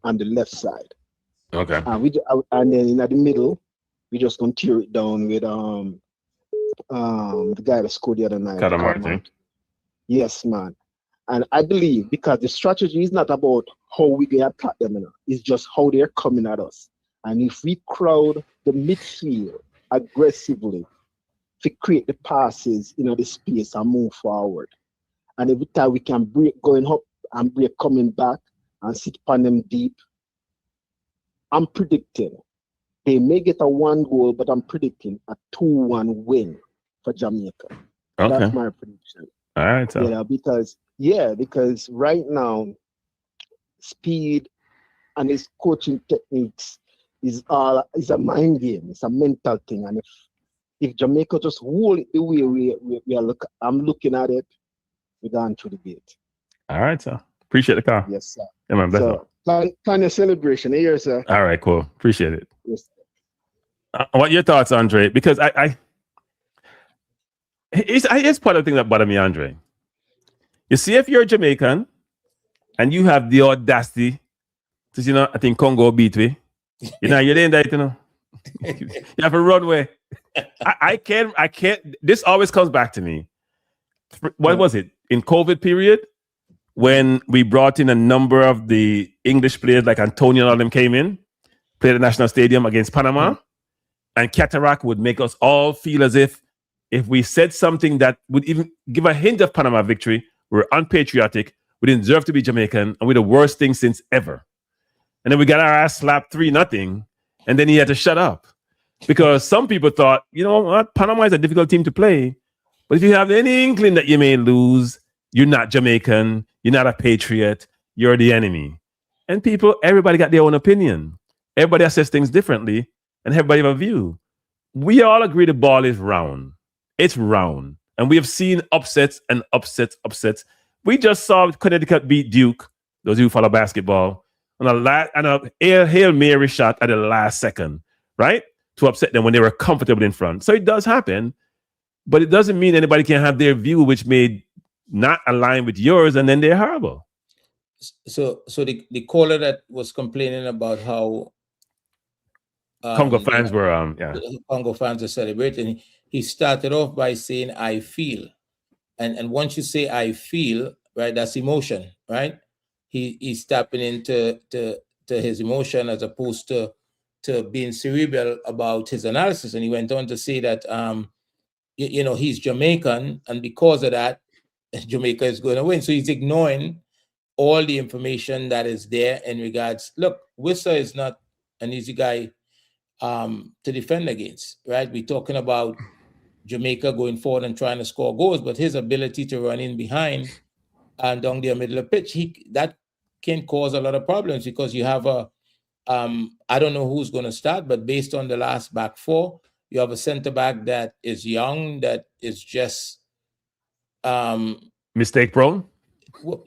[SPEAKER 9] on the left side.
[SPEAKER 12] Okay.
[SPEAKER 9] And then in the middle, we just gonna tear it down with the guy that scored the other night.
[SPEAKER 12] Martin.
[SPEAKER 9] Yes, man. And I believe because the strategy is not about how we can attack them, it's just how they're coming at us. And if we crowd the midfield aggressively to create the passes, the space and move forward. And every time we can break going up and break coming back and sit upon them deep, I'm predicting they may get a 1 goal, but I'm predicting a 2-1 win for Jamaica.
[SPEAKER 12] Okay.
[SPEAKER 9] That's my prediction.
[SPEAKER 12] All right. So.
[SPEAKER 9] Because right now, Speed and his coaching techniques is a mind game. It's a mental thing. And if Jamaica just hold it the way we are I'm looking at it, we're going through the gate.
[SPEAKER 12] All right, sir. Appreciate the call.
[SPEAKER 9] Yes, sir.
[SPEAKER 12] Yeah, man.
[SPEAKER 9] So, plan your celebration here, sir.
[SPEAKER 12] All right, cool. Appreciate it.
[SPEAKER 9] Yes.
[SPEAKER 12] What are your thoughts, Andre? Because it's part of the thing that bother me, Andre. You see, if you're Jamaican and you have the audacity to, I think Congo beat me. You're in that, you have a runway. I can't. This always comes back to me. What was it? In COVID period, when we brought in a number of the English players like Antonio and all them came in, played at the National Stadium against Panama, and Cataract would make us all feel as if we said something that would even give a hint of Panama victory, we're unpatriotic, we didn't deserve to be Jamaican, and we're the worst thing since ever. And then we got our ass slapped 3-0, and then he had to shut up. Because some people thought, you know what, Panama is a difficult team to play, but if you have any inkling that you may lose, you're not Jamaican, you're not a patriot, you're the enemy. And everybody got their own opinion. Everybody assesses things differently, and everybody have a view. We all agree the ball is round. It's round. And we have seen upsets and upsets. We just saw Connecticut beat Duke, those who follow basketball, on a Hail Mary shot at the last second, right? To upset them when they were comfortable in front. So it does happen, but it doesn't mean anybody can have their view which may not align with yours, and then they're horrible.
[SPEAKER 21] So the caller that was complaining about how
[SPEAKER 12] Congo fans were
[SPEAKER 21] Congo fans are celebrating, he started off by saying I feel, and once you say I feel, right, that's emotion, right? He's tapping into his emotion as opposed to being cerebral about his analysis. And he went on to say that he's Jamaican, and because of that, Jamaica is going to win. So he's ignoring all the information that is there in regards. Look, Wissa is not an easy guy to defend against, right? We're talking about Jamaica going forward and trying to score goals, but his ability to run in behind and down the middle of the pitch, that can cause a lot of problems because you have I don't know who's going to start, but based on the last back four, you have a center back that is young, that is just
[SPEAKER 12] mistake prone.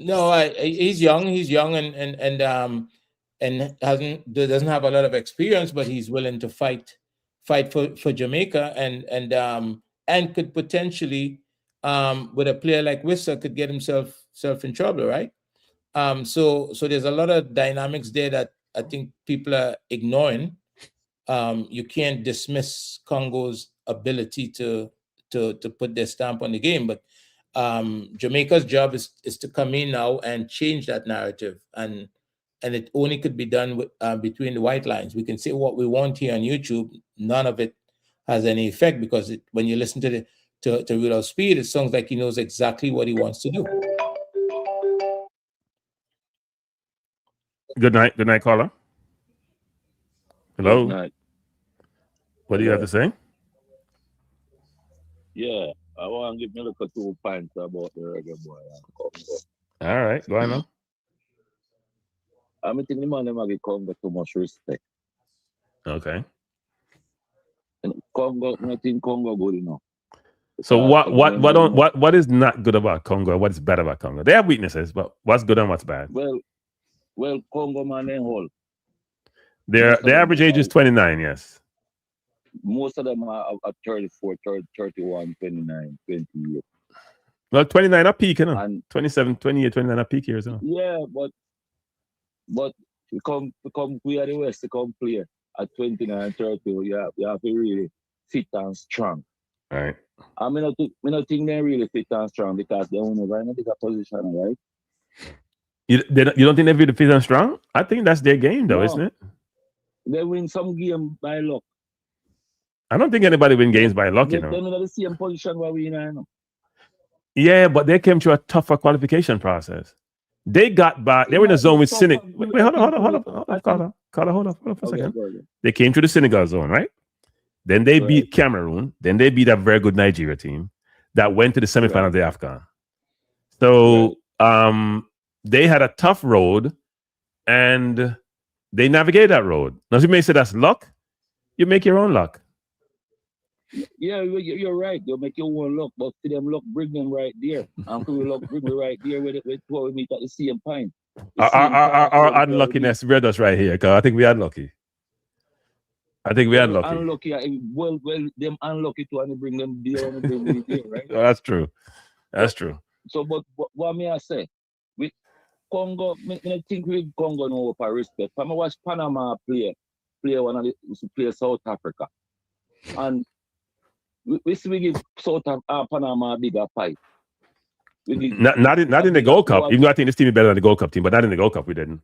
[SPEAKER 21] No, he's young and doesn't have a lot of experience, but he's willing to fight for Jamaica and could potentially with a player like Whistler could get himself in trouble, right? So there's a lot of dynamics there that I think people are ignoring. You can't dismiss Congo's ability to put their stamp on the game, but Jamaica's job is to come in now and change that narrative, and it only could be done with, between the white lines. We can say what we want here on YouTube. None of it has any effect because when you listen to Rudolph Spied, it sounds like he knows exactly what he wants to do.
[SPEAKER 12] Good night, caller. Hello.
[SPEAKER 11] Good night.
[SPEAKER 12] What do you have to say?
[SPEAKER 11] Yeah, I want to give me a little 2 points about the Reggae Boy and Congo.
[SPEAKER 12] All right, go on now.
[SPEAKER 11] I think the man them give Congo too much respect.
[SPEAKER 12] Okay.
[SPEAKER 11] And Congo, I think Congo good enough.
[SPEAKER 12] So what is not good about Congo? What is bad about Congo? They have weaknesses, but what's good and what's bad?
[SPEAKER 11] Well, Congo man they hold.
[SPEAKER 12] Their average age is 29. Yes.
[SPEAKER 11] Most of them are 34, 30, 31, 29, 28.
[SPEAKER 12] Well, 29 at peak, you know. And 27, 28, 29 at peak here, so.
[SPEAKER 11] Yeah, but we come we are the West to come play at 29, 30. You have to really fit and strong.
[SPEAKER 12] Right.
[SPEAKER 11] I mean, I don't think they really fit and strong because they don't have any bigger position, right?
[SPEAKER 12] You don't think they're really fit and strong? I think that's their game, though, isn't it?
[SPEAKER 11] They win some game by luck.
[SPEAKER 12] I don't think anybody win games by luck, you know.
[SPEAKER 11] They're in the same position where we are now.
[SPEAKER 12] Yeah, but they came through a tougher qualification process. They got by. They were in a zone with Senegal. Wait, hold on, hold on for a second. They came through the Senegal zone, right? Then they beat Cameroon. Then they beat a very good Nigeria team that went to the semifinal of the AFCON. So they had a tough road, and they navigated that road. Now, you may say that's luck. You make your own luck.
[SPEAKER 11] Yeah, you're right. You make your own luck, but to them luck bring them right there. And to luck bring me right there with we meet at the same time.
[SPEAKER 12] Our unluckiness read us right here, because I think we are lucky. Unlucky.
[SPEAKER 11] Well, them unlucky to and bring them there and bring me there, right?
[SPEAKER 12] That's true.
[SPEAKER 11] So, but what may I say? With Congo, I think with Congo no for respect. I watch Panama play one of the play South Africa, and we give Panama a bigger fight.
[SPEAKER 12] Not in the Gold Cup. Even though I think this team is better than the Gold Cup team, but not in the Gold Cup. We didn't.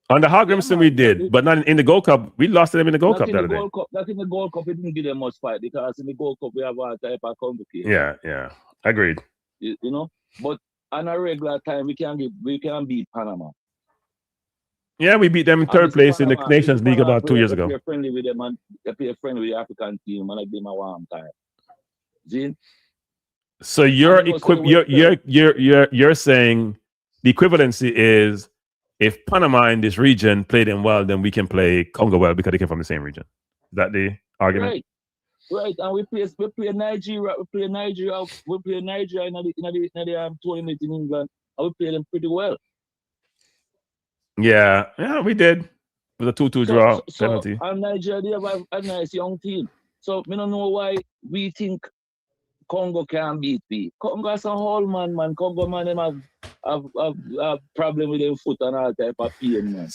[SPEAKER 12] On the Hogrimson we did, but not in the Gold Cup. We lost to them in the Gold Cup the other day.
[SPEAKER 11] Not in the Gold Cup, we didn't give them much fight because in the Gold Cup we have a type of complication.
[SPEAKER 12] Yeah, agreed.
[SPEAKER 11] You know, but on a regular time we can beat Panama.
[SPEAKER 12] Yeah, we beat them in third place in the Nations League about 2 years ago.
[SPEAKER 11] They're friendly with them and they play friendly with the African team and I give them a warm time. See?
[SPEAKER 12] So you're saying the equivalency is if Panama in this region played them well, then we can play Congo well because they came from the same region. Is that the argument?
[SPEAKER 11] Right. And we play Nigeria. We play Nigeria in the tournament in England, and we play them pretty well.
[SPEAKER 12] Yeah, we did with a 2-2 draw penalty.
[SPEAKER 11] And Nigeria, they have a nice young team. So we don't know why we think Congo can beat me. Congo has a whole man. Congo man them have problem with their foot and all type of pain, man.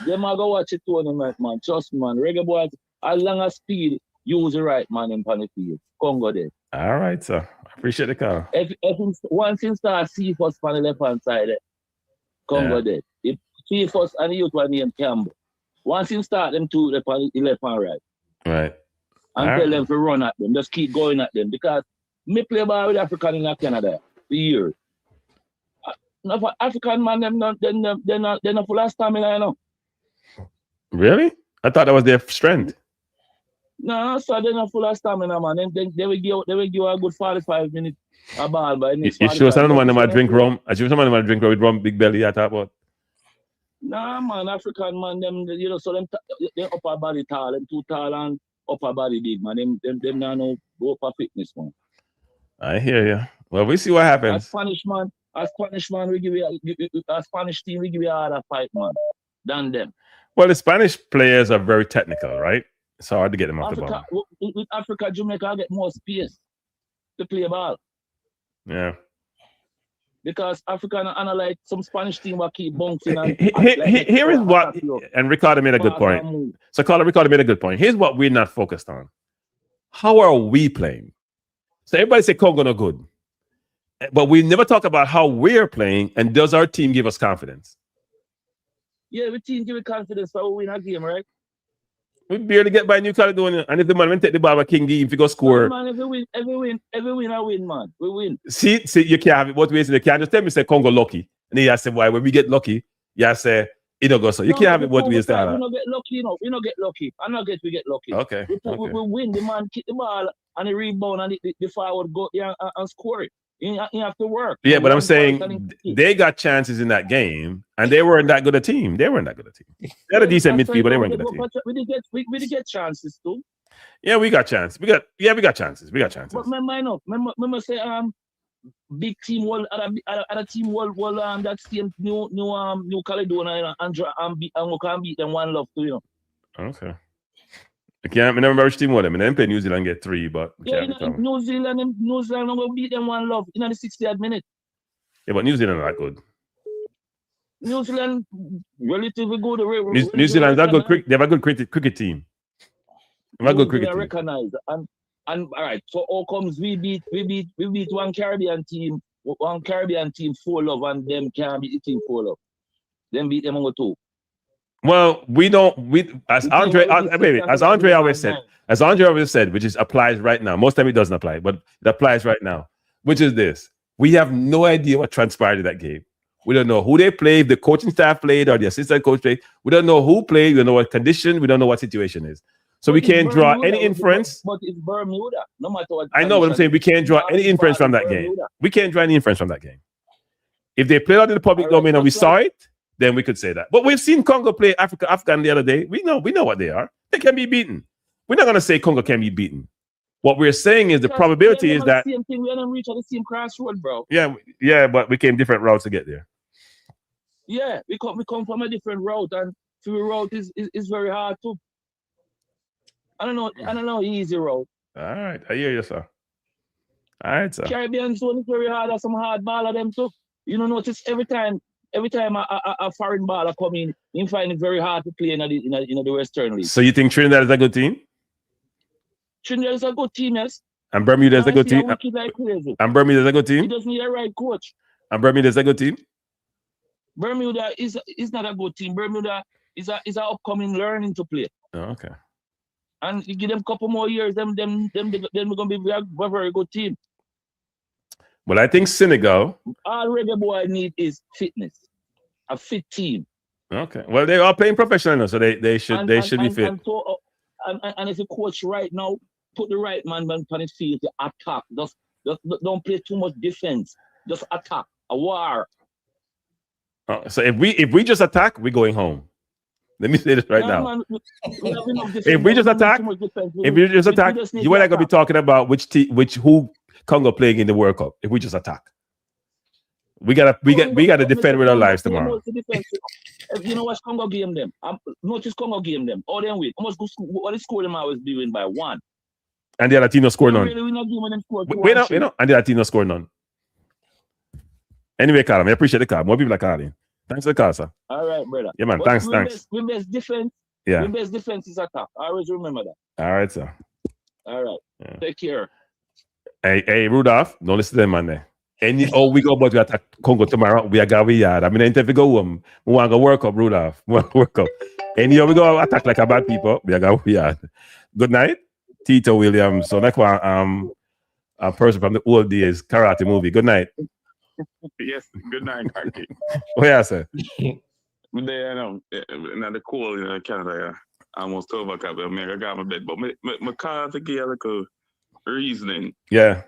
[SPEAKER 11] Them a go watch a tournament, man. Trust me, man. Reggae Boyz, as long as Speed, use the right man in the field. Congo there.
[SPEAKER 12] All right, sir. Appreciate the call.
[SPEAKER 11] If once you start see first on the left hand side, Congo there. If see first and the youth one named Campbell. Once you start them two left and right.
[SPEAKER 12] Right.
[SPEAKER 11] And tell them to run at them. Just keep going at them. Because me play ball with African in Canada for years. African man, they're not full of stamina, you know.
[SPEAKER 12] Really? I thought that was their strength.
[SPEAKER 11] No, so they're not full of stamina, man. They will give a good 45 minutes a ball. But
[SPEAKER 12] you sure some of them might drink rum? I sure some of them might drink rum with rum big belly I talk about.
[SPEAKER 11] Nah, man, African man, them upper body tall, them too tall and upper body big, man. Them not no upper fitness, man.
[SPEAKER 12] I hear you. Well, we see what happens.
[SPEAKER 11] As Spanish man, we give you a Spanish team, we give you a harder fight, man, than them.
[SPEAKER 12] Well, the Spanish players are very technical, right? It's hard to get them off the ball.
[SPEAKER 11] With Africa, Jamaica get more space. to play ball.
[SPEAKER 12] Yeah.
[SPEAKER 11] Because African analyze some Spanish team will keep bouncing. And
[SPEAKER 12] here is what, and Ricardo made a good point. So Ricardo made a good point. Here's what we're not focused on. How are we playing? So everybody say Congo no good. But we never talk about how we're playing and does our team give us confidence?
[SPEAKER 11] Yeah, the team give it confidence for we win a game, right?
[SPEAKER 12] We barely get by New Caledonia, and if the man take the ball by King D, if you go score.
[SPEAKER 11] Man, every win, I win, man. We win.
[SPEAKER 12] See, you can't have it both ways. You can't just tell me say Congo lucky. And then you say why when we get lucky, you say it don't go so. You can't have it both ways.
[SPEAKER 11] We don't get lucky, you know. We don't get lucky. I not get we get lucky.
[SPEAKER 12] Okay.
[SPEAKER 11] We win. The man kick the ball and the rebound and the forward go and score it. You have to work.
[SPEAKER 12] Yeah, but I'm saying they got chances in that game, and they weren't that good a team. They weren't that good a team. They had a decent midfield, but they weren't good a team.
[SPEAKER 11] We did get chances too.
[SPEAKER 12] Yeah, we got chances. We got chances. We got chances.
[SPEAKER 11] But remember say big team other team that same New Caledonia and we can beat them 1-0 too, you know.
[SPEAKER 12] Okay. I can't remember which team was them. And then play New Zealand get 3, but
[SPEAKER 11] yeah, New Zealand will beat them 1-0 in the 60th minute.
[SPEAKER 12] Yeah, but New Zealand are not good.
[SPEAKER 11] New Zealand relatively good.
[SPEAKER 12] New Zealand are good. They have a good cricket team. They have a good cricket team.
[SPEAKER 11] Recognized and all right. So how comes we beat one Caribbean team 4-0 and them can't beat the team 4-0. Then beat them on 2.
[SPEAKER 12] Well, as Andre always said, which applies right now. Most time it doesn't apply, but it applies right now, which is this. We have no idea what transpired in that game. We don't know who they played, if the coaching staff played or the assistant coach played. We don't know who played, we don't know what condition, we don't know what situation is. So we can't draw any inference.
[SPEAKER 11] But it's Bermuda, no matter what.
[SPEAKER 12] I know what I'm saying. We can't draw any inference from that game. We can't draw any inference from that game. If they played out in the public domain and we saw it, then we could say that. But we've seen Congo play Afghan the other day. We know what they are. They can be beaten. We're not going to say Congo can be beaten. What we're saying is the probability is that.
[SPEAKER 11] Same thing. We don't reach at the same crossroad, bro.
[SPEAKER 12] Yeah, but we came different routes to get there.
[SPEAKER 11] Yeah, we come from a different route, and the route is very hard too. I don't know easy route.
[SPEAKER 12] All right, I hear you, sir. All right, sir.
[SPEAKER 11] Caribbean zone is very hard. There's some hard ball of them too. You know, notice every time a foreign baller come in, you find it very hard to play in the Western League.
[SPEAKER 12] So you think Trinidad is a good team?
[SPEAKER 11] Trinidad is a good team, yes.
[SPEAKER 12] And Bermuda is a good team? And Bermuda is a good team?
[SPEAKER 11] He doesn't need a right coach.
[SPEAKER 12] And Bermuda is a good team?
[SPEAKER 11] Bermuda is not a good team. Bermuda is an upcoming learning to play.
[SPEAKER 12] Oh, okay.
[SPEAKER 11] And you give them a couple more years, then we're going to be a very good team.
[SPEAKER 12] Well, I think Senegal.
[SPEAKER 11] All Reggae Boy need is fitness, a fit team.
[SPEAKER 12] Okay. Well, they are playing professional, so they should be fit.
[SPEAKER 11] And if you coach right now, put the right man on his field to attack. Just don't play too much defense. Just attack. A war.
[SPEAKER 12] So if we just attack, we're going home. Let me say this right now.
[SPEAKER 11] Man,
[SPEAKER 12] if we just attack, you and I gonna be talking about who Congo playing in the World Cup. If we just attack, we gotta defend with our lives tomorrow.
[SPEAKER 11] You know what Congo game them? Notice Congo game them. All them win. Almost what the score them always be win by 1.
[SPEAKER 12] And the Latino score none.
[SPEAKER 11] We
[SPEAKER 12] know. And the Latino score none. Anyway, Carl, I appreciate the call. More people are calling. Thanks for the call, sir.
[SPEAKER 11] All right, brother.
[SPEAKER 12] Yeah, man. Thanks.
[SPEAKER 11] We best defense.
[SPEAKER 12] Yeah.
[SPEAKER 11] We best defense is attack. I always remember that.
[SPEAKER 12] All right, sir.
[SPEAKER 11] All right. Yeah. Take care.
[SPEAKER 12] Hey, Rudolph, don't listen to them, man. We go about to attack Congo tomorrow. We are going yard. I mean, if we go home, we want to go work up, Rudolph. We want to work up. We go attack like a bad people. We are going yard. Good night, Tito Williams. So next one, a person from the old days karate movie. Good night.
[SPEAKER 10] Yes, good night, Kaki.
[SPEAKER 12] Oh, yeah, sir.
[SPEAKER 10] There, now the cold in Canada, almost overcap. I got my bed, but my car to give like a reasoning.
[SPEAKER 12] Yeah.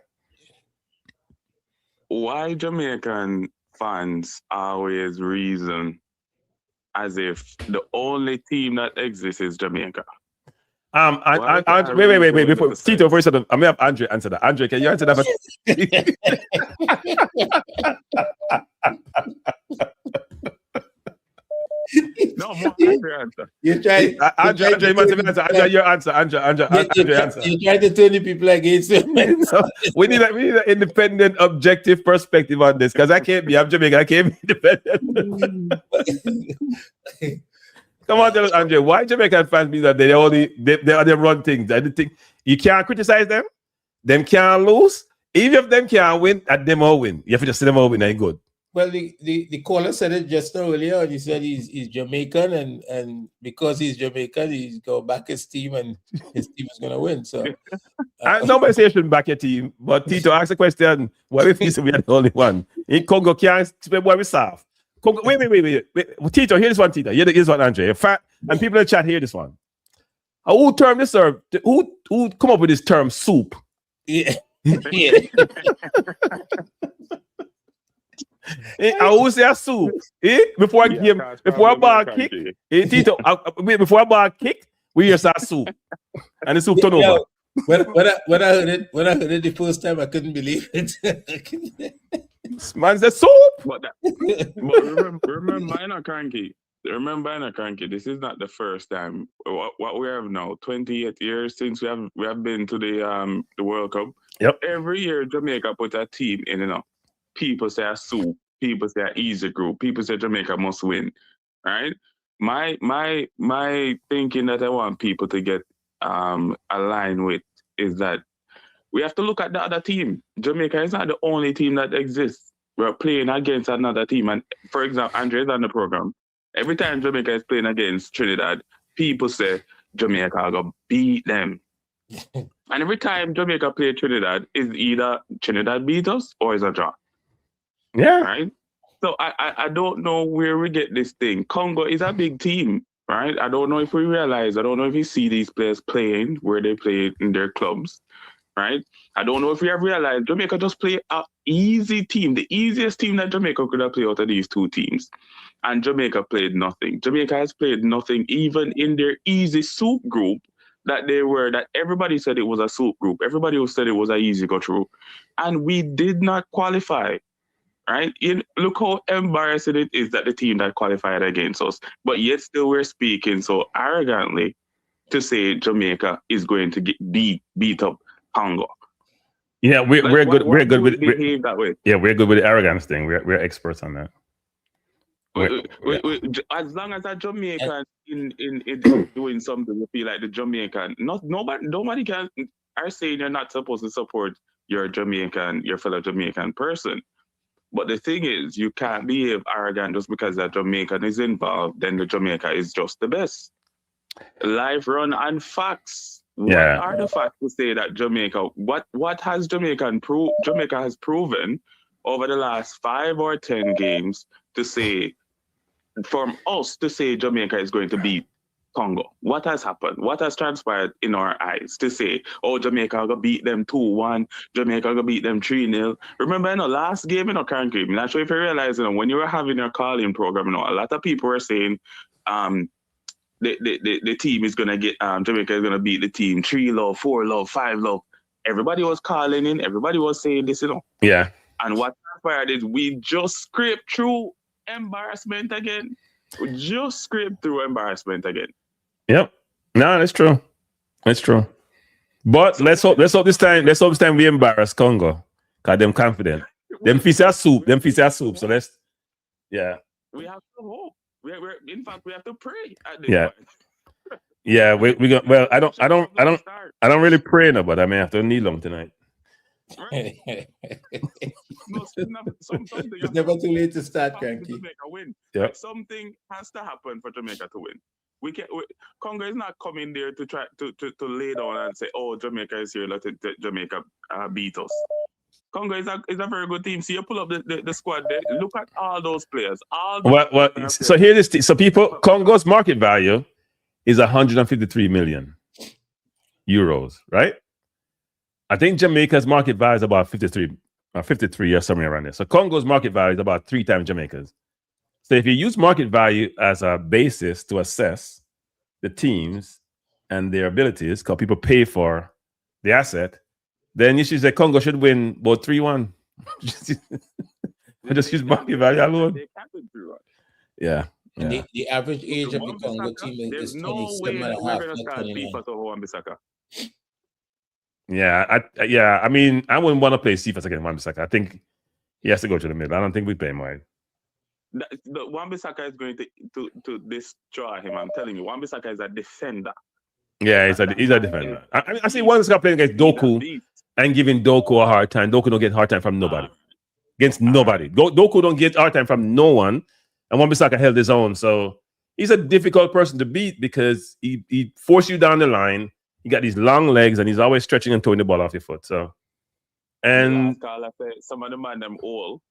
[SPEAKER 10] Why Jamaican fans always reason as if the only team that exists is Jamaica?
[SPEAKER 12] Wait. Before Tito, first of all, I may have Andre answer that. Andre, can you answer that?
[SPEAKER 10] No, more Andre answer.
[SPEAKER 21] You try.
[SPEAKER 12] Andrew, you must have answer. Andrew, your answer. Andrew, answer.
[SPEAKER 21] You try to turn the people against you.
[SPEAKER 12] we need an independent, objective perspective on this because I'm Jamaican. I can't be independent. Come on, tell us, Andrew. Why Jamaican fans mean that they run things? I think you can't criticize them. Them can't lose. Even if them can't win, at them all win. You have to just see them all win. Ain't good.
[SPEAKER 21] Well, the caller said it just earlier. He said he's Jamaican, and because he's Jamaican, he's go back his team, and his team is gonna win. So
[SPEAKER 12] nobody says you shouldn't back your team, but Tito asked the question: what if we are the only one? In Congo can't explain why we solve. Congo, wait. Tito, hear this one, Tito. Here's one, Andre. In fact, and people in the chat hear this one. Who termed this term? Who come up with this term soup?
[SPEAKER 21] Yeah.
[SPEAKER 12] I always say a soup. Before a ball kick, Tito, before a ball kick, we hear a soup. And the soup turn over.
[SPEAKER 21] When I heard it the first time, I couldn't believe it.
[SPEAKER 12] Man's the soup.
[SPEAKER 10] But remember, I'm not cranky. Remember, I'm not cranky. This is not the first time. What we have now, 28 years since we have been to the World Cup.
[SPEAKER 12] Yep.
[SPEAKER 10] Every year, Jamaica put a team in, people say a soup, people say an easy group, people say Jamaica must win, right? My thinking that I want people to get aligned with is that we have to look at the other team. Jamaica is not the only team that exists. We're playing against another team. And for example, Andre is on the program. Every time Jamaica is playing against Trinidad, people say Jamaica are going to beat them. And every time Jamaica play Trinidad, is either Trinidad beat us or is a draw.
[SPEAKER 12] Yeah.
[SPEAKER 10] Right? So I don't know where we get this thing. Congo is a big team, right? I don't know if we realize, I don't know if we see these players playing where they play in their clubs, right? I don't know if we have realized Jamaica just play an easy team, the easiest team that Jamaica could have played out of these two teams. And Jamaica played nothing. Jamaica has played nothing even in their easy soup group that everybody said it was a soup group. Everybody said it was an easy go through. And we did not qualify, right? Look how embarrassing it is that the team that qualified against us, but yet still we're speaking so arrogantly to say Jamaica is going to beat up Congo.
[SPEAKER 12] Yeah, we're good. We're good with
[SPEAKER 10] behave that way.
[SPEAKER 12] Yeah, we're good with the arrogance thing. We're experts on that.
[SPEAKER 10] As long as a Jamaican in doing something, you feel like the Jamaican. Nobody are saying you're not supposed to support your fellow Jamaican person. But the thing is, you can't behave arrogant just because that Jamaican is involved. Then the Jamaica is just the best. Life run on facts.
[SPEAKER 12] Yeah.
[SPEAKER 10] What are the facts to say that Jamaica? What has Jamaica has proven over the last 5 or 10 games to say? From us to say Jamaica is going to beat Congo. What has happened? What has transpired in our eyes to say, oh, Jamaica are going to beat them 2-1, Jamaica are going to beat them 3-0. Remember in the last game in our country, I'm not sure if you realize, when you were having your call-in program, a lot of people were saying the team is going to get, Jamaica is going to beat the team 3-0, 4-0, 5-0. Everybody was calling in, everybody was saying this,
[SPEAKER 12] Yeah.
[SPEAKER 10] And what transpired is we just scraped through embarrassment again. We just scraped through embarrassment again.
[SPEAKER 12] Yep. No, that's true. That's true. But let's hope this time we embarrass Congo. Cause them confident. Them feast are soup. So let's
[SPEAKER 10] we have to hope. In fact we have to pray at this
[SPEAKER 12] point.
[SPEAKER 10] Yeah,
[SPEAKER 12] we go. Well, I don't really pray no, but I may have to kneel long tonight.
[SPEAKER 10] Right.
[SPEAKER 21] It's never too late to start, Cranky.
[SPEAKER 12] Yep.
[SPEAKER 10] Something has to happen for Jamaica to win. Congo is not coming there to try to lay down and say, "Oh, Jamaica is here. Let Jamaica beat us." Congo is a very good team. See, you pull up the squad there. Look at all those players.
[SPEAKER 12] So here this. So Congo's market value is 153 million euros, right? I think Jamaica's market value is about 53 or somewhere around there. So Congo's market value is about 3 times Jamaica's. So if you use market value as a basis to assess the teams and their abilities, because people pay for the asset, then you should say Congo should win about 3-1. Just use market value alone. Yeah.
[SPEAKER 21] And
[SPEAKER 12] Yeah.
[SPEAKER 21] the average age of the
[SPEAKER 10] Wan
[SPEAKER 21] Congo
[SPEAKER 10] Bissaka,
[SPEAKER 21] team
[SPEAKER 10] there's
[SPEAKER 21] is
[SPEAKER 10] no
[SPEAKER 21] 27
[SPEAKER 10] way
[SPEAKER 21] and
[SPEAKER 10] that
[SPEAKER 21] a
[SPEAKER 10] we're
[SPEAKER 21] half,
[SPEAKER 10] gonna
[SPEAKER 21] not
[SPEAKER 10] start
[SPEAKER 21] 29.
[SPEAKER 10] Cephas over Wan Bissaka.
[SPEAKER 12] I mean, I wouldn't want to play Cephas against Wan-Bissaka. I think he has to go to the middle. I don't think we play him wide.
[SPEAKER 10] The Wan Bissaka is going to destroy him. I'm telling you, Wan Bissaka is a defender.
[SPEAKER 12] Yeah, he's a defender. I see Wan-Bissaka playing against Doku and giving Doku a hard time. Doku don't get hard time from nobody. Against nobody. Doku don't get hard time from no one. And Wan-Bissaka held his own. So he's a difficult person to beat because he forces you down the line. He got these long legs and he's always stretching and throwing the ball off your foot. So, and
[SPEAKER 10] some of the man them all.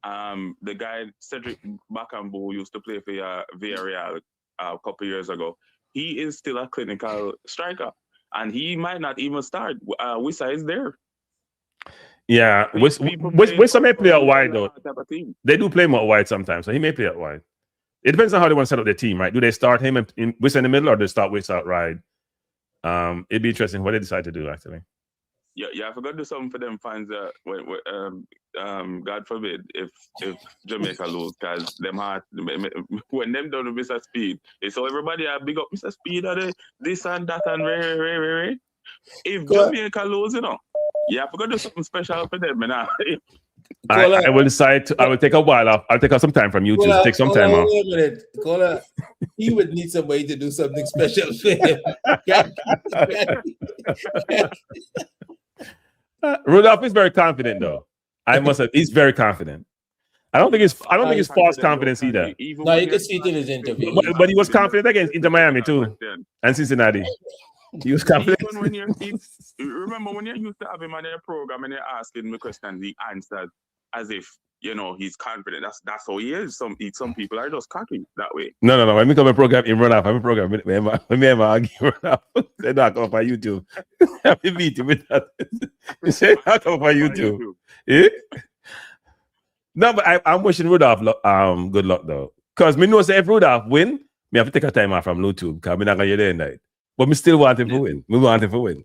[SPEAKER 10] The guy Cedric Bakambu used to play for Villarreal a couple years ago. He is still a clinical striker, and he might not even start. Wissa is there.
[SPEAKER 12] yeah, Wissa may play out wide though. They do play him out wide sometimes, so he may play out wide. It depends on how they want to set up their team, right? Do they start him in Wissa in the middle, or do they start Wissa out wide? It'd be interesting what they decide to do actually.
[SPEAKER 10] Yeah, I forgot to do something for them fans. God forbid if Jamaica lose, because them heart when them done with Mr. Speed, it's all everybody big up Mr. Speed or this and that and very. If Jamaica lose, I forgot to do something special for them, man.
[SPEAKER 12] I will decide to. I will take a while off. I'll take out some time from YouTube. Take some time off.
[SPEAKER 21] Wait a minute, Kola. He would need somebody to do something special for him.
[SPEAKER 12] Rudolph is very confident, though. I must have. He's very confident. I don't think it's false confidence either.
[SPEAKER 21] No, you can see it in his interview.
[SPEAKER 12] But he was confident against Inter Miami too, and Cincinnati. He was confident.
[SPEAKER 10] Remember when you used to have him on your program and you're asking me questions, he answered as if he's confident. That's how he is. Some people are just cocky that way.
[SPEAKER 12] No. When we come a program in run off, I'm a program. When me ever argue run off, they not come up on YouTube. I beat him with that. They say not come up on YouTube. Eh? No, but I'm wishing Rudolph good luck though, because me know say if Rudolph win, me have to take a time off from YouTube because me not gonna get there tonight. But me still want him to win. We want him to win.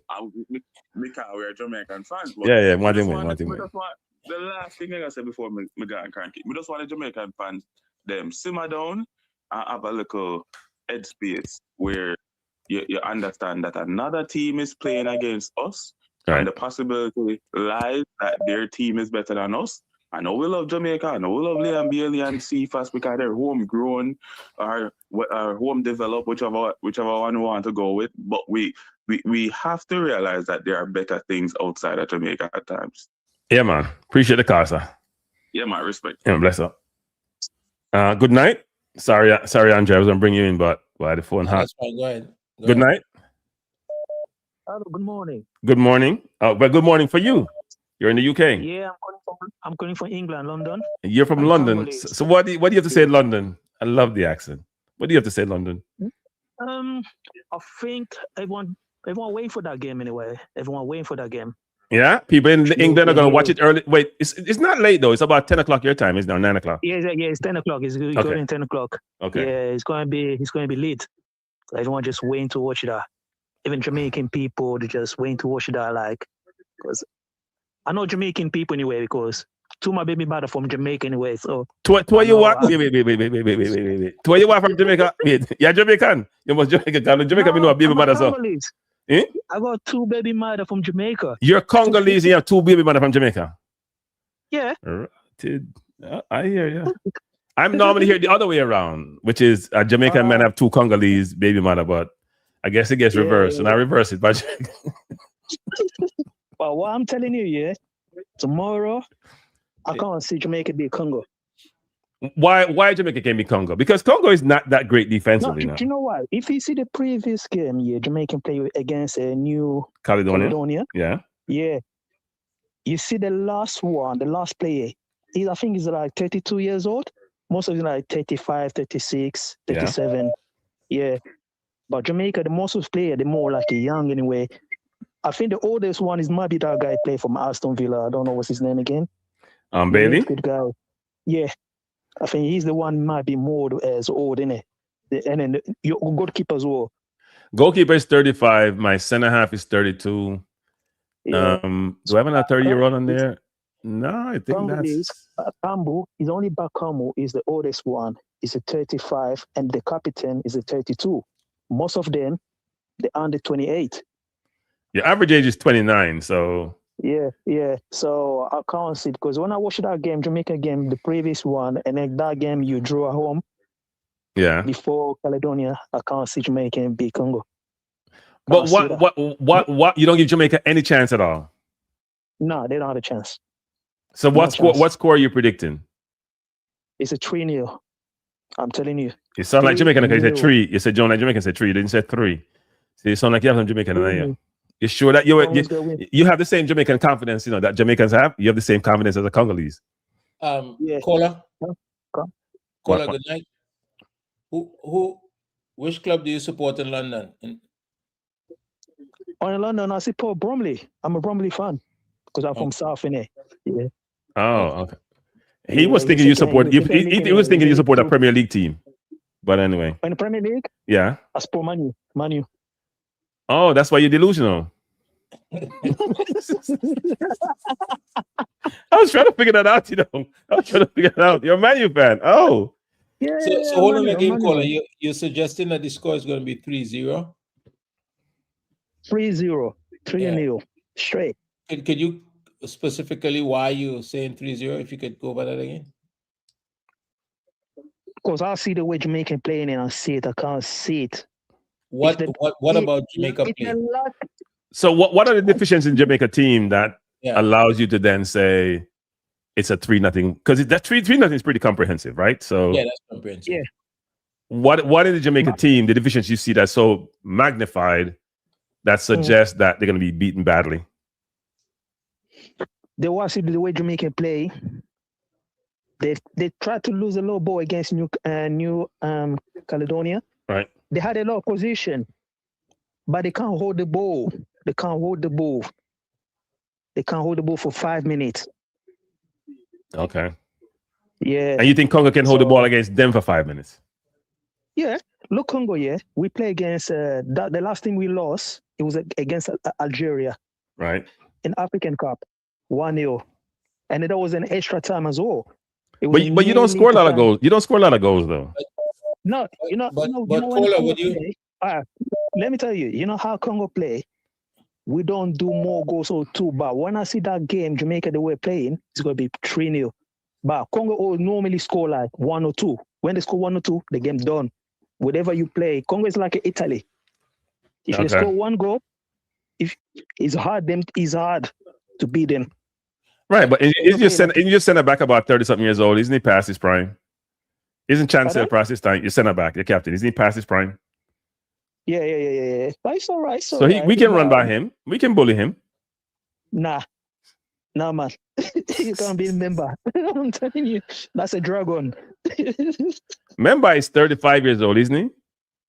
[SPEAKER 10] Because we're Jamaican fans.
[SPEAKER 12] Yeah, want him win.
[SPEAKER 10] The last thing I said before me go and crank it. We just want the Jamaican fans them simmer down and have a little headspace where you understand that another team is playing against us, and the possibility lies that their team is better than us. I know we love Jamaica, I know we love Liam Bailey and Cephas because they're homegrown or home developed, whichever one we want to go with. But we have to realize that there are better things outside of Jamaica at times.
[SPEAKER 12] Yeah, man. Appreciate the call, sir.
[SPEAKER 10] Yeah, man. Respect.
[SPEAKER 12] Yeah, bless up. Good night. Sorry, Andre. I was gonna bring you in, but I had the phone hot.
[SPEAKER 21] That's fine. Go ahead.
[SPEAKER 12] Good night.
[SPEAKER 8] Hello, good morning.
[SPEAKER 12] Good morning. But good morning for you. You're in the UK.
[SPEAKER 8] Yeah, I'm calling from England, London.
[SPEAKER 12] You're from London. So what do you have to say in London? I love the accent. What do you have to say in London?
[SPEAKER 8] I think everyone waiting for that game anyway. Everyone waiting for that game.
[SPEAKER 12] Yeah, people in England are going to watch it early. Wait, it's not late though. It's about 10 o'clock your time. It's now 9 o'clock.
[SPEAKER 8] Yeah, it's 10 o'clock. It's going 10 o'clock.
[SPEAKER 12] Okay.
[SPEAKER 8] Yeah, it's going to be late. Everyone just waiting to watch that. Even Jamaican people, they just waiting to watch that. Because I know Jamaican people anyway, because two of my baby mother from Jamaica anyway. So
[SPEAKER 12] to you what? Wait. To you what from Jamaica? You're Jamaican. You must Jamaican. Jamaica, we know a baby mother. So. Eh?
[SPEAKER 8] I got two baby mother from Jamaica.
[SPEAKER 12] You're Congolese. You have two baby mother from Jamaica.
[SPEAKER 8] Yeah.
[SPEAKER 12] I hear you. I'm normally here the other way around, which is a Jamaican man have two Congolese baby mother, but I guess it gets reversed, and I reverse it. But
[SPEAKER 8] well, what I'm telling you, tomorrow I can't see Jamaica beat Congo.
[SPEAKER 12] Why Jamaica can be Congo? Because Congo is not that great defensively.
[SPEAKER 8] Do you know why? If you see the previous game, Jamaica play against a New Caledonia.
[SPEAKER 12] Yeah.
[SPEAKER 8] You see the last player. I think he's like 32 years old. Most of them are like 35, 36, 37. Yeah. But Jamaica, the most of the player, they're more like a young anyway. I think the oldest one might be that guy play from Aston Villa. I don't know what's his name again.
[SPEAKER 12] Bailey?
[SPEAKER 8] Good guy. Yeah. I think he's the one might be more as old, innit? And then your goalkeeper as well.
[SPEAKER 12] Goalkeeper is 35. My center half is 32.
[SPEAKER 8] Yeah.
[SPEAKER 12] Do I have another 30-year-old on there? No, I think
[SPEAKER 8] Congolese,
[SPEAKER 12] that's
[SPEAKER 8] Kambu is only Bakamu is the oldest one. Is a 35, and the captain is a 32. Most of them, they're under 28.
[SPEAKER 12] your average age is 29. So
[SPEAKER 8] Yeah. So I can't see because when I watched that game, Jamaica game, the previous one, and then that game you drew at home
[SPEAKER 12] yeah.
[SPEAKER 8] before Caledonia, I can't see Jamaica beat Congo.
[SPEAKER 12] But
[SPEAKER 8] Can't see that.
[SPEAKER 12] what? You don't give Jamaica any chance at all.
[SPEAKER 8] No, they don't have a chance.
[SPEAKER 12] So
[SPEAKER 8] No
[SPEAKER 12] what score?
[SPEAKER 8] chance.
[SPEAKER 12] What score are you predicting?
[SPEAKER 8] It's a 3-0. I'm telling you.
[SPEAKER 12] You sound like Jamaican. You said
[SPEAKER 8] 3-0.
[SPEAKER 12] 3. You said John like Jamaican said 3. You didn't say 3. So you sound like you have some Jamaican in there.
[SPEAKER 8] 3-0.
[SPEAKER 12] You sure that
[SPEAKER 8] Congo's gonna win.
[SPEAKER 12] you have the same Jamaican confidence, that Jamaicans have? You have the same confidence as the Congolese?
[SPEAKER 8] Yeah.
[SPEAKER 21] Caller,
[SPEAKER 12] What?
[SPEAKER 21] good night. Which club do you support in London?
[SPEAKER 8] In London, I support Bromley. I'm a Bromley fan because I'm from South innit? Yeah.
[SPEAKER 12] Oh, okay. He was thinking you support. He was thinking you support a Premier League team. But anyway.
[SPEAKER 8] In the Premier League?
[SPEAKER 12] Yeah.
[SPEAKER 8] I support Manu.
[SPEAKER 12] Oh, that's why you're delusional. I was trying to figure that out, I was trying to figure it out. You're a Man U fan. Oh.
[SPEAKER 8] Yeah.
[SPEAKER 21] So hold on again, caller. You're suggesting that the score is going to be 3-0?
[SPEAKER 8] 3-0. 3-0. Straight.
[SPEAKER 21] Could you specifically why you saying 3-0? If you could go over that again.
[SPEAKER 8] Because I see the way Jamaican playing and I see it. I can't see it.
[SPEAKER 21] What about Jamaica play?
[SPEAKER 12] So what are the deficiencies in Jamaica team that allows you to then say it's a 3-0? Because that 3-0 is pretty comprehensive, right? So
[SPEAKER 21] yeah, that's comprehensive.
[SPEAKER 8] Yeah.
[SPEAKER 12] What in the Jamaica team, the deficiencies you see that's so magnified that suggests that they're going to be beaten badly?
[SPEAKER 8] They watch the way Jamaican play. They tried to lose a low ball against New Caledonia.
[SPEAKER 12] Right.
[SPEAKER 8] They had a lot of position, but they can't hold the ball. They can't hold the ball for 5 minutes.
[SPEAKER 12] Okay.
[SPEAKER 8] Yeah.
[SPEAKER 12] And you think Congo can hold the ball against them for 5 minutes?
[SPEAKER 8] Yeah. Look, Congo, we play against the last time we lost, it was against Algeria.
[SPEAKER 12] Right.
[SPEAKER 8] In African Cup, 1-0. And that was an extra time as well.
[SPEAKER 12] But you don't score a lot of goals. You don't score a lot of goals, though.
[SPEAKER 8] No,
[SPEAKER 21] But caller, would you?
[SPEAKER 8] Let me tell you, you know how Congo play? We don't do more goals or 2, but when I see that game, Jamaica, the way playing, it's going to be 3-0. But Congo will normally score like 1 or 2. When they score 1 or 2, the game's done. Whatever you play, Congo is like Italy. If they score 1 goal, it's hard to beat them.
[SPEAKER 12] Right, but is your center back about 30-something years old? Isn't he past his prime? Isn't Chancellor past his time? Your center back, your captain, isn't he past his prime?
[SPEAKER 8] Yeah. But it's all right.
[SPEAKER 12] We can run by him. We can bully him.
[SPEAKER 8] Nah, man. You can't be a member. I'm telling you, that's a dragon.
[SPEAKER 12] Member is 35 years old, isn't he?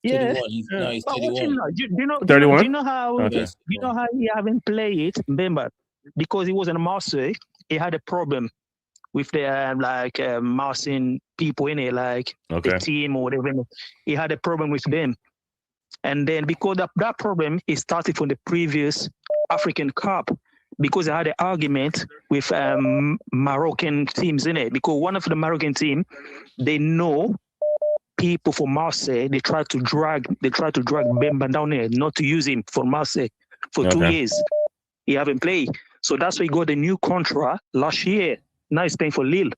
[SPEAKER 8] Yeah.
[SPEAKER 21] 31. He's 31.
[SPEAKER 8] Do you know
[SPEAKER 12] 31?
[SPEAKER 8] Do you know how?
[SPEAKER 12] Okay.
[SPEAKER 8] You know how he haven't played it, member, because he was in Marseille. He had a problem with the Marseille people in it, like the team or whatever. He had a problem with them. And then because of that problem, it started from the previous African Cup because I had an argument with Moroccan teams in it. Because one of the Moroccan team, they know people from Marseille. They try to drag Bemba down there, not to use him for Marseille for 2 years. He haven't played, so that's why he got a new contract last year. Now he's playing for Lille,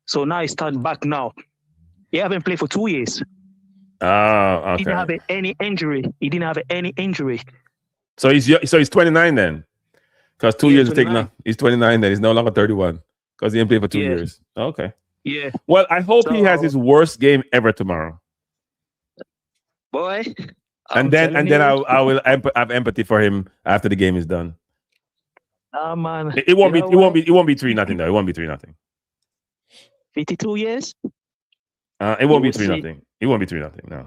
[SPEAKER 8] so now he's starting back now. He haven't played for 2 years.
[SPEAKER 12] Okay.
[SPEAKER 8] He didn't have any injury.
[SPEAKER 12] So he's 29 then, because 2 years to take now. He's 29 then. He's no longer 31 because he didn't play for 2 years. Okay.
[SPEAKER 8] Yeah.
[SPEAKER 12] Well, I hope he has his worst game ever tomorrow.
[SPEAKER 8] Boy.
[SPEAKER 12] And then I will have empathy for him after the game is done.
[SPEAKER 8] Man.
[SPEAKER 12] It won't be 3-0 though. It won't be 3-0.
[SPEAKER 8] 52 years.
[SPEAKER 12] It won't be 3-0. It won't be 3-0. No.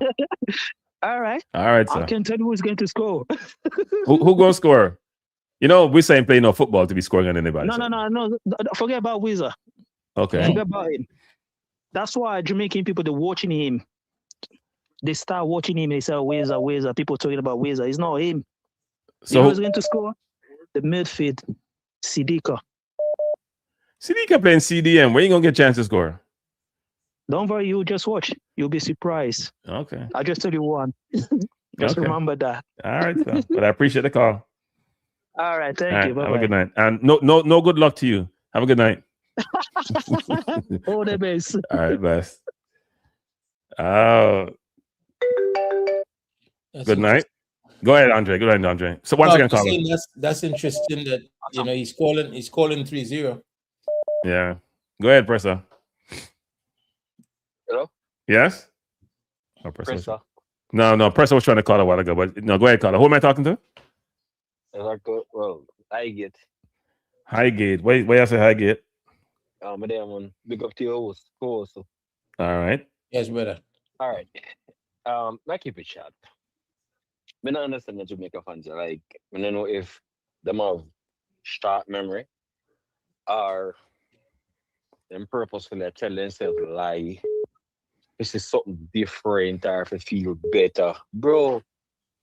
[SPEAKER 8] All right.
[SPEAKER 12] Sir.
[SPEAKER 8] I can tell you who's going to score.
[SPEAKER 12] Who gonna score? We saying play no football to be scoring on anybody.
[SPEAKER 8] No. Forget about Wizard.
[SPEAKER 12] Okay.
[SPEAKER 8] Forget about him. That's why Jamaican people, they're watching him. They start watching him. They say, Wizard. People talking about Wizard. It's not him.
[SPEAKER 12] So
[SPEAKER 8] who's going to score? The midfield, Sidika.
[SPEAKER 12] CD can play in CDM. Where you gonna get a chance to score?
[SPEAKER 8] Don't worry, you just watch. You'll be surprised.
[SPEAKER 12] Okay.
[SPEAKER 8] I'll just tell you one. Just
[SPEAKER 12] Okay.
[SPEAKER 8] remember that.
[SPEAKER 12] All right, so, but I appreciate the call.
[SPEAKER 8] All right,
[SPEAKER 12] All
[SPEAKER 8] thank
[SPEAKER 12] right,
[SPEAKER 8] you. Bye
[SPEAKER 12] have a
[SPEAKER 8] bye.
[SPEAKER 12] good night. And no good luck to you. Have a good night.
[SPEAKER 8] All the best.
[SPEAKER 12] All right, best. Oh, good night. Go ahead, Andre. Good night, Andre. So once again,
[SPEAKER 21] just
[SPEAKER 12] caller.
[SPEAKER 21] saying that's interesting that he's calling 3-0.
[SPEAKER 12] Yeah. Go ahead, Presser.
[SPEAKER 1] Hello?
[SPEAKER 12] Yes? Oh, Presser.
[SPEAKER 1] Presser.
[SPEAKER 12] No, Presser was trying to call a while ago, but no, go ahead, caller. Who am I talking to?
[SPEAKER 1] Well, Highgate.
[SPEAKER 12] Highgate. Wait, I say Highgate.
[SPEAKER 1] My damn one. Big up to your host. Co-host.
[SPEAKER 12] All right.
[SPEAKER 21] Yes, brother.
[SPEAKER 1] All right. I keep it short. I don't understand the Jamaica fans. Like, I don't know if them have short memory or them purposefully tell themselves lie. This is something different or if it feel better. Bro,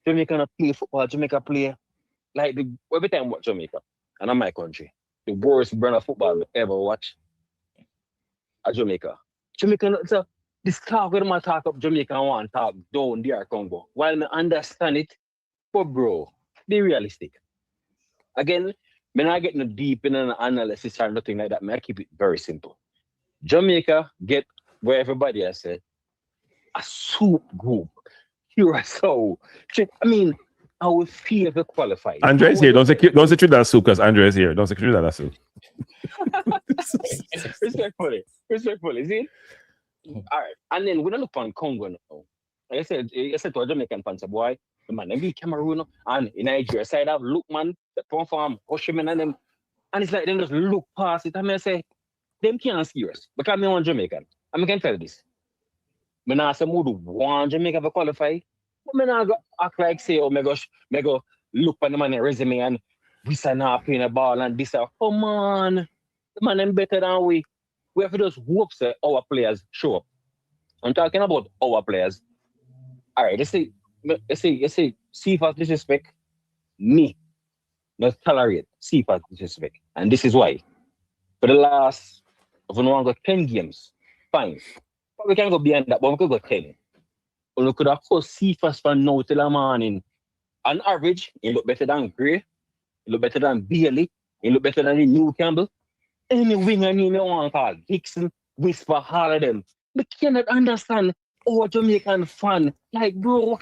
[SPEAKER 1] Jamaica not play football. Jamaica play like every time I watch Jamaica, and I'm my country, the worst brand of football I ever watch at Jamaica. Jamaica, so this talk with them talk up Jamaica and want talk down DR Congo. While I understand it, but bro, be realistic. Again, I'm not getting deep in an analysis or nothing like that. I keep it very simple. Jamaica get where everybody has said a soup group. Curacao. I mean, I would feel the qualified.
[SPEAKER 12] Andre's here. Don't say Trinidad soup because Andre's here. Don't say Trinidad soup.
[SPEAKER 1] Respectfully, see? All right. And then when I look on Congo now, like I said to a Jamaican fans, boy, the man, they beat Cameroon and in Nigeria side of look, man, the perform, Hoshiman and them. And it's like they just look past it. I mean, I say, them can't serious. Because I'm one Jamaican. I can tell this. I not say mood one Jamaica to qualify. But I not go act like say, oh my gosh, I go look on the man resume and this are not playing a ball and this are, oh man, the man them better than we. We have to just hope that our players show up. I'm talking about our players. All right, let's say, see if I disrespect me. Not tolerate, see if I disrespect. And this is why. For the last, if we want to go 10 games, fine. But we can go beyond that, but we could go 10. We could have course see first from now till the morning. On average, he look better than Gray, he look better than Bailey, he look better than the New Campbell. Any winger name you want to call, Dixon, Whisper, all of them. We cannot understand our Jamaican fan. Like, bro,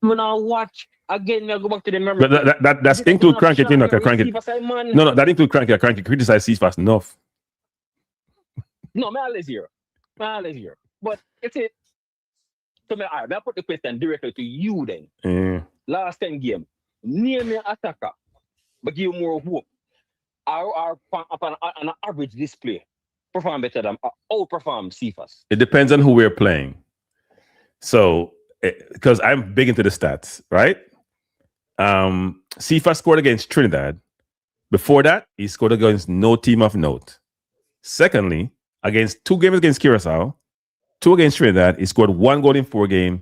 [SPEAKER 1] when I watch again, I go back to the memory.
[SPEAKER 12] But that's include Cranky, you know, Cranky. No, that include Cranky. Cranky criticize C-Fast enough.
[SPEAKER 1] No, I'm always here. But it's it. So I put the question directly to you then. Last 10 games, name your attacker, but give you more hope. Our on an average display perform better than outperform CFAS.
[SPEAKER 12] It depends on who we're playing. So, because I'm big into the stats, right? CFAS scored against Trinidad. Before that, he scored against no team of note. Secondly, against 2 games against Curacao, 2 against Trinidad, he scored 1 goal in 4 games.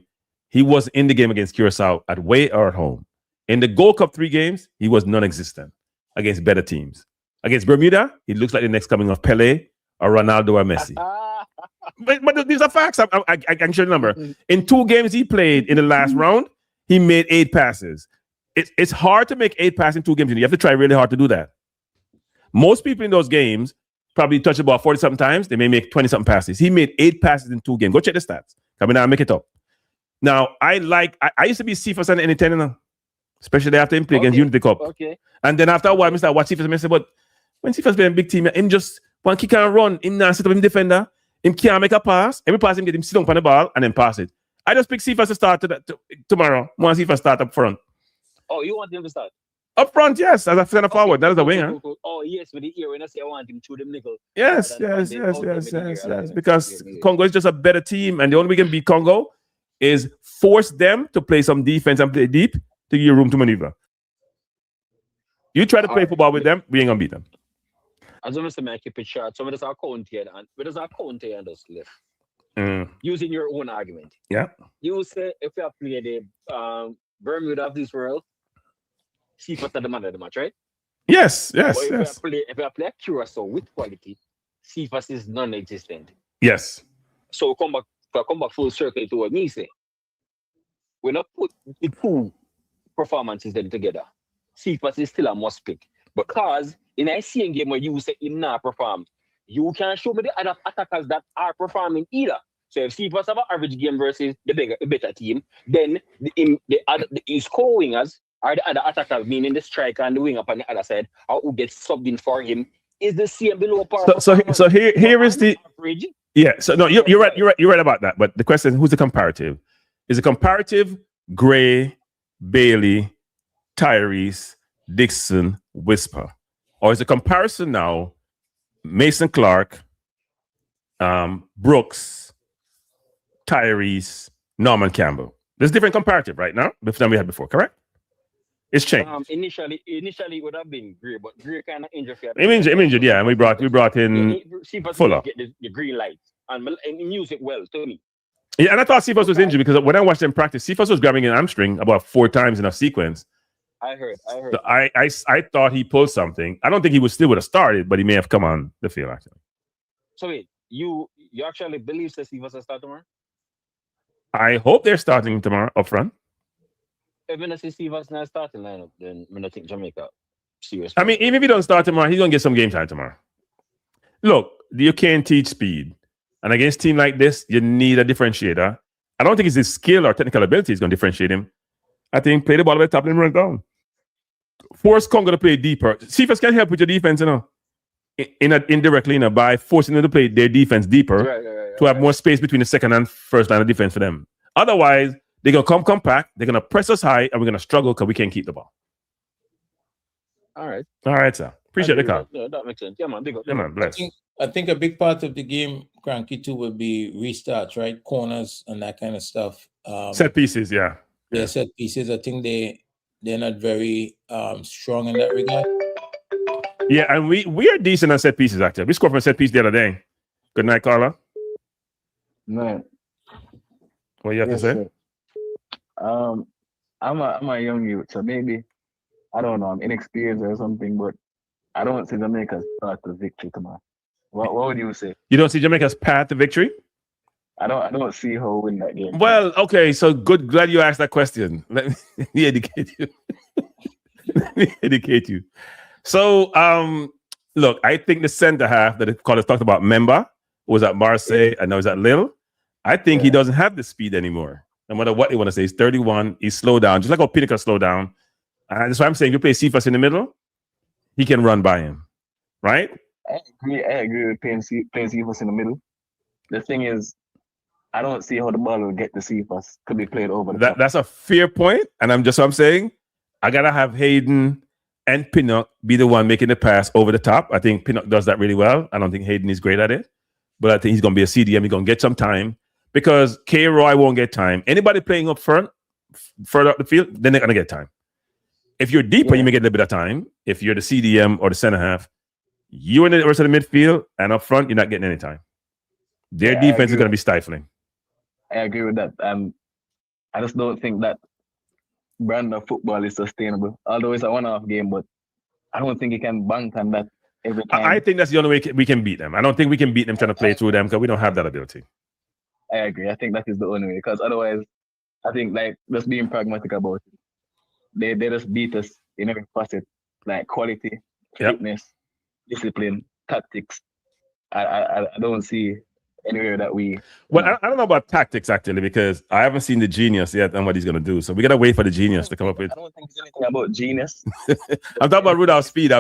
[SPEAKER 12] He was in the game against Curacao at away or at home. In the Gold Cup 3 games, he was non-existent against better teams. Against Bermuda, he looks like the next coming of Pele or Ronaldo or Messi. but these are facts. I can show you the number. In 2 games he played in the last round, he made 8 passes. It's hard to make 8 passes in 2 games. You have to try really hard to do that. Most people in those games probably touch the ball 40-something times. They may make 20-something passes. He made 8 passes in 2 games. Go check the stats. Come in now, make it up. Now, I used to be CFAS and anything, especially after him play against Unity Cup.
[SPEAKER 1] Okay.
[SPEAKER 12] And then after a while, I start watch CFAS and I say, but when CFAS play a big team, him just one kick and run, him now sit up him defender, him can't make a pass. Every pass him get him sit down on the ball and then pass it. I just pick CFAS to start tomorrow. Want CFAS start up front.
[SPEAKER 1] Oh, you want him to start?
[SPEAKER 12] Up front, yes, as a center forward. That is a winger.
[SPEAKER 1] Oh, yes, with the ear. When I say I want him to them nickel.
[SPEAKER 12] Yes. Because Congo is just a better team, and the only way we can beat Congo is force them to play some defense and play deep to give you room to maneuver. You try to play football with them, we ain't gonna beat them.
[SPEAKER 1] As I'm saying, I keep it short. So there's our count here, and there's our count here and just left. Using your own argument.
[SPEAKER 12] Yeah.
[SPEAKER 1] You say if you have played the Bermuda of this world, CFAS are the man of the match, right?
[SPEAKER 12] Yes.
[SPEAKER 1] If you play Curacao with quality, Cephas is non-existent.
[SPEAKER 12] Yes.
[SPEAKER 1] So come back full circle to what me say. We not put the two performances then together. Cephas is still a must pick. Because in a same game where you say him not perform, you can show me the other attackers that are performing either. So if Cephas have an average game versus the better team, then his co-wingers are the other attackers, meaning the striker and the winger on the other side, or who gets subbed in for him, is the same below par.
[SPEAKER 12] So here is the
[SPEAKER 1] average.
[SPEAKER 12] Yeah. So no, you're right about that. But the question is, who's the comparative? Is the comparative Gray, Bailey, Tyrese, Dixon, Whisper, or is the comparison now Mason Clark, Brooks, Tyrese, Norman Campbell? There's different comparative right now than we had before, correct? It's changed.
[SPEAKER 1] Initially it would have been Gray, but Gray kind of injured.
[SPEAKER 12] Injured, yeah. And we brought in Fuller.
[SPEAKER 1] Get the green light and use it well to me.
[SPEAKER 12] Yeah, and I thought Cephas was injured because when I watched him practice, Cephas was grabbing an hamstring about 4 times in a sequence.
[SPEAKER 1] I heard.
[SPEAKER 12] So I thought he pulled something. I don't think he still would have started, but he may have come on the field actually.
[SPEAKER 1] So wait, you actually believe that Cephas will start tomorrow?
[SPEAKER 12] I hope they're starting tomorrow up front.
[SPEAKER 1] If I see Cephas not starting lineup, then I think Jamaica serious.
[SPEAKER 12] I mean, even if he doesn't start tomorrow, he's gonna get some game time tomorrow. Look, you can't teach speed. And against a team like this, you need a differentiator. I don't think it's his skill or technical ability is going to differentiate him. I think play the ball at the top and run down. Force Congo to play deeper. Cephas can help with your defense, indirectly, by forcing them to play their defense deeper to have more space between the second and first line of defense for them. Otherwise, they're going to come compact, they're going to press us high, and we're going to struggle because we can't keep the ball.
[SPEAKER 1] All
[SPEAKER 12] right, sir. Appreciate the call.
[SPEAKER 1] That makes sense. Yeah, man. Big up.
[SPEAKER 12] Yeah, man. Bless.
[SPEAKER 21] I think a big part of the game, Cranky, too, will be restarts, right? Corners and that kind of stuff.
[SPEAKER 12] Set pieces, yeah.
[SPEAKER 21] Yeah, set pieces. I think they're not very strong in that regard.
[SPEAKER 12] Yeah, and we are decent on set pieces, actually. We scored from a set piece the other day. Good night, Carla.
[SPEAKER 4] Man.
[SPEAKER 12] What you have to say?
[SPEAKER 4] Sir. I'm a young youth, so maybe, I don't know, I'm inexperienced or something, but I don't see Jamaica's path to victory tomorrow. What would you say?
[SPEAKER 12] You don't see Jamaica's path to victory?
[SPEAKER 4] I don't see how we win that game.
[SPEAKER 12] Well, okay, so good. Glad you asked that question. Let me educate you. So, look, I think the center half that the callers talked about, Memba, was at Marseille, and now he's at Lille. I think he doesn't have the speed anymore. No matter what they want to say, he's 31. He's slowed down, just like how Pinnacle slowed down. And that's why I'm saying, if you play Cephas in the middle, he can run by him, right?
[SPEAKER 4] I agree with playing Cephas in the middle. The thing is, I don't see how the ball will get to Cephas. Could be played over the top.
[SPEAKER 12] That's a fair point, and I'm saying, I gotta have Hayden and Pinnock be the one making the pass over the top. I think Pinnock does that really well. I don't think Hayden is great at it, but I think he's gonna be a CDM. He's gonna get some time because K. Roy won't get time. Anybody playing up front, further up the field, then they're gonna get time. If you're deeper, you may get a little bit of time. If you're the CDM or the center half, you in the rest of the midfield and up front, you're not getting any time. Their defense is going to be stifling.
[SPEAKER 4] I agree with that. I just don't think that brand of football is sustainable. Although it's a one-off game, but I don't think you can bank on that every time.
[SPEAKER 12] I think that's the only way we can beat them. I don't think we can beat them trying to play through them because we don't have that ability.
[SPEAKER 4] I agree. I think that is the only way because otherwise, I think just being pragmatic about it, they just beat us in every facet, like quality, fitness, discipline, tactics. I don't see anywhere that we.
[SPEAKER 12] Well, I don't know about tactics actually because I haven't seen the genius yet and what he's gonna do. So we gotta wait for the genius to come up with.
[SPEAKER 4] I don't think there's anything about genius.
[SPEAKER 12] I'm talking about Rudolph Spied.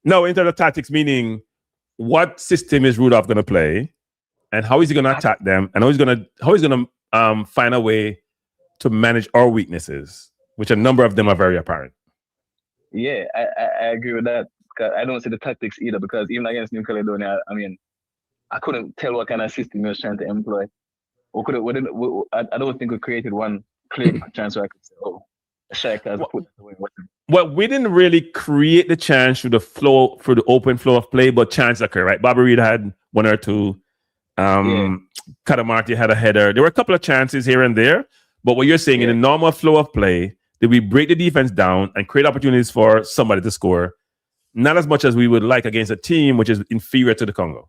[SPEAKER 12] No, in terms of tactics, meaning what system is Rudolph gonna play, and how is he gonna attack them, and how he's gonna find a way to manage our weaknesses, which a number of them are very apparent.
[SPEAKER 4] Yeah, I agree with that. I don't see the tactics either because even against New Caledonia, I mean, I couldn't tell what kind of system he was trying to employ. I don't think we created one clear chance where I could say, oh, the striker has put it away.
[SPEAKER 12] Well, we didn't really create the chance through the open flow of play, but chance occurred, right? Bobby Reed had one or two. Katamarti had a header. There were a couple of chances here and there. But what you're saying in the normal flow of play, did we break the defense down and create opportunities for somebody to score? not as much as we would like against a team which is inferior to the Congo.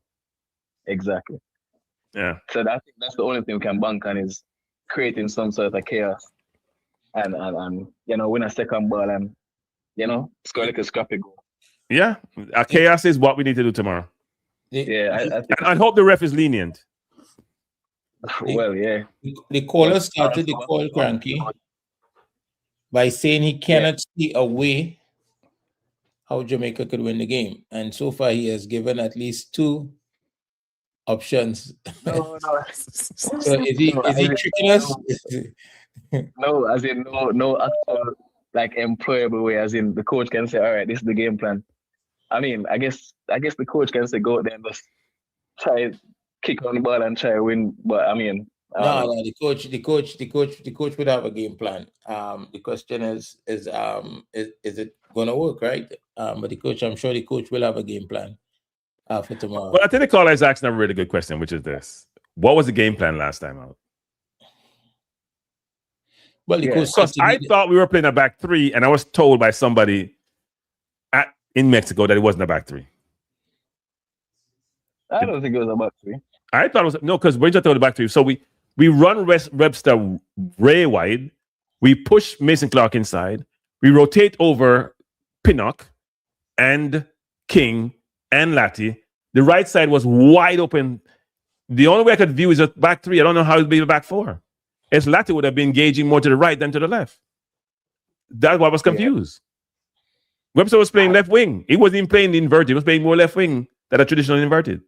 [SPEAKER 15] Exactly.
[SPEAKER 12] Yeah.
[SPEAKER 15] So I think that's the only thing we can bank on is creating some sort of chaos and win a second ball and score like a scrappy goal.
[SPEAKER 12] Yeah, chaos is what we need to do tomorrow.
[SPEAKER 15] Yeah, I think.
[SPEAKER 12] I hope the ref is lenient.
[SPEAKER 15] Well, yeah.
[SPEAKER 21] The caller started the call cranky by saying he cannot see a way how Jamaica could win the game, and so far he has given at least 2 options.
[SPEAKER 15] No.
[SPEAKER 21] So is he tricking us?
[SPEAKER 15] No, as in no actual like employable way. As in the coach can say, "All right, this is the game plan." I mean, I guess the coach can say, "Go out there and just try kick on the ball and try win." But I mean,
[SPEAKER 21] no, the coach would have a game plan. The question is it going to work, right? But I'm sure the coach will have a game plan for tomorrow.
[SPEAKER 12] Well, I think the caller is asking a really good question, which is this: what was the game plan last time out?
[SPEAKER 21] Well,
[SPEAKER 12] because I thought we were playing a back 3, and I was told by somebody in Mexico that it wasn't a back 3.
[SPEAKER 15] I don't think it was a back 3.
[SPEAKER 12] I thought it was because we just thought the back 3. So we run Webster way wide, we push Mason Clark inside, we rotate over Pinnock and King and Latty. The right side was wide open. The only way I could view is a back 3. I don't know how it would be a back 4. As Latty would have been engaging more to the right than to the left. That's why I was confused. Yeah. Webster was playing left wing. He wasn't even playing the inverted. He was playing more left wing than a traditional inverted.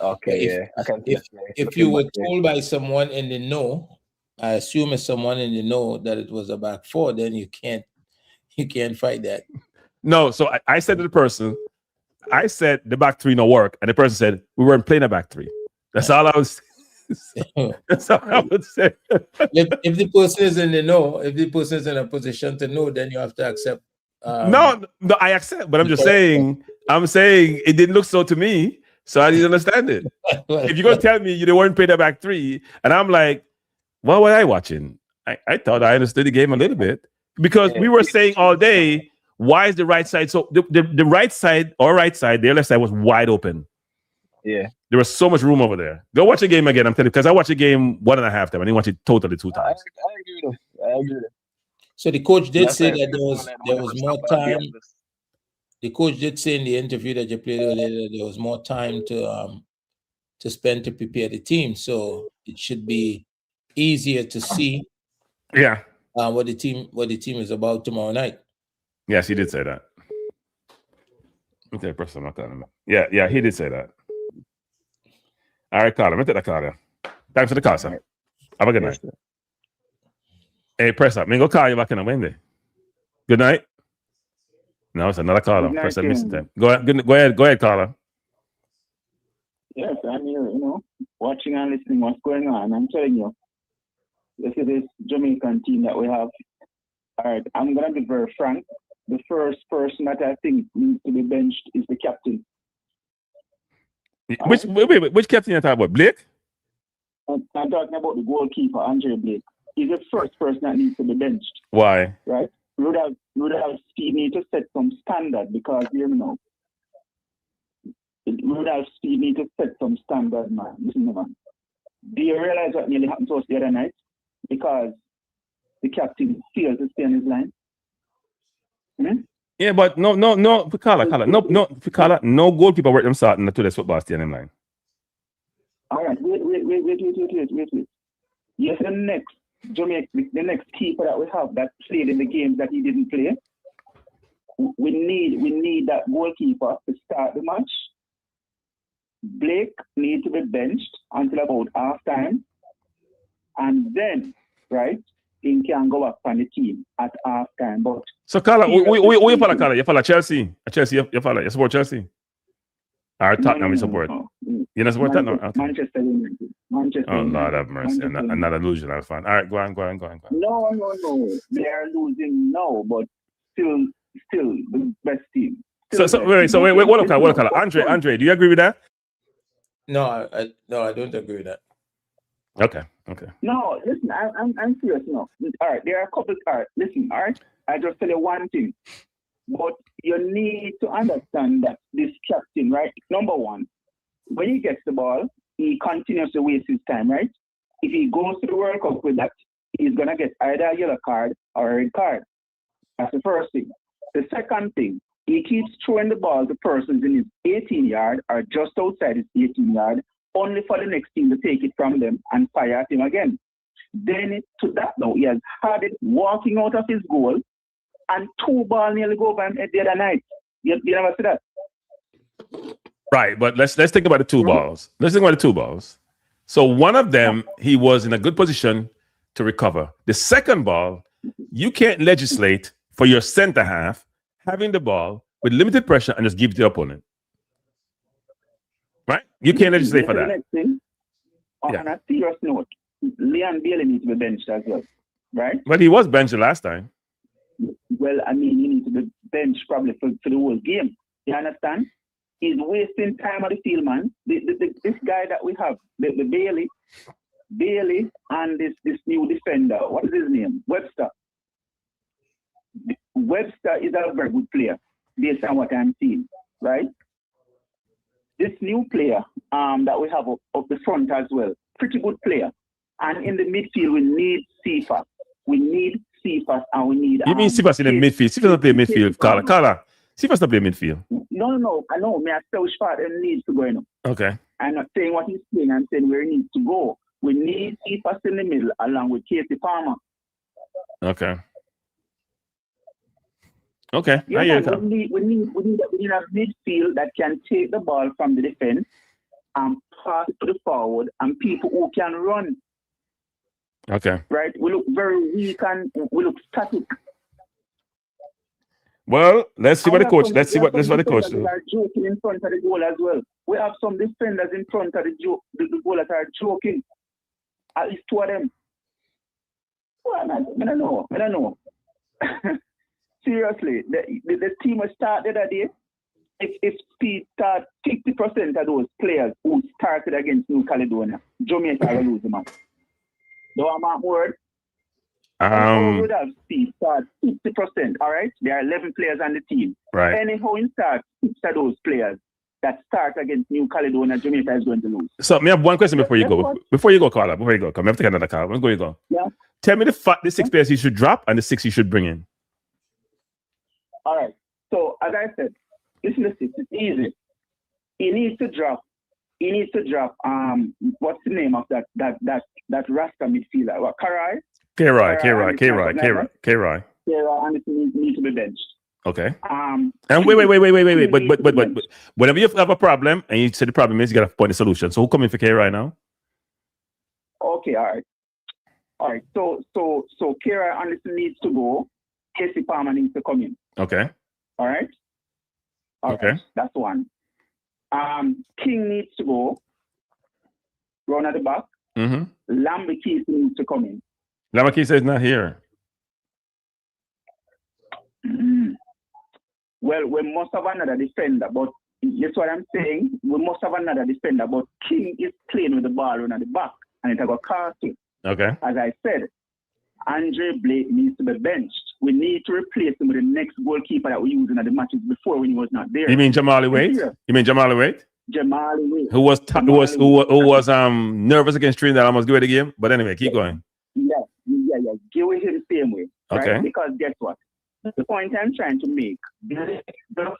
[SPEAKER 15] Okay,
[SPEAKER 21] If you were told by someone in the know, I assume it's someone in the know that it was a back 4, then you can't fight that.
[SPEAKER 12] No, so I said to the person, I said the back 3 no work, and the person said we weren't playing a back 3. That's all I was. That's all I would say.
[SPEAKER 21] if the person is in the know, if the person is in a position to know, then you have to accept.
[SPEAKER 12] No, I accept, but I'm just saying. I'm saying it didn't look so to me, so I didn't understand it. If you're gonna tell me you weren't playing a back 3, and I'm like, what was I watching? I thought I understood the game a little bit because we were saying all day, why is the right side so the right side or right side, the left side was wide open.
[SPEAKER 15] Yeah.
[SPEAKER 12] There was so much room over there. Go watch the game again. I'm telling you, because I watched the game 1.5 times. I didn't watch it totally 2 times.
[SPEAKER 15] I agree.
[SPEAKER 21] So the coach did say that there was more time. The coach did say in the interview that you played earlier that there was more time to spend to prepare the team. So it should be easier to see.
[SPEAKER 12] Yeah.
[SPEAKER 21] What the team is about tomorrow night.
[SPEAKER 12] Yes, he did say that. Yeah, he did say that. All right, Carter. Let me take that call. Thanks for the call, sir. Have a good night. Hey, press up. I'm going to call you back in a Wednesday. Good night. No, it's another caller. Press up missing time. Go ahead, caller.
[SPEAKER 22] Yes, I'm here, watching and listening what's going on. I'm telling you, this is this Jamaican team that we have. All right, I'm going to be very frank. The first person that I think needs to be benched is the captain.
[SPEAKER 12] Which captain are you talking about? Blake?
[SPEAKER 22] I'm talking about the goalkeeper, Andre Blake. He's the first person that needs to be benched.
[SPEAKER 12] Why?
[SPEAKER 22] Right? Rudolph Spied need to set some standard because, Rudolph Spied need to set some standard, man. Listen, man. Do you realize what nearly happened to us the other night? Because the captain failed to stay on his line.
[SPEAKER 12] Yeah, but no, no goalkeeper worth them starting to this football stadium line.
[SPEAKER 22] All right, wait. Yes, the next keeper that we have that played in the games that he didn't play, we need that goalkeeper to start the match. Blake needs to be benched until about half time, and then he can go back on the team at half time. But
[SPEAKER 12] so, Carla, who you follow, Carla? You follow Chelsea? You follow? You support Chelsea? Or Tottenham you support?
[SPEAKER 22] No.
[SPEAKER 12] You don't support Tottenham? Okay.
[SPEAKER 22] Manchester United.
[SPEAKER 12] Oh, Lord have mercy. Another illusional fan. All right, go on.
[SPEAKER 22] No. They are losing now, but still the best team.
[SPEAKER 12] Wait, what color? Andre, do you agree with that?
[SPEAKER 21] No, I don't agree with that.
[SPEAKER 12] Okay.
[SPEAKER 22] No, listen, I'm serious now. All right, there are a couple. All right, listen, all right. I just tell you one thing. But you need to understand that this captain, right? Number one, when he gets the ball, he continues to waste his time, right? If he goes to the World Cup with that, he's going to get either a yellow card or a red card. That's the first thing. The second thing, he keeps throwing the ball to persons in his 18-yard or just outside his 18-yard, only for the next team to take it from them and fire at him again. Then to that now, he has had it walking out of his goal, and 2 balls nearly go over him the other night. You never see that?
[SPEAKER 12] Right, but let's think about the 2 balls. Let's think about the 2 balls. So one of them, he was in a good position to recover. The second ball, you can't legislate for your center half having the ball with limited pressure and just give it to the opponent. Right? You can't legislate for that.
[SPEAKER 22] Next thing, on a serious note, Leon Bailey needs to be benched as well, right?
[SPEAKER 12] But he was benched the last time.
[SPEAKER 22] Well, I mean, he needs to be benched probably for the whole game. You understand? He's wasting time on the field, man. This guy that we have, the Bailey and this new defender, what is his name? Webster. Webster is a very good player, based on what I'm seeing, right? This new player that we have up the front as well, pretty good player. And in the midfield, we need Cephas. We need Cephas and we need...
[SPEAKER 12] You mean Cephas in the midfield? Cephas not play midfield, Carla. Cephas not play midfield.
[SPEAKER 22] No. I know. I say which part of needs to go in.
[SPEAKER 12] Okay.
[SPEAKER 22] I'm not saying what he's saying. I'm saying where he needs to go. We need Cephas in the middle along with Casey Palmer.
[SPEAKER 12] Okay. Okay.
[SPEAKER 22] Yeah,
[SPEAKER 12] I hear
[SPEAKER 22] we need a midfield that can take the ball from the defense and pass to the forward and people who can run.
[SPEAKER 12] Okay.
[SPEAKER 22] Right? We look very weak and we look static.
[SPEAKER 12] Well, let's see what the coach. Let's see what the coach do.
[SPEAKER 22] Are joking in front of the goal as well. We have some defenders in front of the goal that are joking. At least 2 of them. Well, I don't know. Seriously, the team will start the other day. If Speed start 50% of those players who started against New Caledonia, Jamaica will lose the match. Do I mark word? Rudolph Spied start 50%, all right? There are 11 players on the team.
[SPEAKER 12] Right.
[SPEAKER 22] Anyhow, in start 6 of those players that start against New Caledonia, Jamaica is going to lose.
[SPEAKER 12] So, I have one question before you go. Before you go, Carla. Before you go, come. I have to take another call. Where you go?
[SPEAKER 22] Yeah.
[SPEAKER 12] Tell me the 6 players you should drop and the 6 you should bring in.
[SPEAKER 22] All right. So, as I said, listen to this. It's easy. He needs to drop. What's the name of that Rasta midfielder? What, Karai?
[SPEAKER 12] K-Roy.
[SPEAKER 22] Karai and it needs to be benched.
[SPEAKER 12] Okay. And wait. But whenever you have a problem and you say the problem is you got to find a solution. So who coming for K-Roy now?
[SPEAKER 22] Okay, all right. So Karai Anderson needs to go. Casey Palmer needs to come in.
[SPEAKER 12] Okay.
[SPEAKER 22] All right.
[SPEAKER 12] Okay.
[SPEAKER 22] That's one. King needs to go. Run at the back.
[SPEAKER 12] Mm-hmm.
[SPEAKER 22] Lambakis needs to come in.
[SPEAKER 12] Lambakis is not here.
[SPEAKER 22] Well, we must have another defender, but that's what I'm saying. We must have another defender, but King is playing with the ball on the back, and it got casting.
[SPEAKER 12] Okay.
[SPEAKER 22] As I said, Andre Blake needs to be benched. We need to replace him with the next goalkeeper that we used in the matches before when he was not there.
[SPEAKER 12] You mean Jamali Wade?
[SPEAKER 22] Jamali Wade.
[SPEAKER 12] Who was nervous against Trinidad, almost give it the game. But anyway, keep going.
[SPEAKER 22] Yeah. Give it him the same way.
[SPEAKER 12] Okay.
[SPEAKER 22] Right? Because guess what? The point I'm trying to make, they're of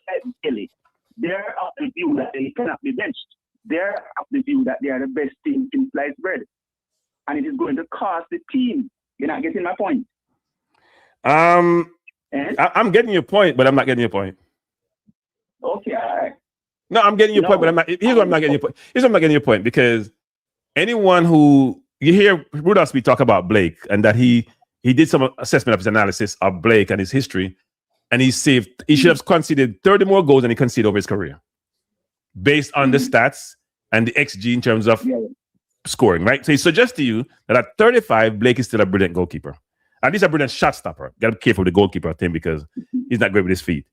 [SPEAKER 22] the view that they cannot be benched. They're of the view that they are the best team in sliced bread. And it is going to cost the team. You're not getting my point.
[SPEAKER 12] I'm getting your point, but I'm not getting your point.
[SPEAKER 22] Okay, all right.
[SPEAKER 12] No, I'm getting your point, but I'm not. Here's what I'm not getting your point. Here's what I'm not getting your point, because anyone who you hear Rudolph Spied talk about Blake and that he did some assessment of his analysis of Blake and his history, and he should have conceded 30 more goals than he conceded over his career, based on the stats and the XG in terms of scoring, right? So he suggests to you that at 35, Blake is still a brilliant goalkeeper. At least a brilliant shot stopper. Got to be careful with the goalkeeper thing because he's not great with his feet.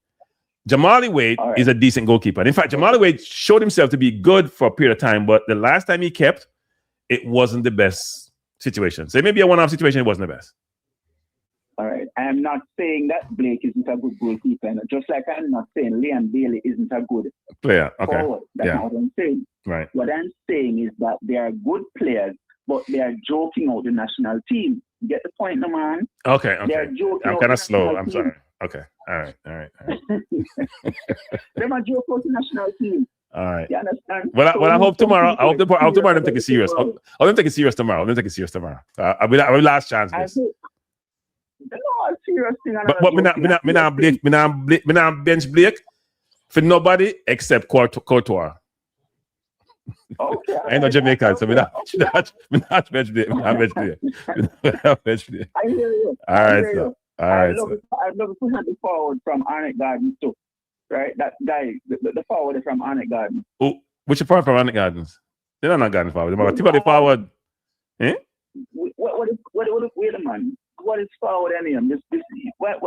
[SPEAKER 12] Jamali Wade is a decent goalkeeper. And in fact, Jamali Wade showed himself to be good for a period of time, but the last time he kept, it wasn't the best situation. So it may be a one-off situation, it wasn't the best.
[SPEAKER 22] All right. I am not saying that Blake isn't a good goalkeeper, just like I'm not saying Liam Bailey isn't a good
[SPEAKER 12] player. Okay.
[SPEAKER 22] forward. That's
[SPEAKER 12] Yeah.
[SPEAKER 22] not what I'm saying.
[SPEAKER 12] Right.
[SPEAKER 22] What I'm saying is that they are good players, but they are joking out the national team. Get the point, no man?
[SPEAKER 12] Okay.
[SPEAKER 22] They are
[SPEAKER 12] Okay.
[SPEAKER 22] joking
[SPEAKER 12] I'm
[SPEAKER 22] out
[SPEAKER 12] kind
[SPEAKER 22] the
[SPEAKER 12] of slow.
[SPEAKER 22] national
[SPEAKER 12] I'm
[SPEAKER 22] team.
[SPEAKER 12] sorry. Okay. All right.
[SPEAKER 22] Them are joking out the national team.
[SPEAKER 12] All right.
[SPEAKER 22] You understand?
[SPEAKER 12] Well,
[SPEAKER 22] So
[SPEAKER 12] I
[SPEAKER 22] we
[SPEAKER 12] hope
[SPEAKER 22] need some
[SPEAKER 12] tomorrow. I hope
[SPEAKER 22] people
[SPEAKER 12] tomorrow them
[SPEAKER 22] serious
[SPEAKER 12] take it
[SPEAKER 22] about
[SPEAKER 12] serious.
[SPEAKER 22] football.
[SPEAKER 12] I'll them take it serious tomorrow. Them take it serious tomorrow. I'll be last chance.
[SPEAKER 22] I
[SPEAKER 12] This.
[SPEAKER 22] think no a serious thing. and
[SPEAKER 12] But
[SPEAKER 22] a joking,
[SPEAKER 12] me not bench Blake for nobody except Courtois.
[SPEAKER 22] Okay.
[SPEAKER 12] I ain't no Jamaican, so me not bench Blake. Me not bench Blake. Me not bench Blake.
[SPEAKER 22] I hear you.
[SPEAKER 12] All
[SPEAKER 22] I
[SPEAKER 12] right,
[SPEAKER 22] hear
[SPEAKER 12] sir.
[SPEAKER 22] you.
[SPEAKER 12] All right,
[SPEAKER 22] I'd love to have the forward from Arnett Gardens too. Right? That guy, the forward is from Arnett Gardens.
[SPEAKER 12] Oh, which part from Arnett Gardens? They're not Gardens forward. They're typically forward. Eh?
[SPEAKER 22] What is wait a man? What is forward anyway? This what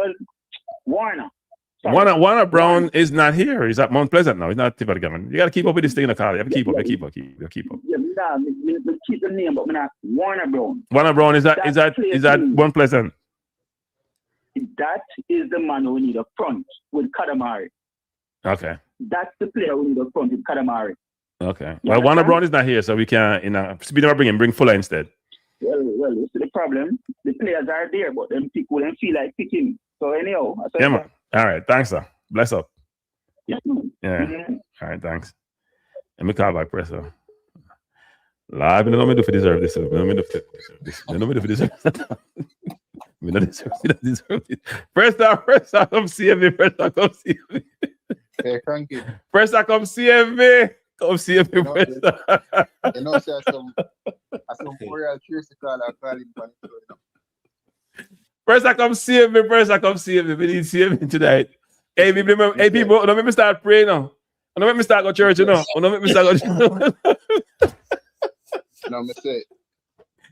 [SPEAKER 22] Warner. Sorry.
[SPEAKER 12] Warner Brown is not here. He's at Mount Pleasant now. He's not typically government. You got to keep up with this thing in the car. You have to keep up. Keep up.
[SPEAKER 22] Yeah, me keep the name, but me not Warner Brown.
[SPEAKER 12] Warner Brown is that Mount Pleasant?
[SPEAKER 22] That is the man who need up front with Kadamari.
[SPEAKER 12] Okay.
[SPEAKER 22] That's the player who need up front with Kadamari.
[SPEAKER 12] Okay. Well, Warner Brown is not here, so we can, speed up, bring Fuller instead.
[SPEAKER 22] Well, you see the problem. The players are there, but them people don't feel like picking. So anyhow,
[SPEAKER 12] Yeah, man. All right. Thanks, sir. Bless up.
[SPEAKER 22] Yeah. Man.
[SPEAKER 12] Yeah.
[SPEAKER 22] Mm-hmm.
[SPEAKER 12] All right. Thanks. Let me call back, Presser. Lord, I don't know me do for deserve this. I don't know me do for deserve this. We don't deserve it. Presser, come see me. Presser, come see me.
[SPEAKER 2] Hey, thank you.
[SPEAKER 12] Presser, come see me. Come see me, Presser.
[SPEAKER 2] You know, sir, some royal Tracy call I call him for the show.
[SPEAKER 12] Presser, come see me. Presser, come see me. We need to see me tonight. Hey, people, don't make me start praying now. Don't make me start go to church, you know. Don't make me start go to church.
[SPEAKER 2] No, me say.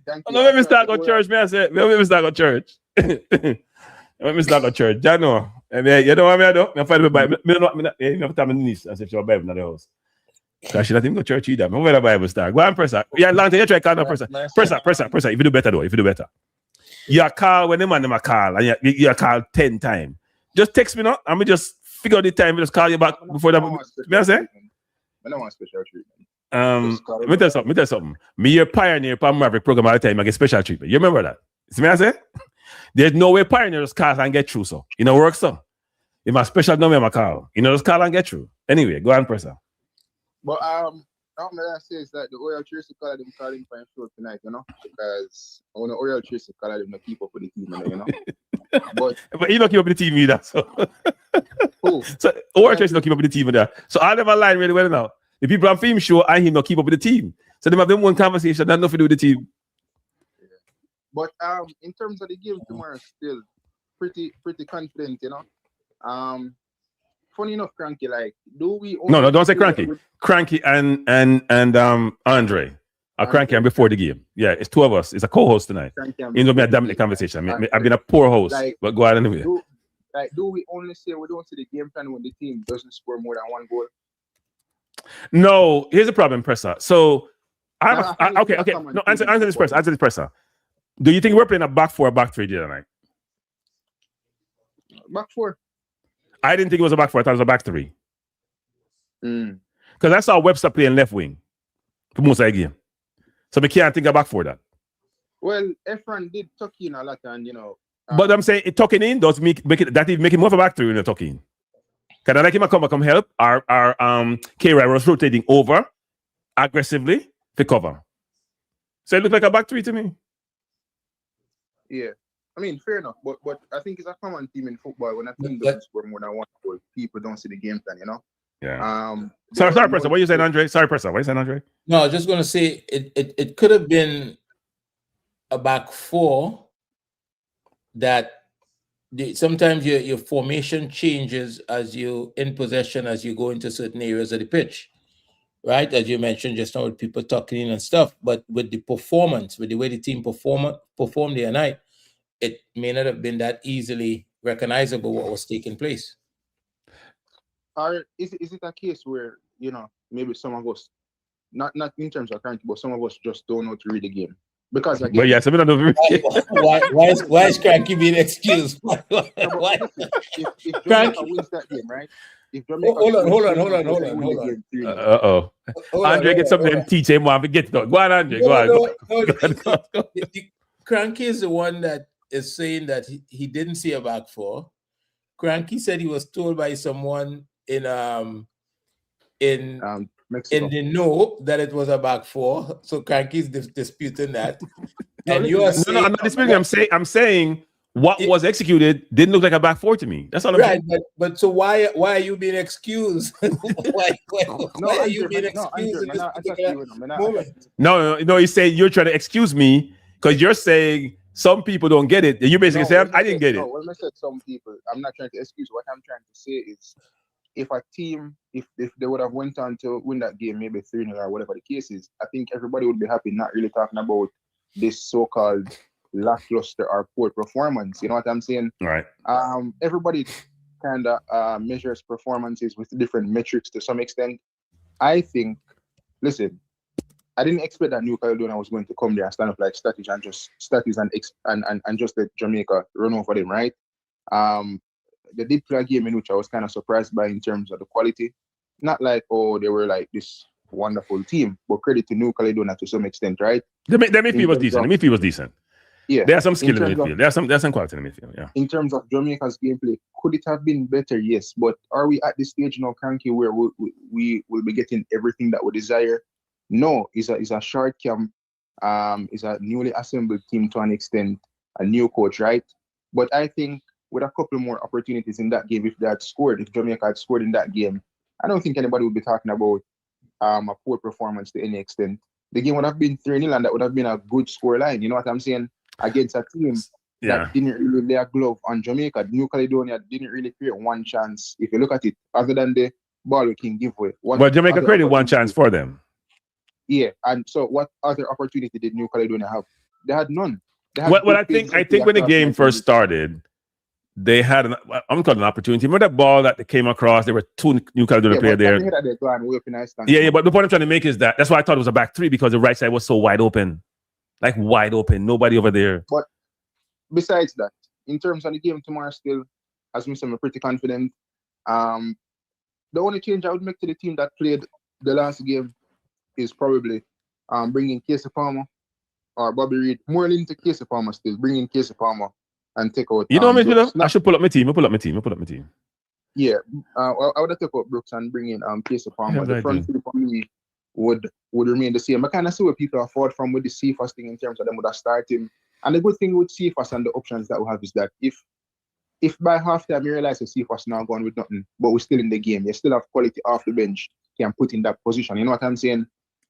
[SPEAKER 2] Thank you.
[SPEAKER 12] Don't make me start go to church, me I say. Don't make me start go to church. Don't make me start go to church. You know. You know what I do? I find the Bible. I never tell my niece as if she was Bible in the house. Because she not even go to church either. I where the Bible start. Go on, Presser. Yeah, long time you try calling Presser. Presser. If you do better though, if you do better. You call when the man them a call and you call 10 times. Just text me now and me just figure out the time. Just call you back before that. Me I say?
[SPEAKER 2] I don't want special treatment.
[SPEAKER 12] Let me tell you something. Me your pioneer for Maverick program all the time. I get special treatment. You remember that? See me I say? There's no way pioneer just call and get through so. You know work so. If my special number I'm a call. You know just call and get through. Anyway, go on, Presser.
[SPEAKER 2] But what I say is that the Royal Tracy call them calling for him show tonight, you know, because when the Royal Tracy call them to keep up with the team, you know. But
[SPEAKER 12] he don't keep up with the team either. So, so Royal Tracy don't keep up with the team either. So all them align really well now. The people on film show and him don't keep up with the team. So they have them one conversation that nothing to do with the team.
[SPEAKER 2] But in terms of the game tomorrow, still pretty confident, you know. Funny enough, Cranky, like, do we
[SPEAKER 12] No, don't say Cranky. Cranky and Andre are Cranky and before the game. Yeah, it's two of us. It's a co-host tonight. You know me a dominant conversation. I've been a poor host, but go ahead anyway.
[SPEAKER 2] Do we only say we don't see the game plan when the team doesn't score more than one goal?
[SPEAKER 12] No, here's the problem, Presser. So okay. No, answer this, Presser. Do you think we're playing a back four or back three tonight?
[SPEAKER 2] Back four.
[SPEAKER 12] I didn't think it was a back four. I thought it was a back three. Because I saw Webster playing left wing for most of the game. So we can't think of back four that.
[SPEAKER 2] Well, Efron did tuck in a lot and, you know.
[SPEAKER 12] But I'm saying tucking in does make it more of a back three when you tuck in. Can I like him come help? Our K-Rai was rotating over aggressively to cover. So it looked like a back three to me.
[SPEAKER 2] Yeah. I mean, fair enough, but I think it's a common theme in football. When a team doesn't score more than one goal, people don't see the game plan, you know?
[SPEAKER 12] Yeah. Sorry, Presser. What you saying, Andre? Sorry, Presser. What you saying, Andre?
[SPEAKER 21] No, I was just going to say it could have been a back four that sometimes your formation changes as you in possession, as you go into certain areas of the pitch, right? As you mentioned just now with people talking in and stuff, but with the performance, with the way the team performed the other night, it may not have been that easily recognizable what was taking place.
[SPEAKER 2] Or is it a case where, you know, maybe some of us, not in terms of current, but some of us just don't know to read the game?
[SPEAKER 3] Because again,
[SPEAKER 12] But yes, I mean,
[SPEAKER 21] why is Cranky being excused? Why?
[SPEAKER 3] If Jamaica wins that game, right? If Jamaica
[SPEAKER 21] Hold on.
[SPEAKER 3] win the game 3-0.
[SPEAKER 12] Andre, get something and teach him. Get it. Go on, Andre. Go on.
[SPEAKER 21] Cranky is the one that is saying that he didn't see a back four. Cranky said he was told by someone in the know that it was a back four. So Cranky's disputing that. And you are saying,
[SPEAKER 12] no, I'm not disputing. I'm saying what was executed didn't look like a back four to me. That's all I'm saying.
[SPEAKER 21] Right, but so why are you being excused? why are you being excused in this particular moment?
[SPEAKER 12] No, he's saying you're trying to excuse me because you're saying some people don't get it. You basically say I didn't get it.
[SPEAKER 3] No, when I said some people, I'm not trying to excuse. What I'm trying to say is, if a team, if they would have went on to win that game, maybe 3-0 or whatever the case is, I think everybody would be happy, not really talking about this so-called lackluster or poor performance. You know what I'm saying?
[SPEAKER 12] Right.
[SPEAKER 3] Everybody kind of measures performances with different metrics to some extent. I think, listen, I didn't expect that New Caledonia was going to come there and stand up like statues and just let Jamaica run over them, right? They did play a game in which I was kind of surprised by in terms of the quality. Not like, oh, they were like this wonderful team, but credit to New Caledonia to some extent, right?
[SPEAKER 12] The midfield was decent. The midfield was decent.
[SPEAKER 3] Yeah.
[SPEAKER 12] There are some skill in the midfield. There's some quality in the midfield, yeah.
[SPEAKER 3] In terms of Jamaica's gameplay, could it have been better? Yes. But are we at this stage now, Cranky, where we will be getting everything that we desire? No. It's a short camp. It's a newly assembled team to an extent, a new coach, right? But I think with a couple more opportunities in that game, if Jamaica had scored in that game, I don't think anybody would be talking about a poor performance to any extent. The game would have been 3-0 and that would have been a good score line. You know what I'm saying? Against a team that didn't really lay a glove on Jamaica. New Caledonia didn't really create one chance, if you look at it, other than the ball we can give away.
[SPEAKER 12] But Jamaica created one chance for them.
[SPEAKER 3] Yeah, and so what other opportunity did New Caledonia have? They had none.
[SPEAKER 12] I think when the game first started, they had I'm calling an opportunity. Remember that ball that came across? There were two New Caledonia players there. Yeah, but the point I'm trying to make is that's why I thought it was a back three, because the right side was so wide open. Like wide open, nobody over there.
[SPEAKER 3] But besides that, in terms of the game tomorrow, still, as we said, I'm pretty confident. The only change I would make to the team that played the last game is probably bringing Casey Palmer or Bobby Reed. More into Casey Palmer still, bringing Casey Palmer and take out.
[SPEAKER 12] You know what, I should pull up my team. Yeah,
[SPEAKER 3] I would have take out Brooks and bring in Casey Palmer. The front three for me would remain the same. I kind of see where people are forward from with the Cephas thing in terms of them would have started. And the good thing with Cephas and the options that we have is that if by halftime you realize the Cephas now gone with nothing, but we're still in the game, you still have quality off the bench, you can put in that position. You know what I'm saying?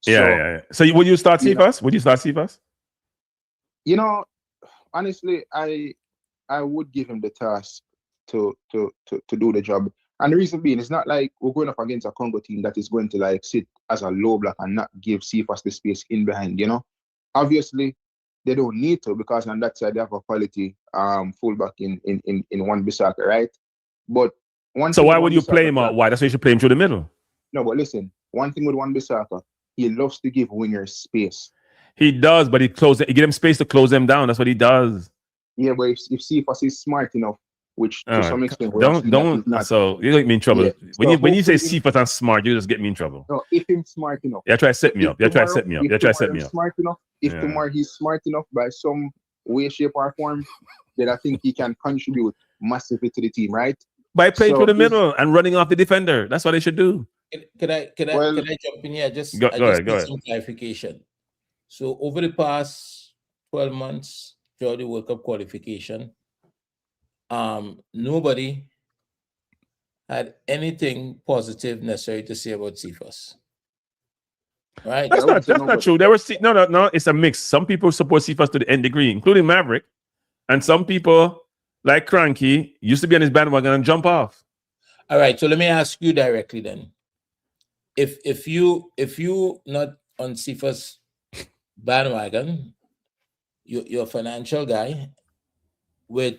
[SPEAKER 12] Yeah. So would you start Cephas? Would you start Cephas?
[SPEAKER 3] You know, honestly, I would give him the task to do the job. And the reason being, it's not like we're going up against a Congo team that is going to like sit as a low block and not give Cephas the space in behind, you know? Obviously, they don't need to, because on that side they have a quality fullback in Wan-Bissaka, right? But
[SPEAKER 12] so why would you play him out wide? That's why you should play him through the middle.
[SPEAKER 3] No, but listen, one thing with Wan-Bissaka, he loves to give wingers space.
[SPEAKER 12] He does, but he give him space to close them down. That's what he does.
[SPEAKER 3] Yeah, but if Cephas is smart enough, which to some extent
[SPEAKER 12] don't. So you get me in trouble. Yeah. When you say Cephas and smart, you just get me in trouble.
[SPEAKER 3] No, if he's smart enough.
[SPEAKER 12] Yeah, try to set me up.
[SPEAKER 3] Smart enough. If tomorrow he's smart enough by some way, shape, or form, then I think he can contribute massively to the team, right?
[SPEAKER 12] By playing through the middle and running off the defender. That's what they should do.
[SPEAKER 21] Can I jump in here? Go ahead. Some clarification. So over the past 12 months, throughout the World Cup qualification, nobody had anything positive necessary to say about Cephas. Right?
[SPEAKER 12] That's not true. There was no. It's a mix. Some people support Cephas to the nth degree, including Maverick, and some people like Cranky used to be on his bandwagon and jump off.
[SPEAKER 21] All right. So let me ask you directly then. If you not on Cephas bandwagon, you're a financial guy with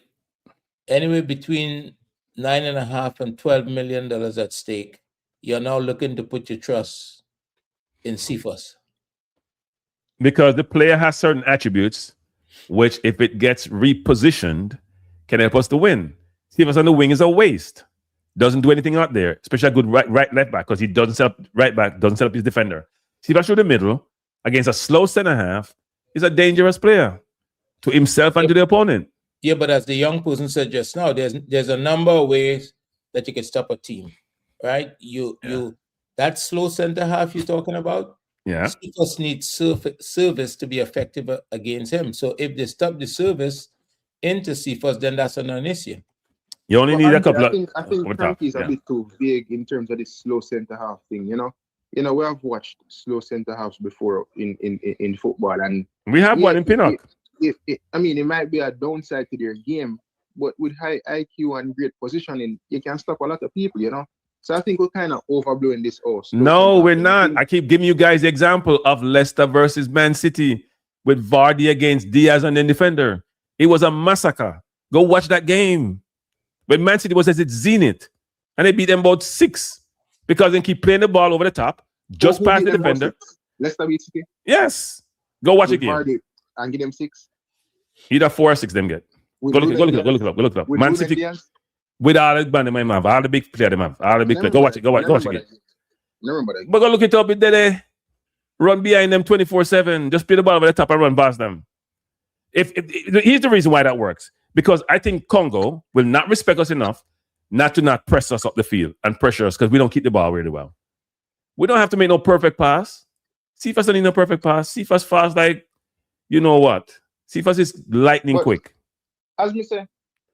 [SPEAKER 21] anywhere between $9.5 and $12 million at stake, you're now looking to put your trust in Cephas.
[SPEAKER 12] Because the player has certain attributes, which if it gets repositioned, can help us to win. Cephas on the wing is a waste. Doesn't do anything out there, especially a good right left back, because he doesn't set up right back, doesn't set up his defender. Cephas through the middle against a slow center half is a dangerous player to himself and to the opponent.
[SPEAKER 21] Yeah, but as the young person said just now, there's a number of ways that you can stop a team, right? You that slow center half you're talking about.
[SPEAKER 12] Yeah,
[SPEAKER 21] Cephas needs service to be effective against him. So if they stop the service into Cephas, then that's a non-issue.
[SPEAKER 12] You only need a couple
[SPEAKER 3] I think Frankie's a bit too vague in terms of this slow center half thing. You know, we have watched slow center halves before in football, and
[SPEAKER 12] we have one in Pinnock.
[SPEAKER 3] I mean, it might be a downside to their game, but with high IQ and great positioning, you can stop a lot of people. You know, so I think we're kind of overblowing this also.
[SPEAKER 12] No, we're not. I keep giving you guys the example of Leicester versus Man City with Vardy against Diaz and the defender. It was a massacre. Go watch that game. When Man City was at its zenith, and they beat them about 6 because they keep playing the ball over the top, just past the defender.
[SPEAKER 3] Leicester beat City?
[SPEAKER 12] Yes. Go watch
[SPEAKER 3] with
[SPEAKER 12] again.
[SPEAKER 3] Vardy and give them 6.
[SPEAKER 12] Either 4 or 6 them get. Go look it up. Man City with all the band in my mouth, all the big players, all the big players. Go watch it. Go watch again. But go look it up. They run behind them 24/7. Just play the ball over the top and run past them. Here's the reason why that works. Because I think Congo will not respect us enough not to press us up the field and pressure us because we don't keep the ball really well. We don't have to make no perfect pass. Cephas don't need no perfect pass. Cephas fast like, you know what? Cephas is lightning quick.
[SPEAKER 3] As me say,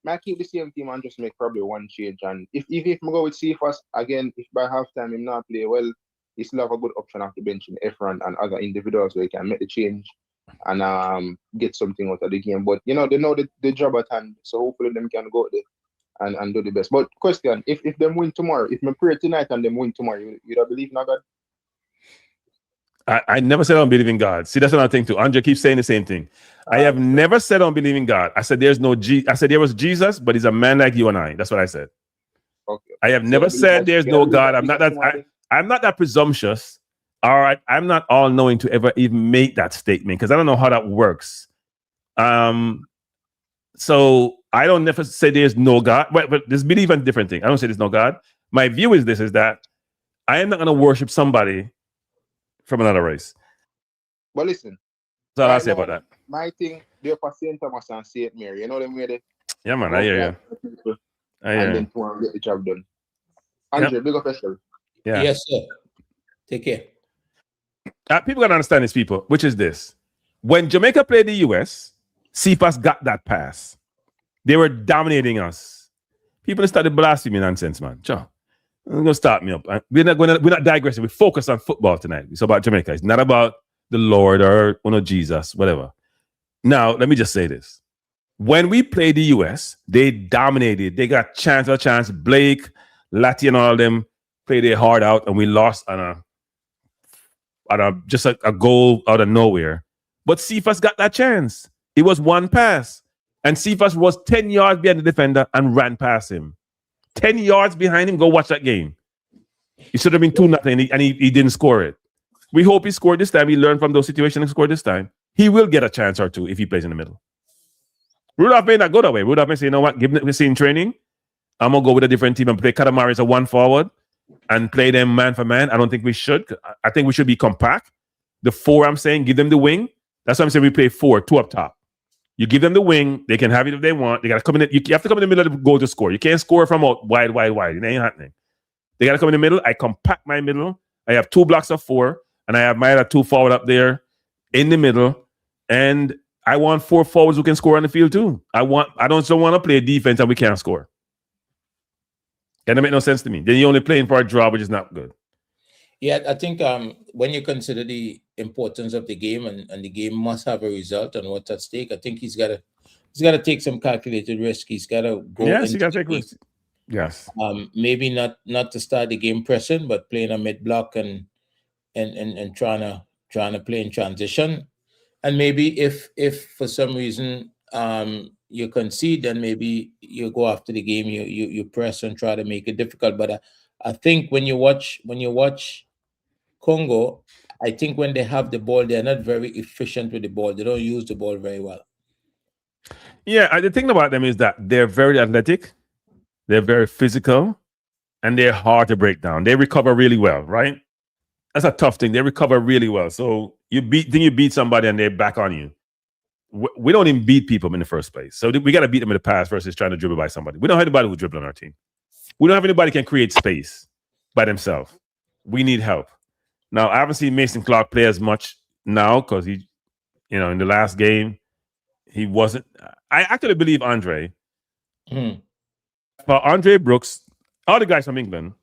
[SPEAKER 3] I keep the same team and just make probably one change. And if I go with Cephas, again, if by halftime him not play well, he still have a good option off the bench in Efron and other individuals where he can make the change and get something out of the game. But they know the job at hand, so hopefully them can go there and do the best. But question, if them win tomorrow, if me pray tonight and them win tomorrow, you don't believe in God?
[SPEAKER 12] I never said I don't believe in God. See, that's another thing too. Andre keeps saying the same thing. I have never said I don't believe in God. I said there's no I said there was Jesus, but he's a man like you and I. That's what I said.
[SPEAKER 3] Okay.
[SPEAKER 12] I have never said there's no God. I'm not that presumptuous. All right, I'm not all knowing to ever even make that statement because I don't know how that works. So I don't never say there's no God, but there's belief and different thing. I don't say there's no God. My view is that I am not going to worship somebody from another race.
[SPEAKER 3] But listen,
[SPEAKER 12] that's all I say about that.
[SPEAKER 3] My thing, they're for St. Thomas and St. Mary. You know them way they.
[SPEAKER 12] Yeah, man, I hear you.
[SPEAKER 3] And then tomorrow get the job done. Andre, big up yourself.
[SPEAKER 12] Yeah.
[SPEAKER 21] Yes, sir. Take care.
[SPEAKER 12] People gotta understand this, people, which is this. When Jamaica played the US, Cephas got that pass. They were dominating us. People started blasphemy nonsense, man. Sure. You're gonna start me up. We're not digressing. We focus on football tonight. It's about Jamaica. It's not about the Lord or Jesus, whatever. Now, let me just say this. When we played the US, they dominated. They got chance after chance. Blake, Lati, and all of them played their heart out, and we lost on just a goal out of nowhere. But Cephas got that chance. It was one pass. And Cephas was 10 yards behind the defender and ran past him. 10 yards behind him. Go watch that game. It should have been 2-0 and he didn't score it. We hope he scored this time. He learned from those situations and scored this time. He will get a chance or two if he plays in the middle. Rudolph may not go that way. Rudolph may say, you know what, given the same training, I'm going to go with a different team and play Katamari as a 1 forward and play them man for man. I don't think we should. I think we should be compact. The 4, I'm saying, give them the wing. That's why I'm saying we play 4, 2 up top. You give them the wing. They can have it if they want. They got to come in. You have to come in the middle of the goal to score. You can't score from out wide. It ain't happening. They got to come in the middle. I compact my middle. I have 2 blocks of 4, and I have my other 2 forward up there in the middle. And I want 4 forwards who can score on the field too. I don't want to play defense and we can't score. That make no sense to me. Then you're only playing for a draw, which is not good.
[SPEAKER 21] Yeah, I think when you consider the importance of the game and the game must have a result and what's at stake, I think he's got to take some calculated risk. He's got to go.
[SPEAKER 12] Yes, he got to take risk. Yes.
[SPEAKER 21] Maybe not to start the game pressing, but playing a mid block and trying to play in transition. And maybe if for some reason you concede, then maybe you go after the game, you press and try to make it difficult. But I think when you watch Congo, I think when they have the ball, they're not very efficient with the ball. They don't use the ball very well.
[SPEAKER 12] Yeah, the thing about them is that they're very athletic, they're very physical, and they're hard to break down. They recover really well, right? That's a tough thing. They recover really well. So you beat somebody and they're back on you. We don't even beat people in the first place. So we got to beat them in the pass versus trying to dribble by somebody. We don't have anybody who dribble on our team. We don't have anybody who can create space by themselves. We need help. Now, I haven't seen Mason Clark play as much now because he, in the last game, he wasn't. I actually believe Andre. For Andre Brooks, all the guys from England,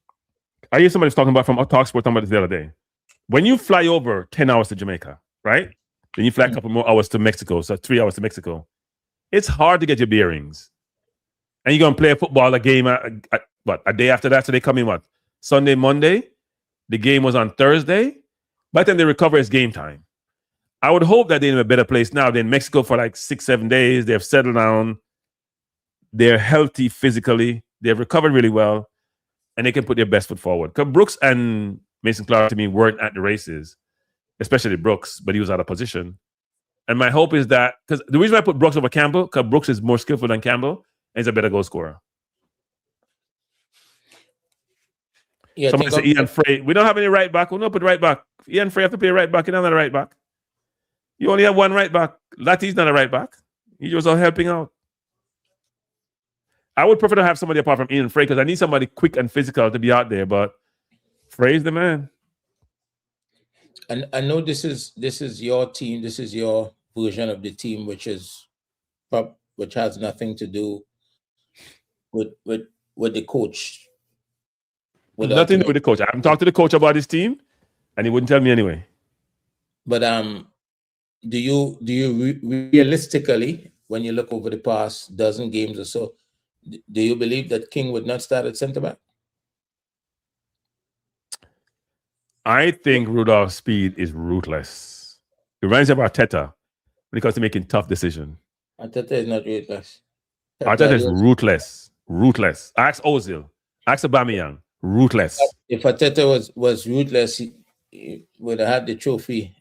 [SPEAKER 12] I hear somebody was talking about from Talk Sport talking about this the other day. When you fly over 10 hours to Jamaica, right? Then you fly a couple more hours to Mexico, so 3 hours to Mexico. It's hard to get your bearings. And you're going to play a football game a day after that, so they come in Sunday, Monday? The game was on Thursday. By the time they recover, it's game time. I would hope that they're in a better place now. They're in Mexico for like 6-7 days. They've settled down. They're healthy physically. They've recovered really well. And they can put their best foot forward. Because Brooks and Mason Clark, to me, weren't at the races, especially Brooks, but he was out of position. And my hope is that, because the reason I put Brooks over Campbell, because Brooks is more skillful than Campbell, and he's a better goal scorer.
[SPEAKER 21] Yeah,
[SPEAKER 12] somebody said Ian Frey. We don't have any right back. We'll not put right back. Ian Frey have to play right back. He's not a right back. You only have one right back. Latty's not a right back. He's just all helping out. I would prefer to have somebody apart from Ian Frey because I need somebody quick and physical to be out there, but Frey's the man.
[SPEAKER 21] And I know this is your team, this is your version of the team, which has nothing to do with the coach.
[SPEAKER 12] Nothing to do with the coach. I haven't talked to the coach about his team, and he wouldn't tell me anyway.
[SPEAKER 21] But do you realistically, when you look over the past dozen games or so, do you believe that King would not start at centre back?
[SPEAKER 12] I think Rudolph Spied is ruthless. It reminds me of Arteta when it comes to making tough decisions.
[SPEAKER 21] Arteta is not ruthless.
[SPEAKER 12] Arteta is ruthless. Ruthless. Ask Ozil. Ask Aubameyang. Ruthless.
[SPEAKER 21] If Arteta was ruthless, he would have had the trophy.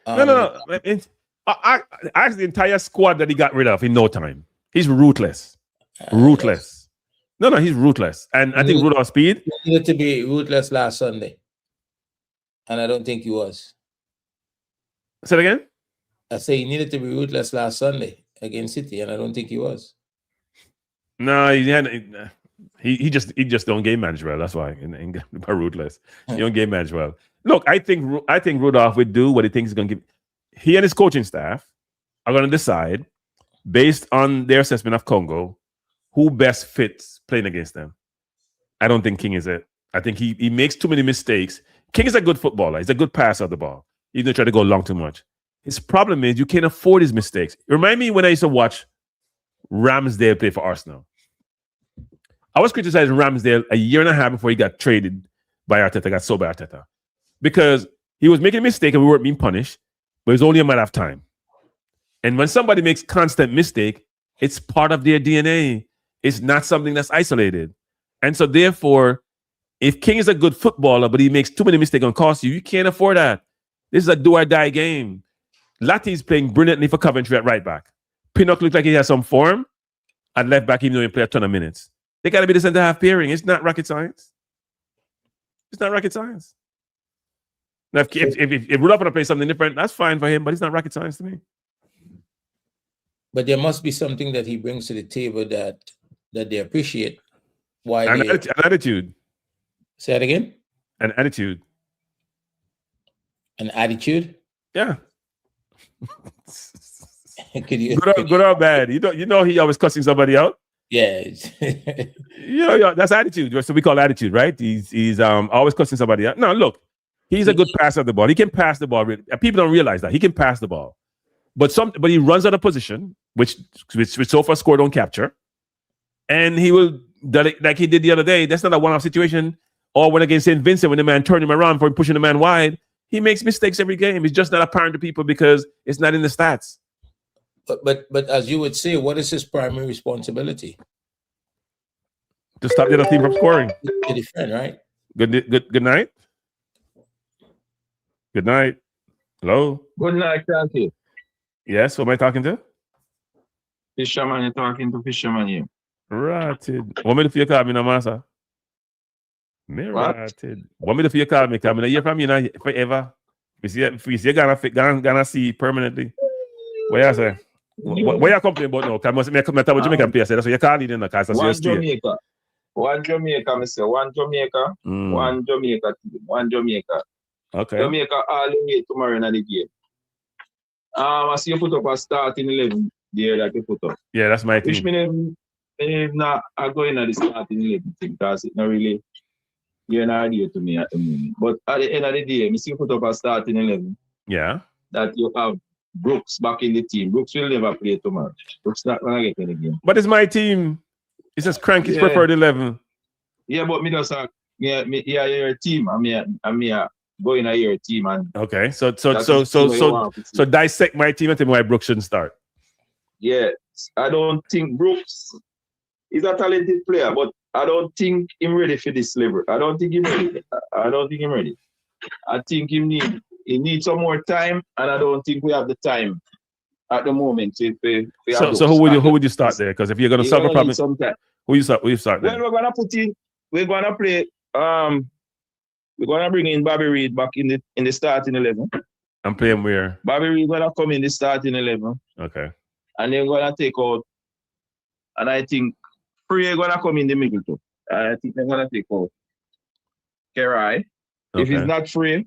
[SPEAKER 12] No. Ask the entire squad that he got rid of in no time. He's ruthless. Ruthless. No, he's ruthless. And I think Rudolph Spied
[SPEAKER 21] needed to be ruthless last Sunday. And I don't think he was.
[SPEAKER 12] Say it again?
[SPEAKER 21] I say he needed to be ruthless last Sunday against City, and I don't think he was.
[SPEAKER 12] No, he just don't game manage well. That's why. Ruthless. He don't game manage well. Look, I think Rudolph would do what he thinks he's going to give. He and his coaching staff are going to decide, based on their assessment of Congo, who best fits playing against them. I don't think King is it. I think he makes too many mistakes. King is a good footballer. He's a good passer of the ball. He doesn't try to go long too much. His problem is you can't afford his mistakes. Remind me when I used to watch Ramsdale play for Arsenal. I was criticizing Ramsdale a year and a half before he got traded by Arteta, got sold by Arteta. Because he was making a mistake and we weren't being punished, but it was only a matter of time. And when somebody makes constant mistake, it's part of their DNA. It's not something that's isolated. And so therefore, if King is a good footballer, but he makes too many mistakes and cost you can't afford that. This is a do or die game. Latty's playing brilliantly for Coventry at right back. Pinnock looks like he has some form at left back, even though he played a ton of minutes. They got to be the centre half pairing. It's not rocket science. It's not rocket science. Now, if Rudolph want to play something different, that's fine for him, but it's not rocket science to me.
[SPEAKER 21] But there must be something that he brings to the table that they appreciate. Why
[SPEAKER 12] an attitude.
[SPEAKER 21] Say it again?
[SPEAKER 12] An attitude.
[SPEAKER 21] An attitude?
[SPEAKER 12] Yeah. Good or bad? You know he always cussing somebody out.
[SPEAKER 21] Yeah.
[SPEAKER 12] That's attitude. So we call attitude, right? He's always cussing somebody out. No, look, he's a good passer of the ball. He can pass the ball. People don't realize that he can pass the ball, but he runs out of position, which so far score don't capture, and he will like he did the other day. That's not a one-off situation. Or when against St. Vincent, when the man turned him around for pushing the man wide, he makes mistakes every game. It's just not apparent to people because it's not in the stats.
[SPEAKER 21] But as you would say, what is his primary responsibility?
[SPEAKER 12] To stop the other team from scoring.
[SPEAKER 21] To defend, right?
[SPEAKER 12] Good night. Good night. Hello.
[SPEAKER 13] Good night, Frankie.
[SPEAKER 12] Yes, who am I talking to?
[SPEAKER 13] Fisherman, you're talking to Fisherman here.
[SPEAKER 12] Ratted. Want me to feel call me no master? Me
[SPEAKER 13] What?
[SPEAKER 12] ratted. Want me to feel call me? Come in a year from you now forever. If you gonna see permanently. What you say? What you complaining about now? Because me come to Jamaican place. That's what you call it in the case.
[SPEAKER 13] One Jamaica. One Jamaica, Mr. One Jamaica. One Jamaica. One Jamaica.
[SPEAKER 12] Okay.
[SPEAKER 13] Jamaica all the way tomorrow in the game. I see you put up a starting 11 there that you put up.
[SPEAKER 12] Yeah, that's my
[SPEAKER 13] Which
[SPEAKER 12] team.
[SPEAKER 13] means not going at the starting 11 thing because it's not really you're not idea to me at the moment. But at the end of the day, I see you put up a starting 11.
[SPEAKER 12] Yeah.
[SPEAKER 13] That you have Brooks back in the team. Brooks will never play tomorrow. Brooks not gonna get in the game.
[SPEAKER 12] But it's my team. It's just Cranky's preferred 11.
[SPEAKER 13] Yeah, but me just your team. I'm going at your team and
[SPEAKER 12] okay. So dissect my team and tell me why Brooks shouldn't start.
[SPEAKER 13] Yeah, I don't think Brooks is a talented player, but I don't think he's ready for this level. I don't think he's ready. I think he needs some more time, and I don't think we have the time at the moment.
[SPEAKER 12] So who would you start there? Because if you're gonna solve a problem, who you start there?
[SPEAKER 13] Well, we're gonna play. We're gonna bring in Bobby Reed back in the starting 11.
[SPEAKER 12] I'm playing where?
[SPEAKER 13] Bobby Reed gonna come in the starting 11.
[SPEAKER 12] Okay.
[SPEAKER 13] And then gonna take out. And I think Free gonna come in the middle too. I think they're gonna take out Kerai.
[SPEAKER 12] Okay.
[SPEAKER 13] If it's not Free,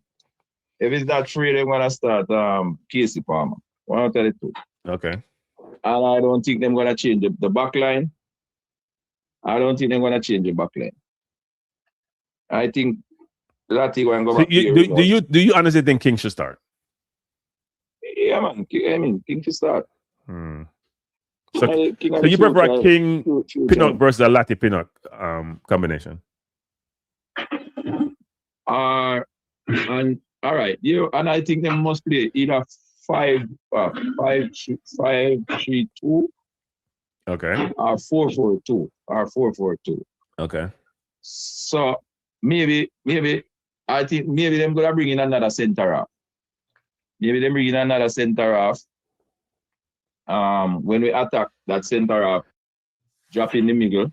[SPEAKER 13] they're gonna start Casey Palmer. One out of the two.
[SPEAKER 12] Okay.
[SPEAKER 13] And I don't think they're gonna change the back line. I don't think they're gonna change the back line. I think Lati going to go back.
[SPEAKER 12] Do you honestly think King should start?
[SPEAKER 13] Yeah, man. I mean, King should start.
[SPEAKER 12] So you prefer a King Pinnock versus a Lati Pinnock combination?
[SPEAKER 13] And all right, and I think they must play either 5-3-2.
[SPEAKER 12] Okay.
[SPEAKER 13] Or 4-4-2.
[SPEAKER 12] Okay.
[SPEAKER 13] So maybe I think maybe they're gonna bring in another center half. When we attack that center half, drop in the middle,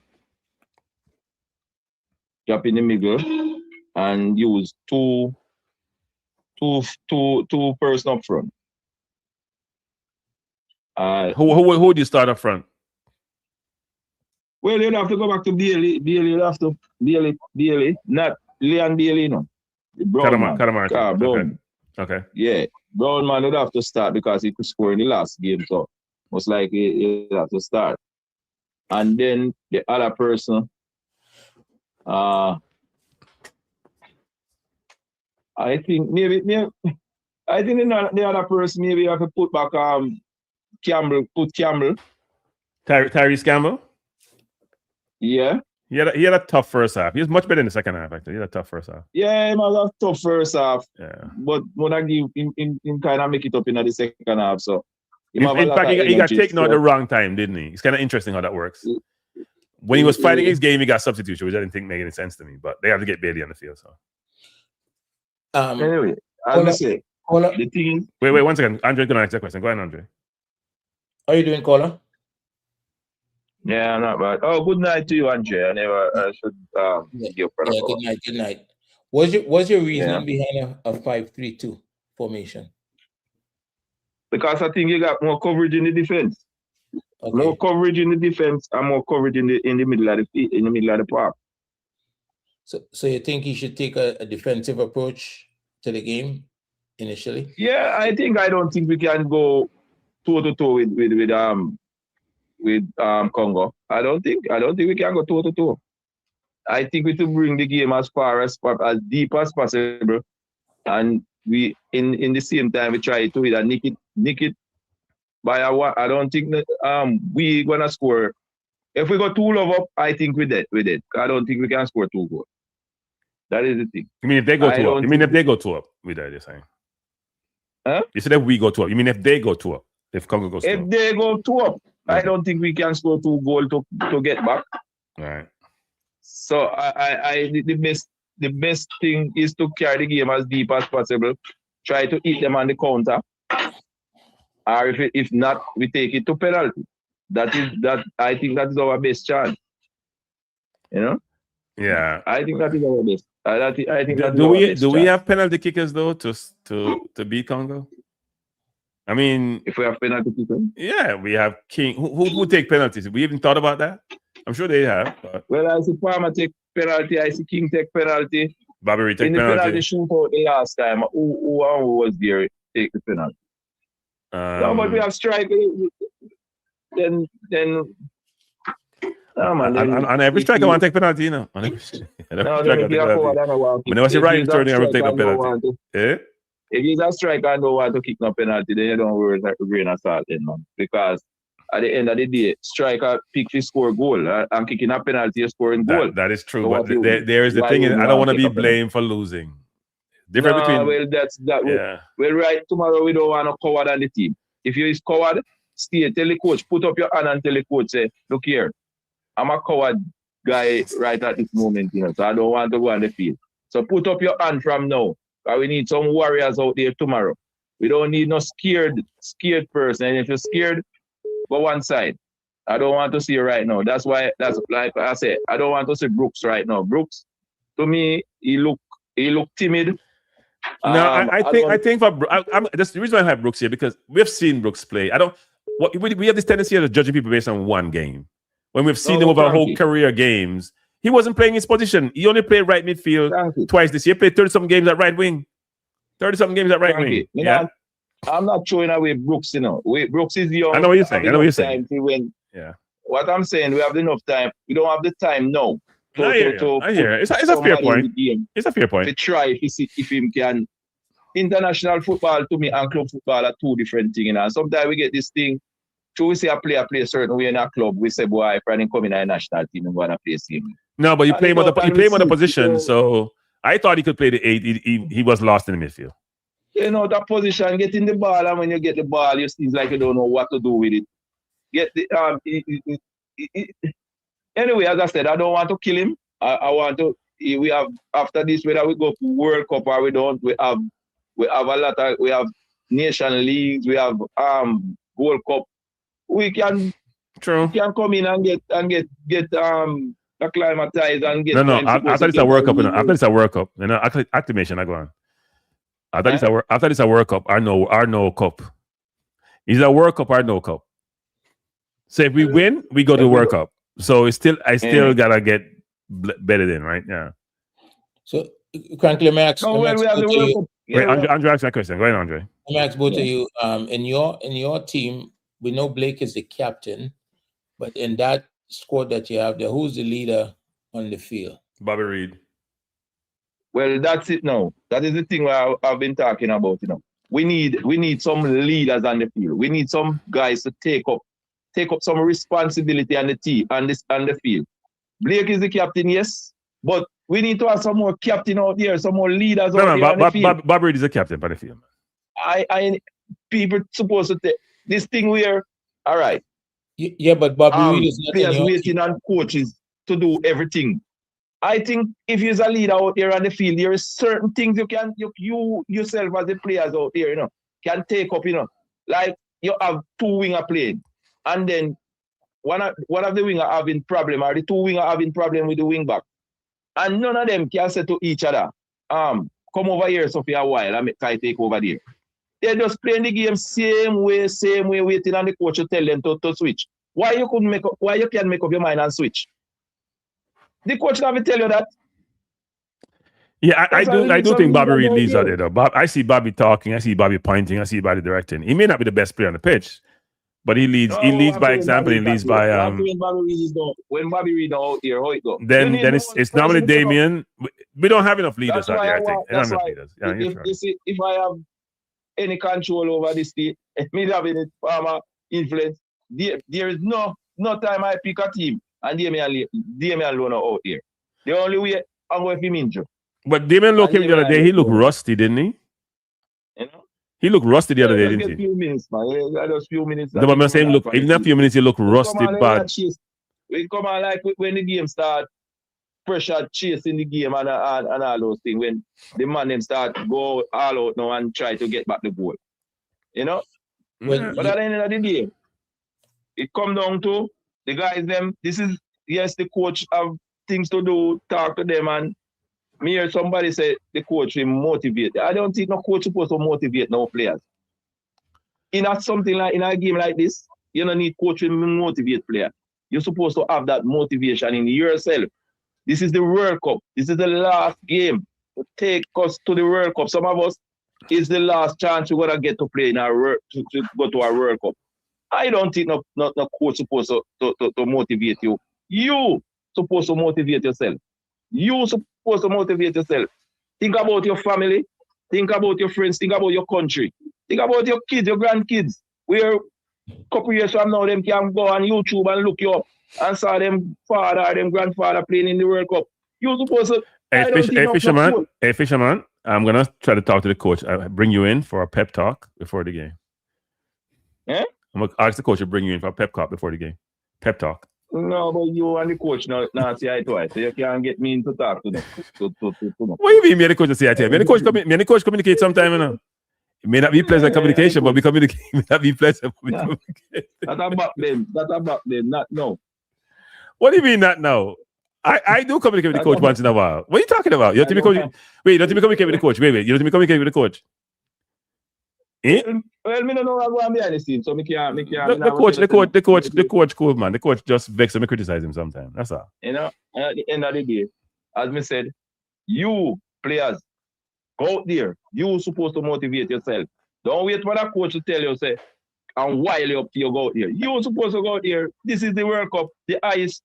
[SPEAKER 13] and use two person up front.
[SPEAKER 12] Who would you start up front?
[SPEAKER 13] Well, you'll have to go back to Bailey. Bailey, not Leon Bailey, no.
[SPEAKER 12] Brown. Okay.
[SPEAKER 13] Yeah, Brown man would have to start because he could score in the last game, so most likely he'll have to start. And then the other person, I think the other person maybe you have to put back Campbell.
[SPEAKER 12] Tyrese Campbell?
[SPEAKER 13] Yeah.
[SPEAKER 12] He had a tough first half. He was much better in the second half, actually. He had a tough first half.
[SPEAKER 13] Yeah, he was a tough first half.
[SPEAKER 12] Yeah.
[SPEAKER 13] But when I give him kind of make it up in the second half. So
[SPEAKER 12] in fact, he got taken out at the wrong time, didn't he? It's kind of interesting how that works. When he was fighting his game, he got substitution, which I didn't think made any sense to me. But they have to get Bailey on the field. So
[SPEAKER 13] anyway, as I say, the thing.
[SPEAKER 12] Wait, 1 second. Andre, gonna ask that question. Go ahead, Andre.
[SPEAKER 21] How are you doing, caller?
[SPEAKER 13] Yeah, not bad. Oh, good night to you, Andre. I should give you a
[SPEAKER 21] good night. What's your reasoning behind a 5-3-2 formation?
[SPEAKER 13] Because I think you got more coverage in the defense. Okay. More coverage in the defense and more coverage in the middle of the park.
[SPEAKER 21] So you think he should take a defensive approach to the game initially?
[SPEAKER 13] Yeah, I don't think we can go toe-to-toe with Congo. I don't think we can go toe-to-toe. I think we should bring the game as deep as possible, and we in the same time we try to nick it by a one. I don't think that we gonna score. If we go 2 love up, I think we dead. I don't think we can score 2 goals. That is the thing.
[SPEAKER 12] You mean if they go 2 up? You mean if they go 2 up with that? You're saying?
[SPEAKER 13] Huh?
[SPEAKER 12] You said if we go 2 up. You mean if they go 2 up? If Congo goes 2 up?
[SPEAKER 13] If they go 2 up, I don't think we can score 2 goals to get back.
[SPEAKER 12] Right.
[SPEAKER 13] So the best thing is to carry the game as deep as possible try to eat them on the counter, or if not, we take it to penalty. I think that is our best chance. You know?
[SPEAKER 12] Yeah.
[SPEAKER 13] I think that is our best. I think that is
[SPEAKER 12] Do
[SPEAKER 13] our
[SPEAKER 12] we
[SPEAKER 13] best
[SPEAKER 12] do we
[SPEAKER 13] chance.
[SPEAKER 12] have penalty kickers though to beat Congo? I mean,
[SPEAKER 13] if we have penalty kickers,
[SPEAKER 12] yeah, we have King. Who take penalties? We even thought about that. I'm sure they have. But
[SPEAKER 13] well, I see Palmer take penalty. I see King take penalty.
[SPEAKER 12] Bobby Reed take
[SPEAKER 13] in the
[SPEAKER 12] penalty.
[SPEAKER 13] shootout the last time, who was there take the penalty? No, but we have striker. Then. No, man,
[SPEAKER 12] on every striker, I want to take penalty, you know. On every striker, when I was right turning, I will take a penalty. Eh?
[SPEAKER 13] If he's a striker and don't want to kick no penalty, then you don't worry about the grain of salt, then, man. Because at the end of the day, striker pick to score goal and kicking a penalty, you're scoring goal.
[SPEAKER 12] That is true, so but there is the thing. I don't want to be blamed for losing. Different between.
[SPEAKER 13] Well, that's that.
[SPEAKER 12] Yeah.
[SPEAKER 13] Well, right tomorrow we don't want to coward on the team. If you is coward, stay. Tell the coach, put up your hand and tell the coach, say, look here, I'm a coward guy right at this moment, you know, so I don't want to go on the field. So put up your hand from now. We need some warriors out there tomorrow. We don't need no scared person. And if you're scared, go one side. I don't want to see you right now. That's why, that's like I said, I don't want to see Brooks right now. Brooks, to me, he look timid.
[SPEAKER 12] No, I think for that's the reason why I have Brooks here, because we've seen Brooks play. We have this tendency of judging people based on one game. When we've seen him over whole career games, he wasn't playing his position. He only played right midfield twice this year. He played 30-something games at right wing. 30-something games at right wing. Yeah.
[SPEAKER 13] I'm not throwing away Brooks, you know. Brooks is young.
[SPEAKER 12] I know what you're saying.
[SPEAKER 13] Yeah. What I'm saying, we have enough time. We don't have the time now.
[SPEAKER 12] I hear. It's a fair point. It's a fair point.
[SPEAKER 13] To try if him can. International football to me and club football are two different things. You know? And sometimes we get this thing. So we say a player play a certain way in a club. We say, boy, if I didn't come in a national team and go and play the game.
[SPEAKER 12] No, but you play him on the position. So I thought he could play the 8. He was lost in the midfield.
[SPEAKER 13] You know, that position, getting the ball, and when you get the ball, you seems like you don't know what to do with it. Anyway, as I said, I don't want to kill him. I want to. We have after this, whether we go for World Cup or we don't, we have a lot of. We have nation leagues. We have World Cup. We can come in and get acclimatized and get.
[SPEAKER 12] No. I thought it's a World Cup. I thought it's a World Cup. You know, acclimation. I go on. I thought it's a World Cup or no cup. Is it a World Cup or no cup? So if we win, we go to the World Cup. So I still gotta get better than, right? Yeah.
[SPEAKER 21] So frankly, Max.
[SPEAKER 12] Wait, Andre asked that question. Go ahead, Andre.
[SPEAKER 21] Max, both of you. In your team, we know Blake is the captain, but in that squad that you have there, who's the leader on the field?
[SPEAKER 12] Bobby Reed.
[SPEAKER 13] Well, that's it now. That is the thing I've been talking about. You know, we need some leaders on the field. We need some guys to take up some responsibility on the team on the field. Blake is the captain, yes, but we need to have some more captain out there, some more leaders out there on the field.
[SPEAKER 12] Bobby Reed is the captain on the field.
[SPEAKER 13] People supposed to take this thing where, all right.
[SPEAKER 21] Yeah, but Bobby Reed is not
[SPEAKER 13] players waiting on coaches to do everything. I think if you're a leader out there on the field, there are certain things you yourself as the players out there, you know, can take up, you know. Like you have two winger playing, and then one of the winger having problem, or the two winger having problem with the wing back. And none of them can say to each other, come over here so for a while and try to take over there. They're just playing the game same way, waiting on the coach to tell them to switch. Why you can't make up your mind and switch? The coach never tell you that.
[SPEAKER 12] Yeah, I do think Bobby Reed leads out there though. I see Bobby talking, I see Bobby pointing, I see Bobby directing. He may not be the best player on the pitch, but he leads by example, he leads by
[SPEAKER 13] when Bobby Reed out here, how it go?
[SPEAKER 12] Then it's normally Damien. We don't have enough leaders out there, I think.
[SPEAKER 13] If I have any control over this team, me having it farmer influence, there is no time I pick a team and Damien alone out here. The only way I'm going to be injured.
[SPEAKER 12] But Damien looked him the other day, he looked rusty, didn't he?
[SPEAKER 13] You know?
[SPEAKER 12] He looked rusty the other day, didn't he?
[SPEAKER 13] Few minutes, man. Just few minutes.
[SPEAKER 12] No, but I'm saying, look, even a few minutes, he looked rusty bad.
[SPEAKER 13] We come on like when the game starts. pressure chasing the game and all those things when the man them start go all out now and try to get back the goal. You know? But at the end of the day, it come down to the guys them. This is, yes, the coach have things to do, talk to them, and me hear somebody say the coach will motivate. I don't think no coach supposed to motivate no players. In a game like this, you don't need coach to motivate players. You're supposed to have that motivation in yourself. This is the World Cup. This is the last game to take us to the World Cup. Some of us, it's the last chance we're gonna get to play in our to go to our World Cup. I don't think no coach supposed to motivate you. You supposed to motivate yourself. You supposed to motivate yourself. Think about your family. Think about your friends. Think about your country. Think about your kids, your grandkids. Where a couple years from now, them can go on YouTube and look you up and saw them father, them grandfather playing in the World Cup. You supposed to.
[SPEAKER 12] Hey, Fisherman, I'm gonna try to talk to the coach. I bring you in for a pep talk before the game.
[SPEAKER 13] Eh?
[SPEAKER 12] I'm gonna ask the coach to bring you in for a pep talk before the game. Pep talk.
[SPEAKER 13] No, but you and the coach not see eye to eye, so you can't get me in to talk to them.
[SPEAKER 12] What do you mean, me and the coach to see eye to eye? Me and the coach communicate sometime, you know. It may not be pleasant communication, but we communicate. It may not be pleasant, but we communicate.
[SPEAKER 13] That's about them. Not now.
[SPEAKER 12] What do you mean not now? I do communicate with the coach once in a while. What are you talking about? You have to be wait, you don't have to communicate with the coach. Wait, you don't have to communicate with the coach. Eh?
[SPEAKER 13] Well, me don't know what I'm behind the scenes, so me can't.
[SPEAKER 12] The coach, cool man. The coach just vex and criticize him sometimes. That's all.
[SPEAKER 13] You know, at the end of the day, as me said, you players go out there. You supposed to motivate yourself. Don't wait for that coach to tell you, say, and while you up to you go out there. You supposed to go out there. This is the World Cup, the highest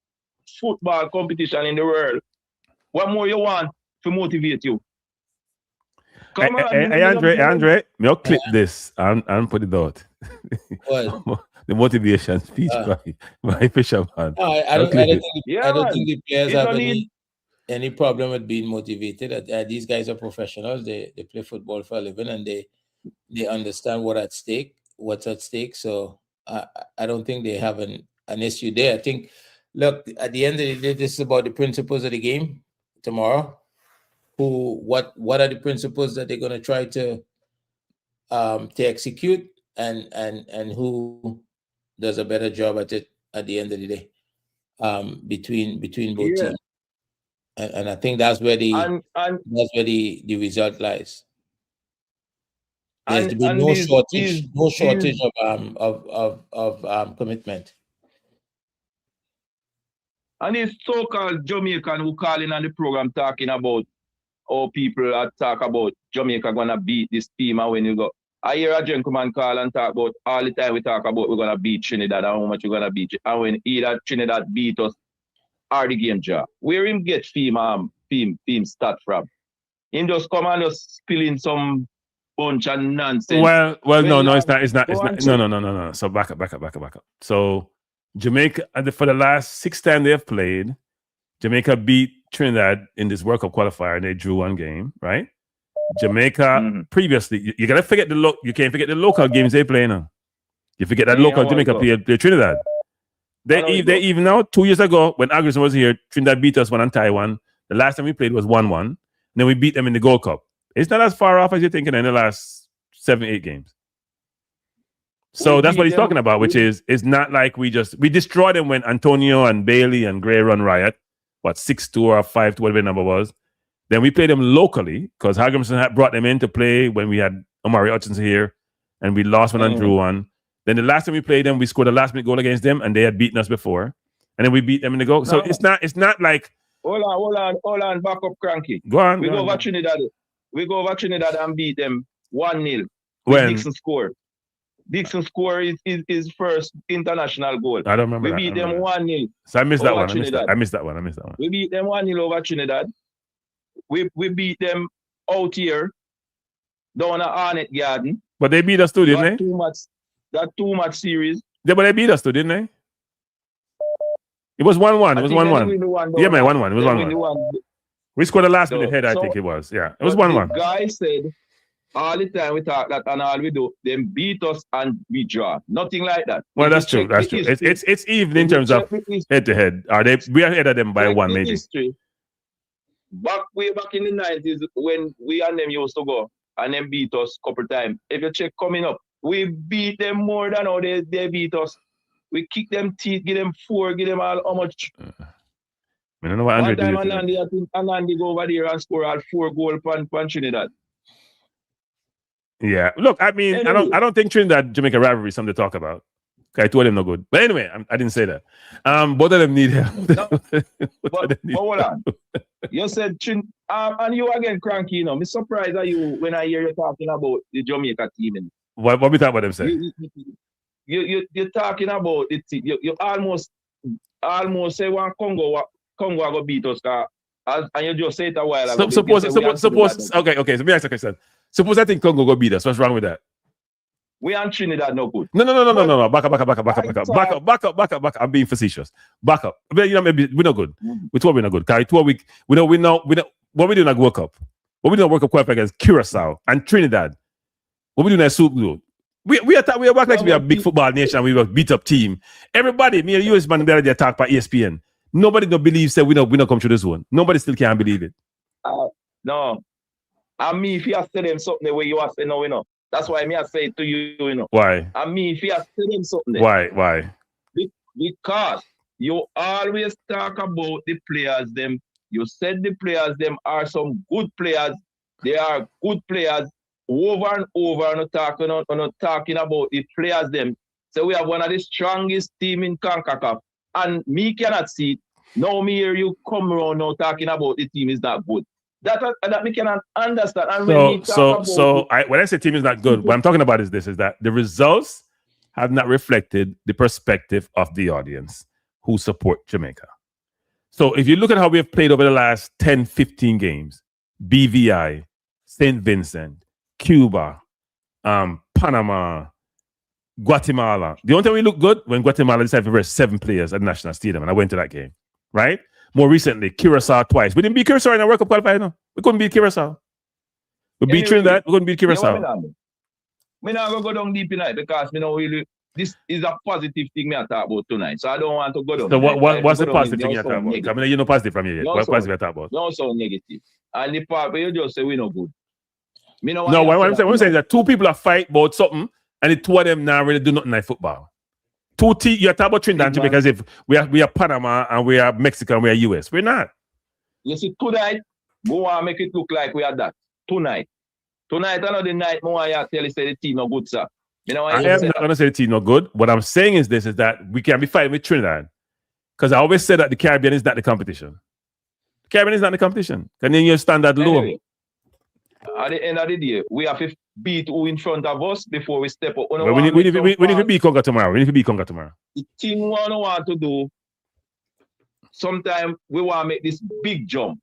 [SPEAKER 13] football competition in the world. What more you want to motivate you?
[SPEAKER 12] Come on, Andre, me clip this and put it out.
[SPEAKER 21] What?
[SPEAKER 12] The motivation speech by Fisherman.
[SPEAKER 21] I don't think the players have any problem with being motivated. These guys are professionals. They play football for a living and they understand what's at stake. So I don't think they have an issue there. I think, look, at the end of the day, this is about the principles of the game tomorrow. What are the principles that they're going to try to execute, and who does a better job at it at the end of the day, between both teams, and I think that's where the result lies. There's been no shortage of commitment.
[SPEAKER 13] And these so-called Jamaican who call in on the program talking about how people are talk about Jamaica gonna beat this team, and when you go, I hear a gentleman call and talk about all the time we talk about we're gonna beat Trinidad and how much we're gonna beat, and when either Trinidad beat us or the game draw, where him get team start from? Him just come and just spill in some bunch of nonsense.
[SPEAKER 12] Well, no, it's not. No. So back up. So Jamaica, for the last 6 times they have played, Jamaica beat Trinidad in this World Cup qualifier and they drew 1 game, right? Jamaica previously, you gotta forget you can't forget the local games they play now. You forget that local Jamaica play Trinidad. They even now 2 years ago when Aggrison was here, Trinidad beat us 1 on Taiwan. The last time we played was 1-1. Then we beat them in the Gold Cup. It's not as far off as you're thinking in the last 7-8 games. So that's what he's talking about, which is it's not like we destroyed them when Antonio and Bailey and Gray run riot. 6-2 or 5-2, whatever the number was. Then we played them locally because Hagrimson had brought them in to play when we had Omari Hutchinson here, and we lost 1 and drew 1. Then the last time we played them, we scored a last-minute goal against them, and they had beaten us before, and then we beat them in the goal. So it's not like.
[SPEAKER 13] Hold on, back up, Cranky.
[SPEAKER 12] Go on.
[SPEAKER 13] We go over Trinidad. We go over Trinidad and beat them 1-0.
[SPEAKER 12] When
[SPEAKER 13] Dixon scored. Dixon score is his first international goal.
[SPEAKER 12] I don't remember.
[SPEAKER 13] We beat them 1-0.
[SPEAKER 12] So I missed that one. I missed that one.
[SPEAKER 13] We beat them 1-0 over Trinidad. We beat them out here down at Arnett Garden.
[SPEAKER 12] But they beat us too, didn't they?
[SPEAKER 13] That 2-match series.
[SPEAKER 12] Yeah, but they beat us too, didn't they? It was 1-1. It was 1-1. Yeah, man, 1-1. It was 1-1. We scored the last minute head, I think it was. Yeah, it was 1-1.
[SPEAKER 13] The guy said, all the time we talk that and all we do, them beat us and we draw. Nothing like that.
[SPEAKER 12] Well, that's true. That's true. It's even in terms of head to head. We are ahead of them by 1 maybe.
[SPEAKER 13] way back in the 90s when we and them used to go and them beat us a couple times. If you check coming up, we beat them more than how they beat us. We kick them teeth, give them 4, give them all how much.
[SPEAKER 12] I don't know what Andre
[SPEAKER 13] One
[SPEAKER 12] did.
[SPEAKER 13] time Anandi go over there and score all 4 goals on Trinidad.
[SPEAKER 12] Yeah, look, I mean,
[SPEAKER 13] Anyway.
[SPEAKER 12] I don't think Trinidad Jamaica rivalry is something to talk about. Okay, I told them no good. But anyway, I didn't say that. Both of them need help.
[SPEAKER 13] But hold on. You said and you again, Cranky, you know. I'm surprised at you when I hear you talking about the Jamaica team.
[SPEAKER 12] What we talk about them say?
[SPEAKER 13] You're talking about the team. You almost say one Congo go beat us, and you just say it a while ago.
[SPEAKER 12] Suppose okay, so let me ask you a question. Suppose I think Congo go beat us. What's wrong with that?
[SPEAKER 13] We and Trinidad no good.
[SPEAKER 12] No. Back up. I'm being facetious. Back up. You know, maybe we're not good. We thought we're not good. We know what we do in a World Cup. What we do in a World Cup qualifier against Curacao and Trinidad. What we do in a soup do. We work like we are a big football nation. We were a beat up team. Everybody, me and US man, they attack by ESPN. Nobody don't believe that we not come through this one. Nobody still can't believe it.
[SPEAKER 13] No. And me, if you have said them something the way you are saying, no, you know. That's why me I say it to you, you know.
[SPEAKER 12] Why?
[SPEAKER 13] And me, if you have said them something.
[SPEAKER 12] Why?
[SPEAKER 13] Because you always talk about the players, them. You said the players, them are some good players. They are good players. Over and over, not talking about the players, them. So we have one of the strongest team in CONCACAF. And me cannot see it. Now me hear you come around now talking about the team is not good. That me cannot understand. And
[SPEAKER 12] when I say team is not good, what I'm talking about is that the results have not reflected the perspective of the audience who support Jamaica. So if you look at how we have played over the last 10, 15 games, BVI, St. Vincent, Cuba, Panama, Guatemala. The only time we look good when Guatemala decided to rest 7 players at the National Stadium, and I went to that game, right? More recently, Curacao twice. We didn't beat Curacao in our World Cup qualifier, no. We couldn't beat Curacao. We beat Trinidad, we couldn't beat Curacao.
[SPEAKER 13] Me not going to go down deep in it because me know really this is a positive thing me I talk about tonight. So I don't want to go down.
[SPEAKER 12] So what's the positive thing you talk about? I mean, you know positive from here yet. What positive you talk about?
[SPEAKER 13] No, so negative. And the part where you just say we no good.
[SPEAKER 12] What I'm saying is that 2 people are fight about something and the 2 of them now really do nothing like football. 2 teams, you're talking about Trinidad because if we are Panama and we are Mexico and we are US. We're not.
[SPEAKER 13] You see, tonight, we want to make it look like we are that. Tonight, another night, we want to tell you say the team no good, sir.
[SPEAKER 12] I am not going to say the team no good. What I'm saying is that we can't be fighting with Trinidad. Because I always say that the Caribbean is not the competition. The Caribbean is not the competition. And then you stand that low.
[SPEAKER 13] Anyway, at the end of the day, we have to beat who in front of us before we step up.
[SPEAKER 12] We need to beat Congo tomorrow.
[SPEAKER 13] The thing we want to do, sometimes we want to make this big jump.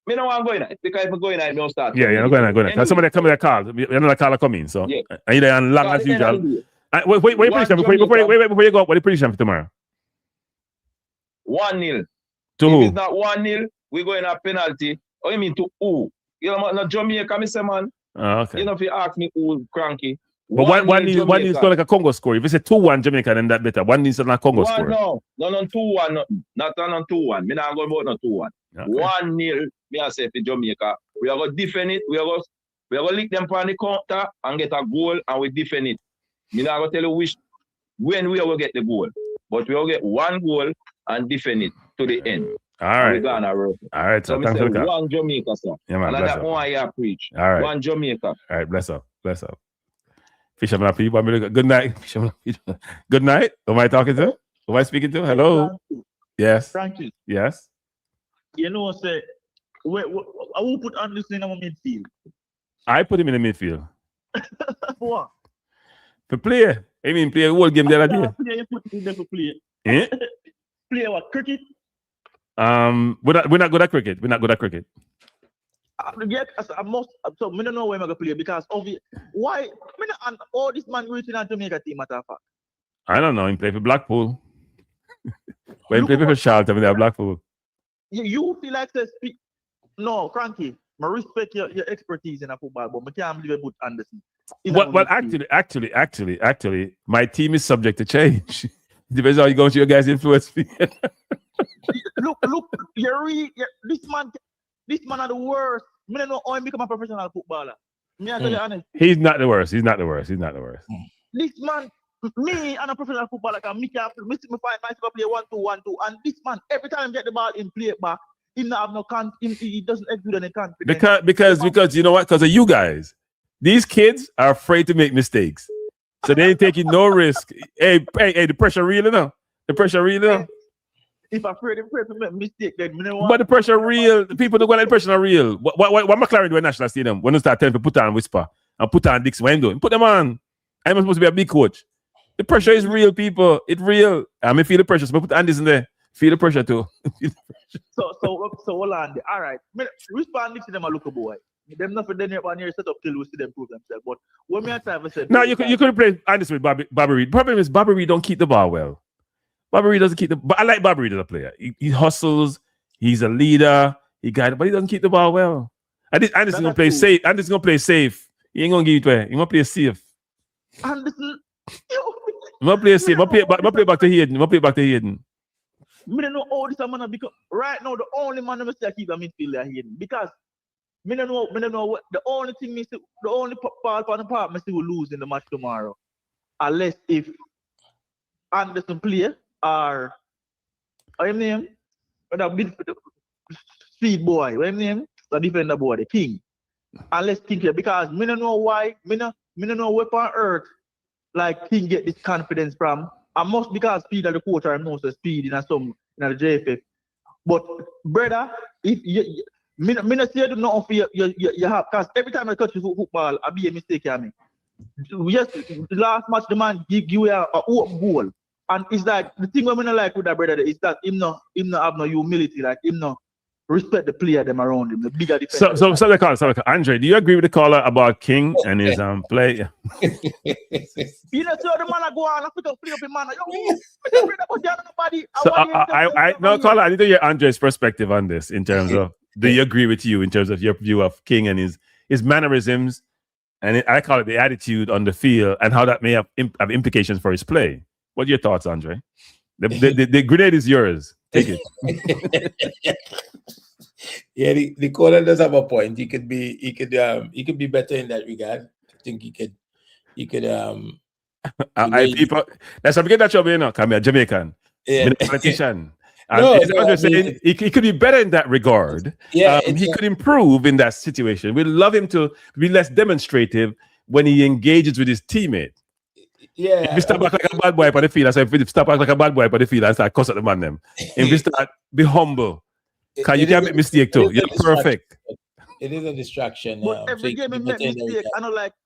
[SPEAKER 13] I don't want to go in it because if I go in it, I don't start.
[SPEAKER 12] Yeah, you're not going to. Anyway, somebody come with a call. Another caller come in. So,
[SPEAKER 13] yeah.
[SPEAKER 12] And you're on long as usual. Wait, prediction before you go. What the prediction for tomorrow?
[SPEAKER 13] 1-0.
[SPEAKER 12] To
[SPEAKER 13] if
[SPEAKER 12] who?
[SPEAKER 13] It's not 1-0, we go in a penalty. Oh, you mean to who? You know, not Jamaica, me say, man.
[SPEAKER 12] Oh, okay.
[SPEAKER 13] You know, if you ask me who, Cranky.
[SPEAKER 12] But one needs to like a Congo score. If it's a 2-1 Jamaica, then that better. One needs to not Congo score.
[SPEAKER 13] No, 2-1. Not on 2-1. Me not going about no 2-1. Okay. 1-0. Me I say for Jamaica. We are going to defend it. We are going to lick them on the counter and get a goal and we defend it. Me not going to tell you when we will get the goal. But we will get 1 goal and defend it to the end.
[SPEAKER 12] All right.
[SPEAKER 13] All
[SPEAKER 12] right.
[SPEAKER 13] So
[SPEAKER 12] thanks for the call.
[SPEAKER 13] 1 Jamaica, sir.
[SPEAKER 12] Yeah, man.
[SPEAKER 13] And that one I preach.
[SPEAKER 12] All right.
[SPEAKER 13] 1 Jamaica.
[SPEAKER 12] All right. Bless up. Fisherman people. Good night. Good night. Who am I talking to? Who am I speaking to? Hello. Yes.
[SPEAKER 6] Frankie.
[SPEAKER 12] Yes.
[SPEAKER 6] You know, say, I will put Anderson in our midfield.
[SPEAKER 12] I put him in the midfield.
[SPEAKER 6] What?
[SPEAKER 12] For play. I mean, play a whole game the other day.
[SPEAKER 6] Play, you put him there for play.
[SPEAKER 12] Eh?
[SPEAKER 6] Play what? Cricket?
[SPEAKER 12] We're not good at cricket.
[SPEAKER 6] I must. So I don't know where I'm gonna play because of it. Why? And all this man reaching out to make a team matter of fact.
[SPEAKER 12] I don't know. He play for Blackpool. When he play for Charlton, they have Blackpool.
[SPEAKER 6] You feel like to speak? No, Cranky. I respect your expertise in a football, but I can't believe about Anderson.
[SPEAKER 12] Well, actually, my team is subject to change. Depends how you go to your guys' influence.
[SPEAKER 6] Look, this man. This man are the worst. Me don't know how he become a professional footballer. Me I tell you honest.
[SPEAKER 12] He's not the worst. He's not the worst. He's not the worst.
[SPEAKER 6] This man, me and a professional footballer can me find myself play 1-2-1-2, and this man every time he get the ball in play it back, he not have no he doesn't exude any confidence.
[SPEAKER 12] Because you know what? Because of you guys, these kids are afraid to make mistakes, so they ain't taking no risk. Hey, the pressure real enough. The pressure real enough.
[SPEAKER 6] If I'm afraid to make mistake, then
[SPEAKER 12] But the pressure real. The people who go like the pressure are real. What McLaren do at National Stadium when they start telling people put on Whisper and put on Dixon? What I'm doing? Put them on. I'm supposed to be a big coach. The pressure is real, people. It's real. I may feel the pressure. So I put Andy's in there. Feel the pressure too.
[SPEAKER 6] So hold on. All right. Respond to them a look boy. Them not for them here set up till we see them prove themselves. But when me I said
[SPEAKER 12] no, you could play Andy's with Bobby Reed. The problem is Bobby Reed don't keep the ball well. Bobby Reed doesn't keep the. But I like Bobby Reed as a player. He hustles. He's a leader. He guides, but he doesn't keep the ball well. Anderson gonna play safe. Anderson gonna play safe. He ain't gonna give it away. He gonna play safe.
[SPEAKER 6] Anderson.
[SPEAKER 12] I'm gonna play safe. I'm gonna play back to Hayden. I'm gonna play back to Hayden.
[SPEAKER 6] I don't know how this man because right now the only man I keep a midfielder Hayden because I don't know what the only thing the only part on the part I see will lose in the match tomorrow, unless if Anderson play or his name the speed boy, what his name the defender boy, the King. Unless King play because I don't know why I don't know where on earth like King get this confidence from. I must because Speed are the coach or I know Speed in the JFF. But brother, if you me not say you know for you have because every time I touch football, I be a mistake at me. Yes, the last match the man give you a open goal. And it's like the thing I don't like with that brother is that him no have no humility, like him no respect the player them around him, the bigger defender.
[SPEAKER 12] So Andre, do you agree with the caller about King and his play?
[SPEAKER 6] You know, so the man go on, I put up man.
[SPEAKER 12] I need to hear Andre's perspective on this in terms of do you agree with you in terms of your view of King and his mannerisms, and I call it the attitude on the field and how that may have implications for his play. What are your thoughts, Andre? The grenade is yours. Take it.
[SPEAKER 21] Yeah, the caller does have a point. He could be better in that regard. I think he could.
[SPEAKER 12] People. Let's forget that you're being a Jamaican.
[SPEAKER 21] Yeah.
[SPEAKER 12] A politician. Saying he could be better in that regard.
[SPEAKER 21] Yeah,
[SPEAKER 12] he could improve in that situation. We'd love him to be less demonstrative when he engages with his teammate.
[SPEAKER 21] Yeah.
[SPEAKER 12] If you step back like a bad boy on the field, I say, if you step back like a bad boy on the field, I start cussing the man them. If you start, be humble. Because you can make mistake too. You're perfect.
[SPEAKER 21] It is a distraction.
[SPEAKER 6] But every game he make mistake. I know it's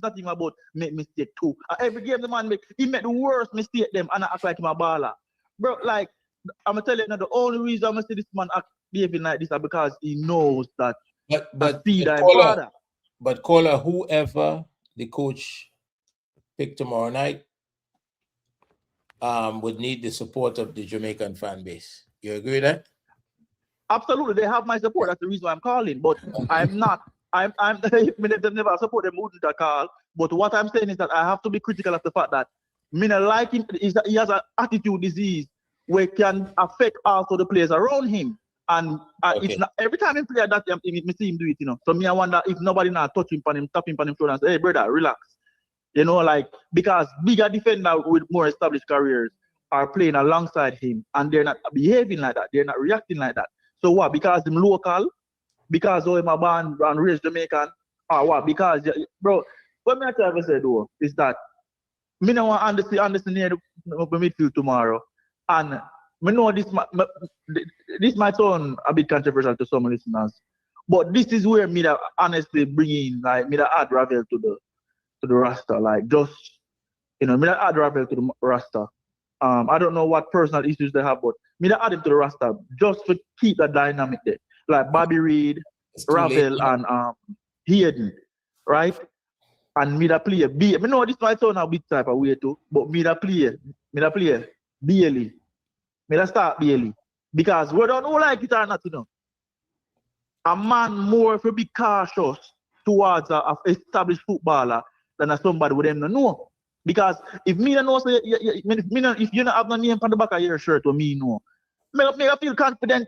[SPEAKER 6] not even about make mistake too. Every game the man make the worst mistake them and I act like him a baller. Bro, like I'm gonna tell you now, the only reason I'm gonna say this man act behaving like this is because he knows that
[SPEAKER 21] but caller, whoever the coach pick tomorrow night would need the support of the Jamaican fan base. You agree with that?
[SPEAKER 6] Absolutely, they have my support. That's the reason why I'm calling. But I'm not. I'm they never support them wouldn't call. But what I'm saying is that I have to be critical of the fact that me not like him is that he has an attitude disease where it can affect also the players around him. And it's not every time he play that me see him do it, you know. So me I wonder if nobody now touch him on him, tap him on him shoulder and say, hey brother, relax. You know, like because bigger defender with more established careers are playing alongside him and they're not behaving like that, they're not reacting like that. So what? Because I'm local, because I'm a born and raised Jamaican, or what? Because bro, what me I tell you say though is that me no want understand near the midfield tomorrow, and me know this might sound a bit controversial to some listeners, but this is where me that honestly bring in like me that add Ravel to the roster, like just me that add Ravel to the roster. I don't know what personal issues they have, but me that add him to the roster just to keep that dynamic there, like Bobby Reed, Ravel, and Hayden, right? And me that play me know this might sound a bit type of way too, but me that play Bailey. Me that start Bailey. Because we don't know like it or not, you know. A man more if you be cautious towards a established footballer than somebody with them to know. Because if me don't know, if you don't have no name on the back of your shirt, or me know, me feel confident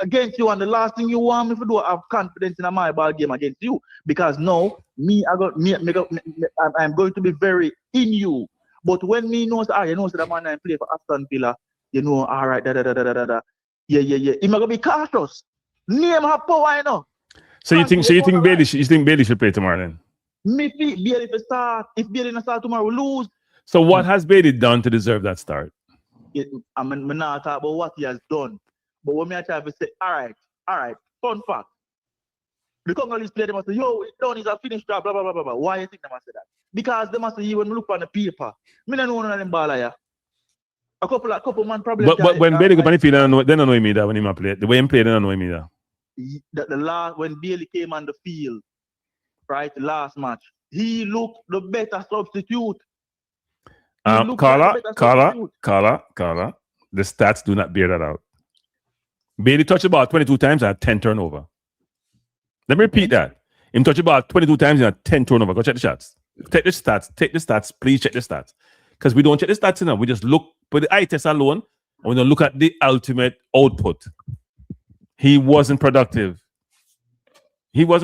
[SPEAKER 6] against you, and the last thing you want me to do, have confidence in my ball game against you, because now I'm going to be very in you. But when me knows, you know, so the man I play for Aston Villa, you know, all right, yeah. He's gonna be cautious. Name have power, you know.
[SPEAKER 12] So you think Bailey should play tomorrow then?
[SPEAKER 6] Me Bailey if start. If Bailey not start tomorrow, we lose.
[SPEAKER 12] So what has Bailey done to deserve that start?
[SPEAKER 6] I'm not talking about what he has done. But when I try to say, all right, fun fact. The Congolese player, they must say, yo, it's done, it's a finished job, blah, blah, blah, blah, blah. Why do you think they must say that? Because they must say, when you look on the paper, me don't know none of them ball here. A couple man probably.
[SPEAKER 12] But when Bailey go on the field, they don't know me that when he play. The way he play, they don't know me that.
[SPEAKER 6] The last, when Bailey came on the field, right, the last match, he looked the better substitute.
[SPEAKER 12] Carla. The stats do not bear that out. Bailey touched the ball 22 times and had 10 turnover. Let me repeat that. He touched the ball 22 times and had 10 turnover. Go check the stats. Take the stats. Please check the stats. Because we don't check the stats enough. We just look for the eye test alone and we don't look at the ultimate output. He wasn't productive.
[SPEAKER 6] Well,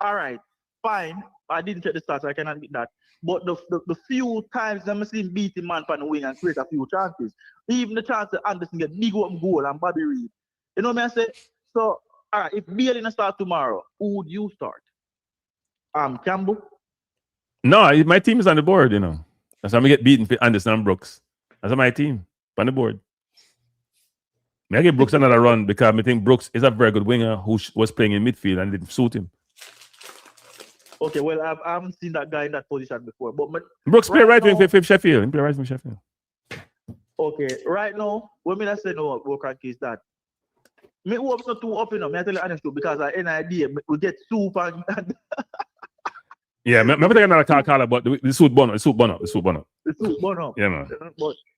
[SPEAKER 6] all right, fine. I didn't check the stats, I cannot admit that. But the few times I'm seeing beating man on the wing and create a few chances, even the chance that Anderson get big open goal and Bobby Reed. You know what I say? So, all right, if Bailey not start tomorrow, who would you start? Campbell?
[SPEAKER 12] No, my team is on the board, you know. That's how we get beaten for Anderson and Brooks. That's my team on the board. I give Brooks another run because I think Brooks is a very good winger who was playing in midfield and it didn't suit him.
[SPEAKER 6] Okay, well, I haven't seen that guy in that position before. But
[SPEAKER 12] Brooks play right wing for Sheffield. He play right wing for Sheffield.
[SPEAKER 6] Okay, right now, what I say no, Broken is that me hope not too up, you know. I tell you honestly, because I any idea we get soup and
[SPEAKER 12] yeah, remember taking another call about the suit bono. Yeah, man.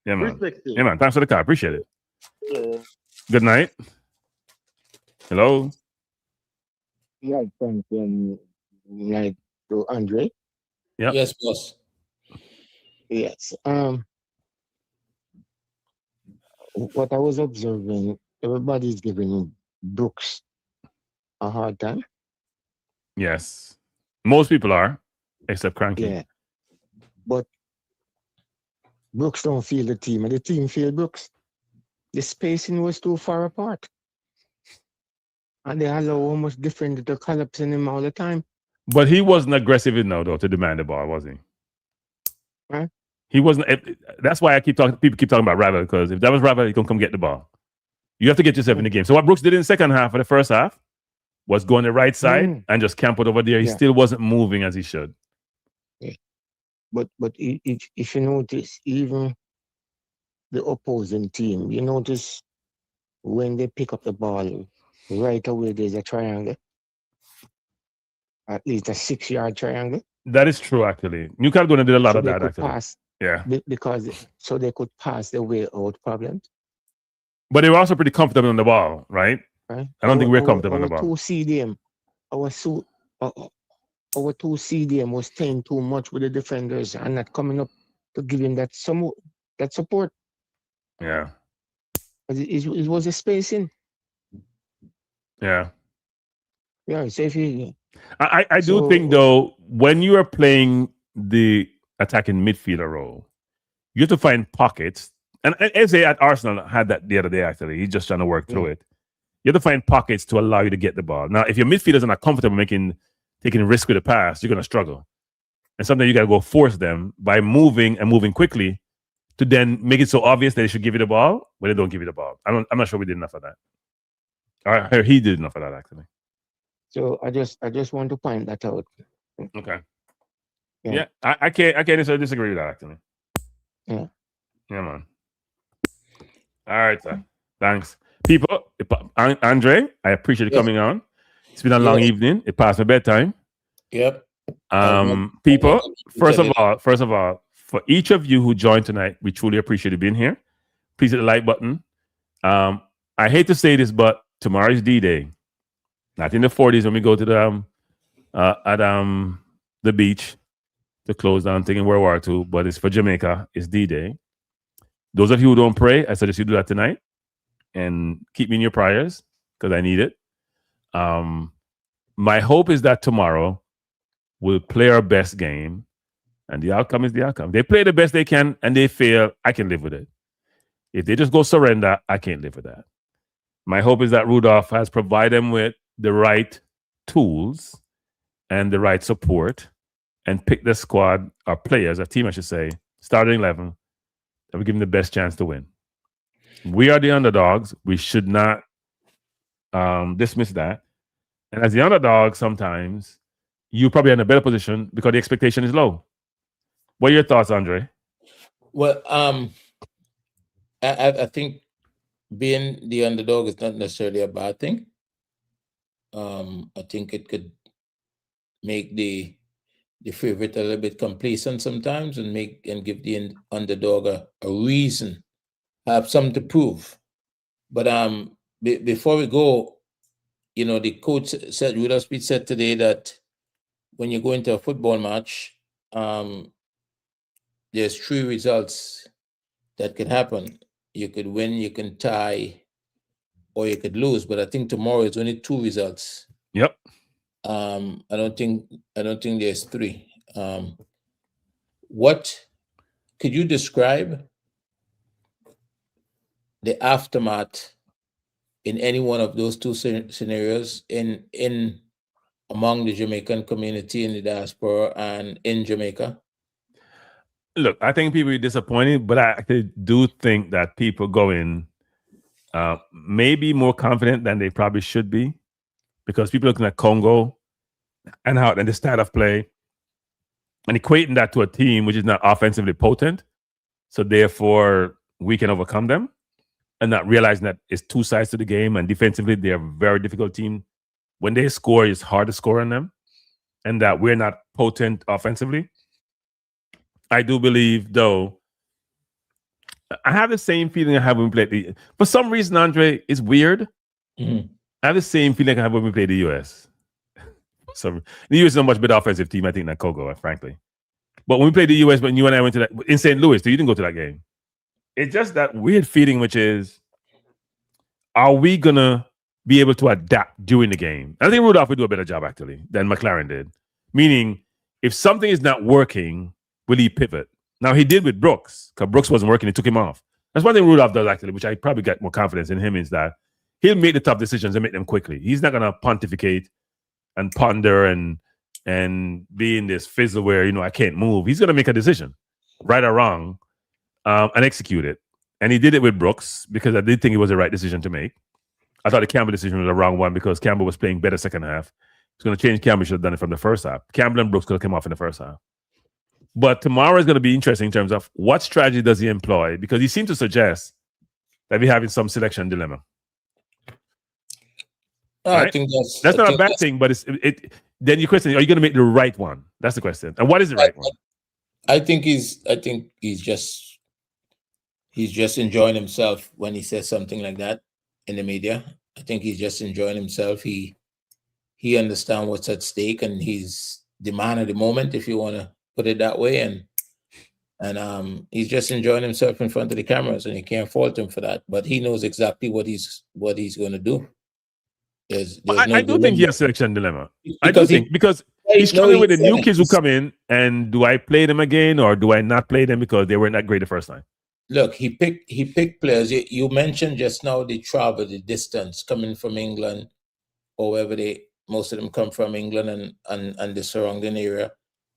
[SPEAKER 12] Yeah, man. Yeah, man. Thanks for the call. Appreciate it.
[SPEAKER 6] Yeah.
[SPEAKER 12] Good night. Hello.
[SPEAKER 7] Yeah, thanks. Like to Andre.
[SPEAKER 12] Yeah.
[SPEAKER 21] Yes, boss.
[SPEAKER 7] Yes. What I was observing, everybody's giving Brooks a hard time.
[SPEAKER 12] Yes. Most people are, except Cranky.
[SPEAKER 7] Yeah. But Brooks don't feel the team, and the team feel Brooks. The spacing was too far apart. And they allow almost different to collapse in him all the time.
[SPEAKER 12] But he wasn't aggressive enough, though, to demand the ball, was he?
[SPEAKER 7] Right.
[SPEAKER 12] He wasn't. That's why people keep talking about Ravel, because if that was Ravel, he can come get the ball. You have to get yourself in the game. So what Brooks did in the second half of the first half was go on the right side and just camp out over there. He still wasn't moving as he should.
[SPEAKER 7] Yeah. But if you notice, even the opposing team, you notice when they pick up the ball, right away there's a triangle. At least a 6-yard triangle.
[SPEAKER 12] That is true, actually. New Caledonia did a lot of that, actually.
[SPEAKER 7] Pass,
[SPEAKER 12] yeah.
[SPEAKER 7] Because so they could pass their way out problems.
[SPEAKER 12] But they were also pretty comfortable on the ball, right?
[SPEAKER 7] Right.
[SPEAKER 12] I don't think we're comfortable on the ball.
[SPEAKER 7] Our 2 CDM was staying too much with the defenders and not coming up to give him that support.
[SPEAKER 12] Yeah.
[SPEAKER 7] It was a spacing.
[SPEAKER 12] Yeah.
[SPEAKER 7] Yeah, so if you...
[SPEAKER 12] I do think, though, when you are playing the attacking midfielder role, you have to find pockets. And Eze at Arsenal had that the other day, actually. He's just trying to work through it. You have to find pockets to allow you to get the ball. Now, if your midfielders are not comfortable taking risk with the pass, you're going to struggle. And sometimes you got to go force them by moving quickly to then make it so obvious that they should give you the ball, but they don't give you the ball. I'm not sure we did enough of that. Or he did enough of that, actually.
[SPEAKER 7] So I just want to point that out.
[SPEAKER 12] Okay. Yeah, I can't necessarily disagree with that, actually.
[SPEAKER 7] Yeah.
[SPEAKER 12] Yeah, man. All right, sir. Thanks. People, Andre, I appreciate you coming on. It's been a long evening. It passed my bedtime.
[SPEAKER 21] Yep.
[SPEAKER 12] People, first of all, for each of you who joined tonight, we truly appreciate you being here. Please hit the like button. I hate to say this, but tomorrow is D-Day. Not in the 40s when we go to the beach to close down thing in World War II, but it's for Jamaica. It's D-Day. Those of you who don't pray, I suggest you do that tonight. and keep me in your prayers because I need it. My hope is that tomorrow we'll play our best game, and the outcome is the outcome. They play the best they can and they fail, I can live with it. If they just go surrender, I can't live with that. My hope is that Rudolph has provided them with the right tools and the right support and pick the squad, or players, a team, I should say, starting 11, that will give them the best chance to win. We are the underdogs. We should not dismiss that. And as the underdog, sometimes you probably are in a better position because the expectation is low. What are your thoughts, Andre?
[SPEAKER 21] Well, I think being the underdog is not necessarily a bad thing. I think it could make the favorite a little bit complacent sometimes and give the underdog a reason, have something to prove. But before we go, the coach said, Rudolph Spied said today that when you go into a football match, there's 3 results that could happen. You could win, you can tie, or you could lose. But I think tomorrow it's only 2 results.
[SPEAKER 12] Yep.
[SPEAKER 21] I don't think there's 3. What could you describe the aftermath in any one of those 2 scenarios in among the Jamaican community in the diaspora and in Jamaica?
[SPEAKER 12] Look, I think people are disappointed, but I actually do think that people go in maybe more confident than they probably should be, because people are looking at Congo and the style of play and equating that to a team which is not offensively potent. So therefore, we can overcome them, and not realizing that it's 2 sides to the game, and defensively, they're a very difficult team. When they score, it's hard to score on them, and that we're not potent offensively. I do believe, though, I have the same feeling I have when we played for some reason, Andre, it's weird.
[SPEAKER 21] Mm-hmm.
[SPEAKER 12] I have the same feeling I have when we played the U.S. So the U.S. is a much better offensive team, I think, than Congo, frankly. But when we played the U.S., when you and I went to that in St. Louis, so you didn't go to that game. It's just that weird feeling, which is, are we gonna be able to adapt during the game? I think Rudolph would do a better job actually than McLaren did. Meaning, if something is not working, will he pivot? Now he did with Brooks, because Brooks wasn't working, he took him off. That's one thing Rudolph does actually, which I probably get more confidence in him, is that he'll make the tough decisions and make them quickly. He's not gonna pontificate and ponder and be in this fizzle where I can't move. He's gonna make a decision, right or wrong, and execute it. And he did it with Brooks because I did think it was the right decision to make. I thought the Campbell decision was the wrong one because Campbell was playing better second half. It's going to change. Campbell should have done it from the first half. Campbell and Brooks could have come off in the first half. But tomorrow is going to be interesting in terms of what strategy does he employ, because he seemed to suggest that we're having some selection dilemma.
[SPEAKER 21] Right?
[SPEAKER 12] I think that's not a bad thing, but then you question, are you going to make the right one? That's the question. And what is the right one?
[SPEAKER 21] I think he's just enjoying himself when he says something like that in the media. I think he's just enjoying himself. He understands what's at stake, and he's the man of the moment, if you want to put it that way. And he's just enjoying himself in front of the cameras, and you can't fault him for that. But he knows exactly what he's going to do.
[SPEAKER 12] I do think he has selection dilemma. Because he's struggling with the new kids who come in, and do I play them again or do I not play them because they weren't that great the first time?
[SPEAKER 21] Look, he picked players. You mentioned just now the travel, the distance coming from England, or wherever most of them come from, England and the surrounding area,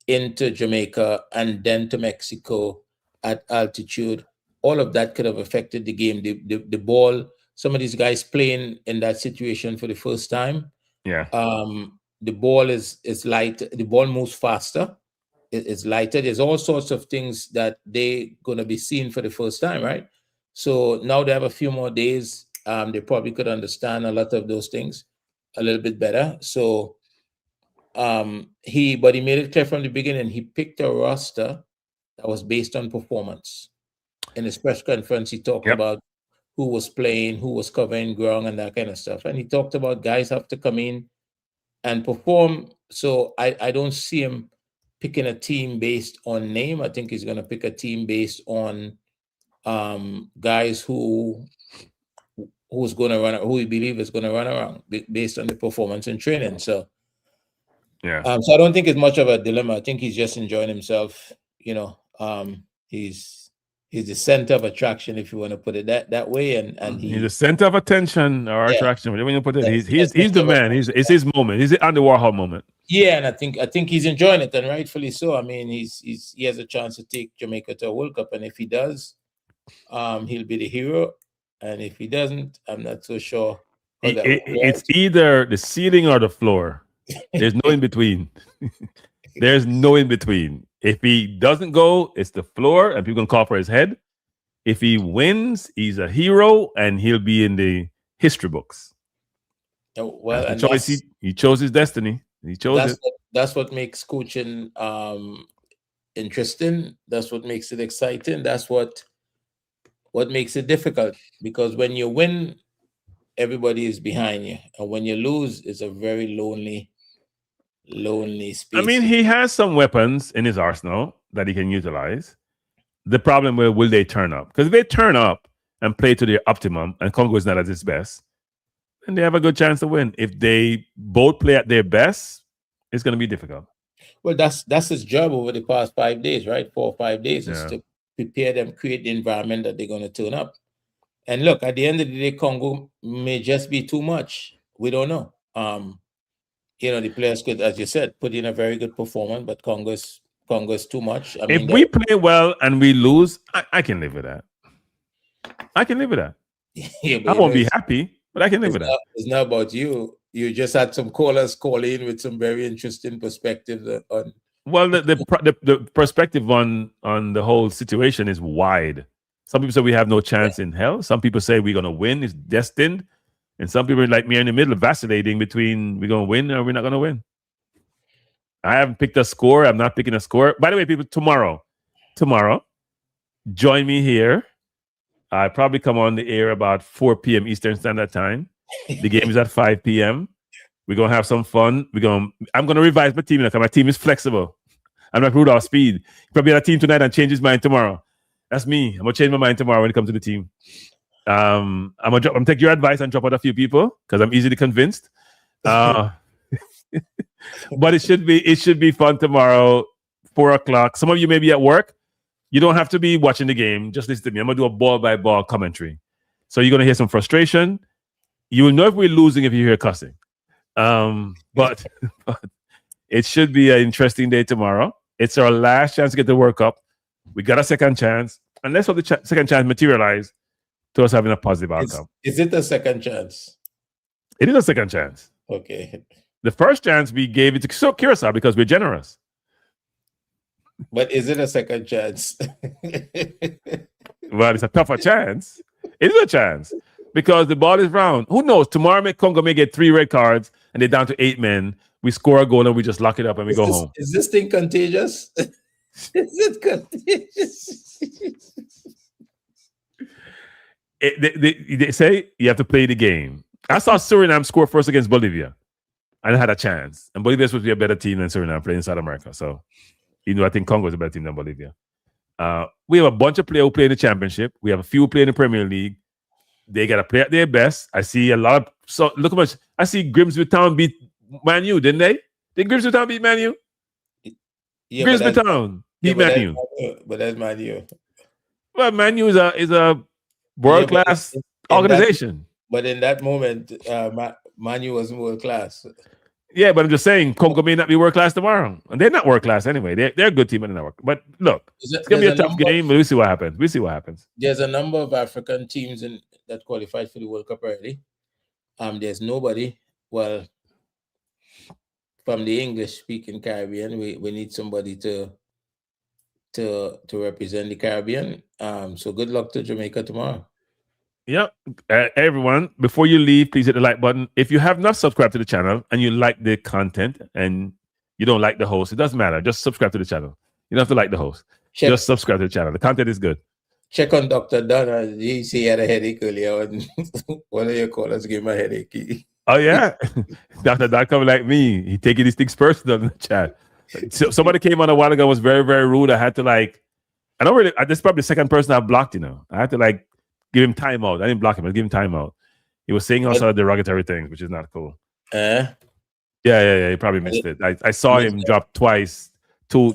[SPEAKER 21] into Jamaica and then to Mexico at altitude. All of that could have affected the game. The ball, some of these guys playing in that situation for the first time.
[SPEAKER 12] Yeah.
[SPEAKER 21] The ball is light. The ball moves faster. It's lighter. There's all sorts of things that they're going to be seeing for the first time, right? So now they have a few more days. They probably could understand a lot of those things a little bit better. So he made it clear from the beginning. He picked a roster that was based on performance. In his press conference, he talked about who was playing, who was covering ground, and that kind of stuff. And he talked about guys have to come in and perform. So I don't see him picking a team based on name. I think he's going to pick a team based on guys who who's going to run, who we believe is going to run around based on the performance and training. So,
[SPEAKER 12] yeah.
[SPEAKER 21] So I don't think it's much of a dilemma. I think he's just enjoying himself. He's the center of attraction, if you want to put it that way, and
[SPEAKER 12] He's the center of attention or attraction. Whatever you put it, he's the man. It's his moment. It's the Andy Warhol moment.
[SPEAKER 21] Yeah, and I think he's enjoying it, and rightfully so. I mean, he has a chance to take Jamaica to a World Cup, and if he does, he'll be the hero. And if he doesn't, I'm not so sure.
[SPEAKER 12] It's either the ceiling or the floor. There's no in between. There's no in between. If he doesn't go, it's the floor, and people can call for his head. If he wins, he's a hero, and he'll be in the history books.
[SPEAKER 21] Well,
[SPEAKER 12] and choice he chose his destiny. He chose it.
[SPEAKER 21] That's what makes coaching interesting. That's what makes it exciting. That's what makes it difficult, because when you win, everybody is behind you, and when you lose, it's a very lonely space.
[SPEAKER 12] I mean, he has some weapons in his arsenal that he can utilize. The problem will they turn up? Because if they turn up and play to their optimum, and Congo is not at its best, then they have a good chance to win. If they both play at their best, it's going to be difficult.
[SPEAKER 21] Well, that's his job over the past 5 days, right? 4 or 5 days is to prepare them, create the environment that they're going to turn up. And look, at the end of the day, Congo may just be too much. We don't know. The players could, as you said, put in a very good performance, but Congo is too much.
[SPEAKER 12] If we play well and we lose, I can live with that. I can live with that.
[SPEAKER 21] Yeah,
[SPEAKER 12] I won't be happy, but I can live with that.
[SPEAKER 21] It's not about you. You just had some callers call in with some very interesting perspectives on.
[SPEAKER 12] Well, the perspective on the whole situation is wide. Some people say we have no chance in hell. Some people say we're going to win. It's destined. And some people like me are in the middle, vacillating between we're going to win or we're not going to win. I haven't picked a score. I'm not picking a score. By the way, people, tomorrow, join me here. I probably come on the air about 4 p.m. Eastern Standard Time. The game is at 5 p.m. We're going to have some fun. I'm going to revise my team because my team is flexible. I'm like Rudolph Spied. He'll probably have a team tonight and change his mind tomorrow. That's me. I'm going to change my mind tomorrow when it comes to the team. I'm gonna take your advice and drop out a few people because I'm easily convinced. But it should be fun tomorrow, 4:00. Some of you may be at work. You don't have to be watching the game. Just listen to me. I'm gonna do a ball by ball commentary. So you're gonna hear some frustration. You will know if we're losing if you hear cussing. But it should be an interesting day tomorrow. It's our last chance to get the World Cup. We got a second chance, and let's hope the second chance materialize to us having a positive outcome.
[SPEAKER 21] Is it a second chance?
[SPEAKER 12] It is a second chance.
[SPEAKER 21] Okay.
[SPEAKER 12] The first chance we gave it to Curacao because we're generous.
[SPEAKER 21] But is it a second chance?
[SPEAKER 12] Well, it's a tougher chance. It is a chance because the ball is round. Who knows? Tomorrow, Congo may get 3 red cards and they're down to 8 men. We score a goal and we just lock it up and we go home.
[SPEAKER 21] Is this thing contagious? Is it contagious?
[SPEAKER 12] They say you have to play the game. I saw Suriname score first against Bolivia and had a chance. And Bolivia is supposed to be a better team than Suriname playing in South America. So, I think Congo is a better team than Bolivia. We have a bunch of players who play in the championship. We have a few who play in the Premier League. They got to play at their best. I see a lot of... So, look how much... I see Grimsby Town beat Man U, didn't they? Did Grimsby Town beat Man U?
[SPEAKER 21] Yeah,
[SPEAKER 12] Grimsby Town beat Man U.
[SPEAKER 21] But that's Man U.
[SPEAKER 12] Well, Man U is a world-class organization.
[SPEAKER 21] But in that moment, Man U wasn't world-class.
[SPEAKER 12] Yeah, but I'm just saying, Congo may not be world-class tomorrow. And they're not world-class anyway. They're a good team in the network. But look, it's going to be a tough game, but we'll see what happens.
[SPEAKER 21] There's a number of African teams that qualified for the World Cup already. There's nobody. Well, from the English-speaking Caribbean, we need somebody to represent the Caribbean. So good luck to Jamaica tomorrow.
[SPEAKER 12] Yep. Everyone, before you leave, please hit the like button. If you have not subscribed to the channel and you like the content and you don't like the host, it doesn't matter. Just subscribe to the channel. You don't have to like the host. Just subscribe to the channel. The content is good.
[SPEAKER 21] Check on Dr. Dunn. He said he had a headache earlier. And one of your callers gave him a headache.
[SPEAKER 12] Oh, yeah. Dr. Dunn coming like me. He taking these things personal in the chat. So somebody came on a while ago and was very, very rude. I had to this is probably the second person I've blocked, I had to give him time out. I didn't block him. I give him time out. He was saying also derogatory things, which is not cool.
[SPEAKER 21] Eh?
[SPEAKER 12] Yeah. He probably missed it. I saw him drop twice, two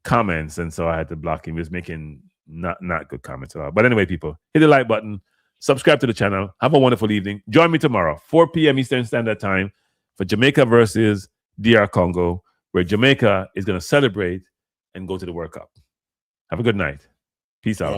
[SPEAKER 12] comments, and so I had to block him. He was making not good comments at all. But anyway, people, hit the like button, subscribe to the channel. Have a wonderful evening. Join me tomorrow, 4 p.m. Eastern Standard Time, for Jamaica versus DR Congo, where Jamaica is going to celebrate and go to the World Cup. Have a good night. Peace out.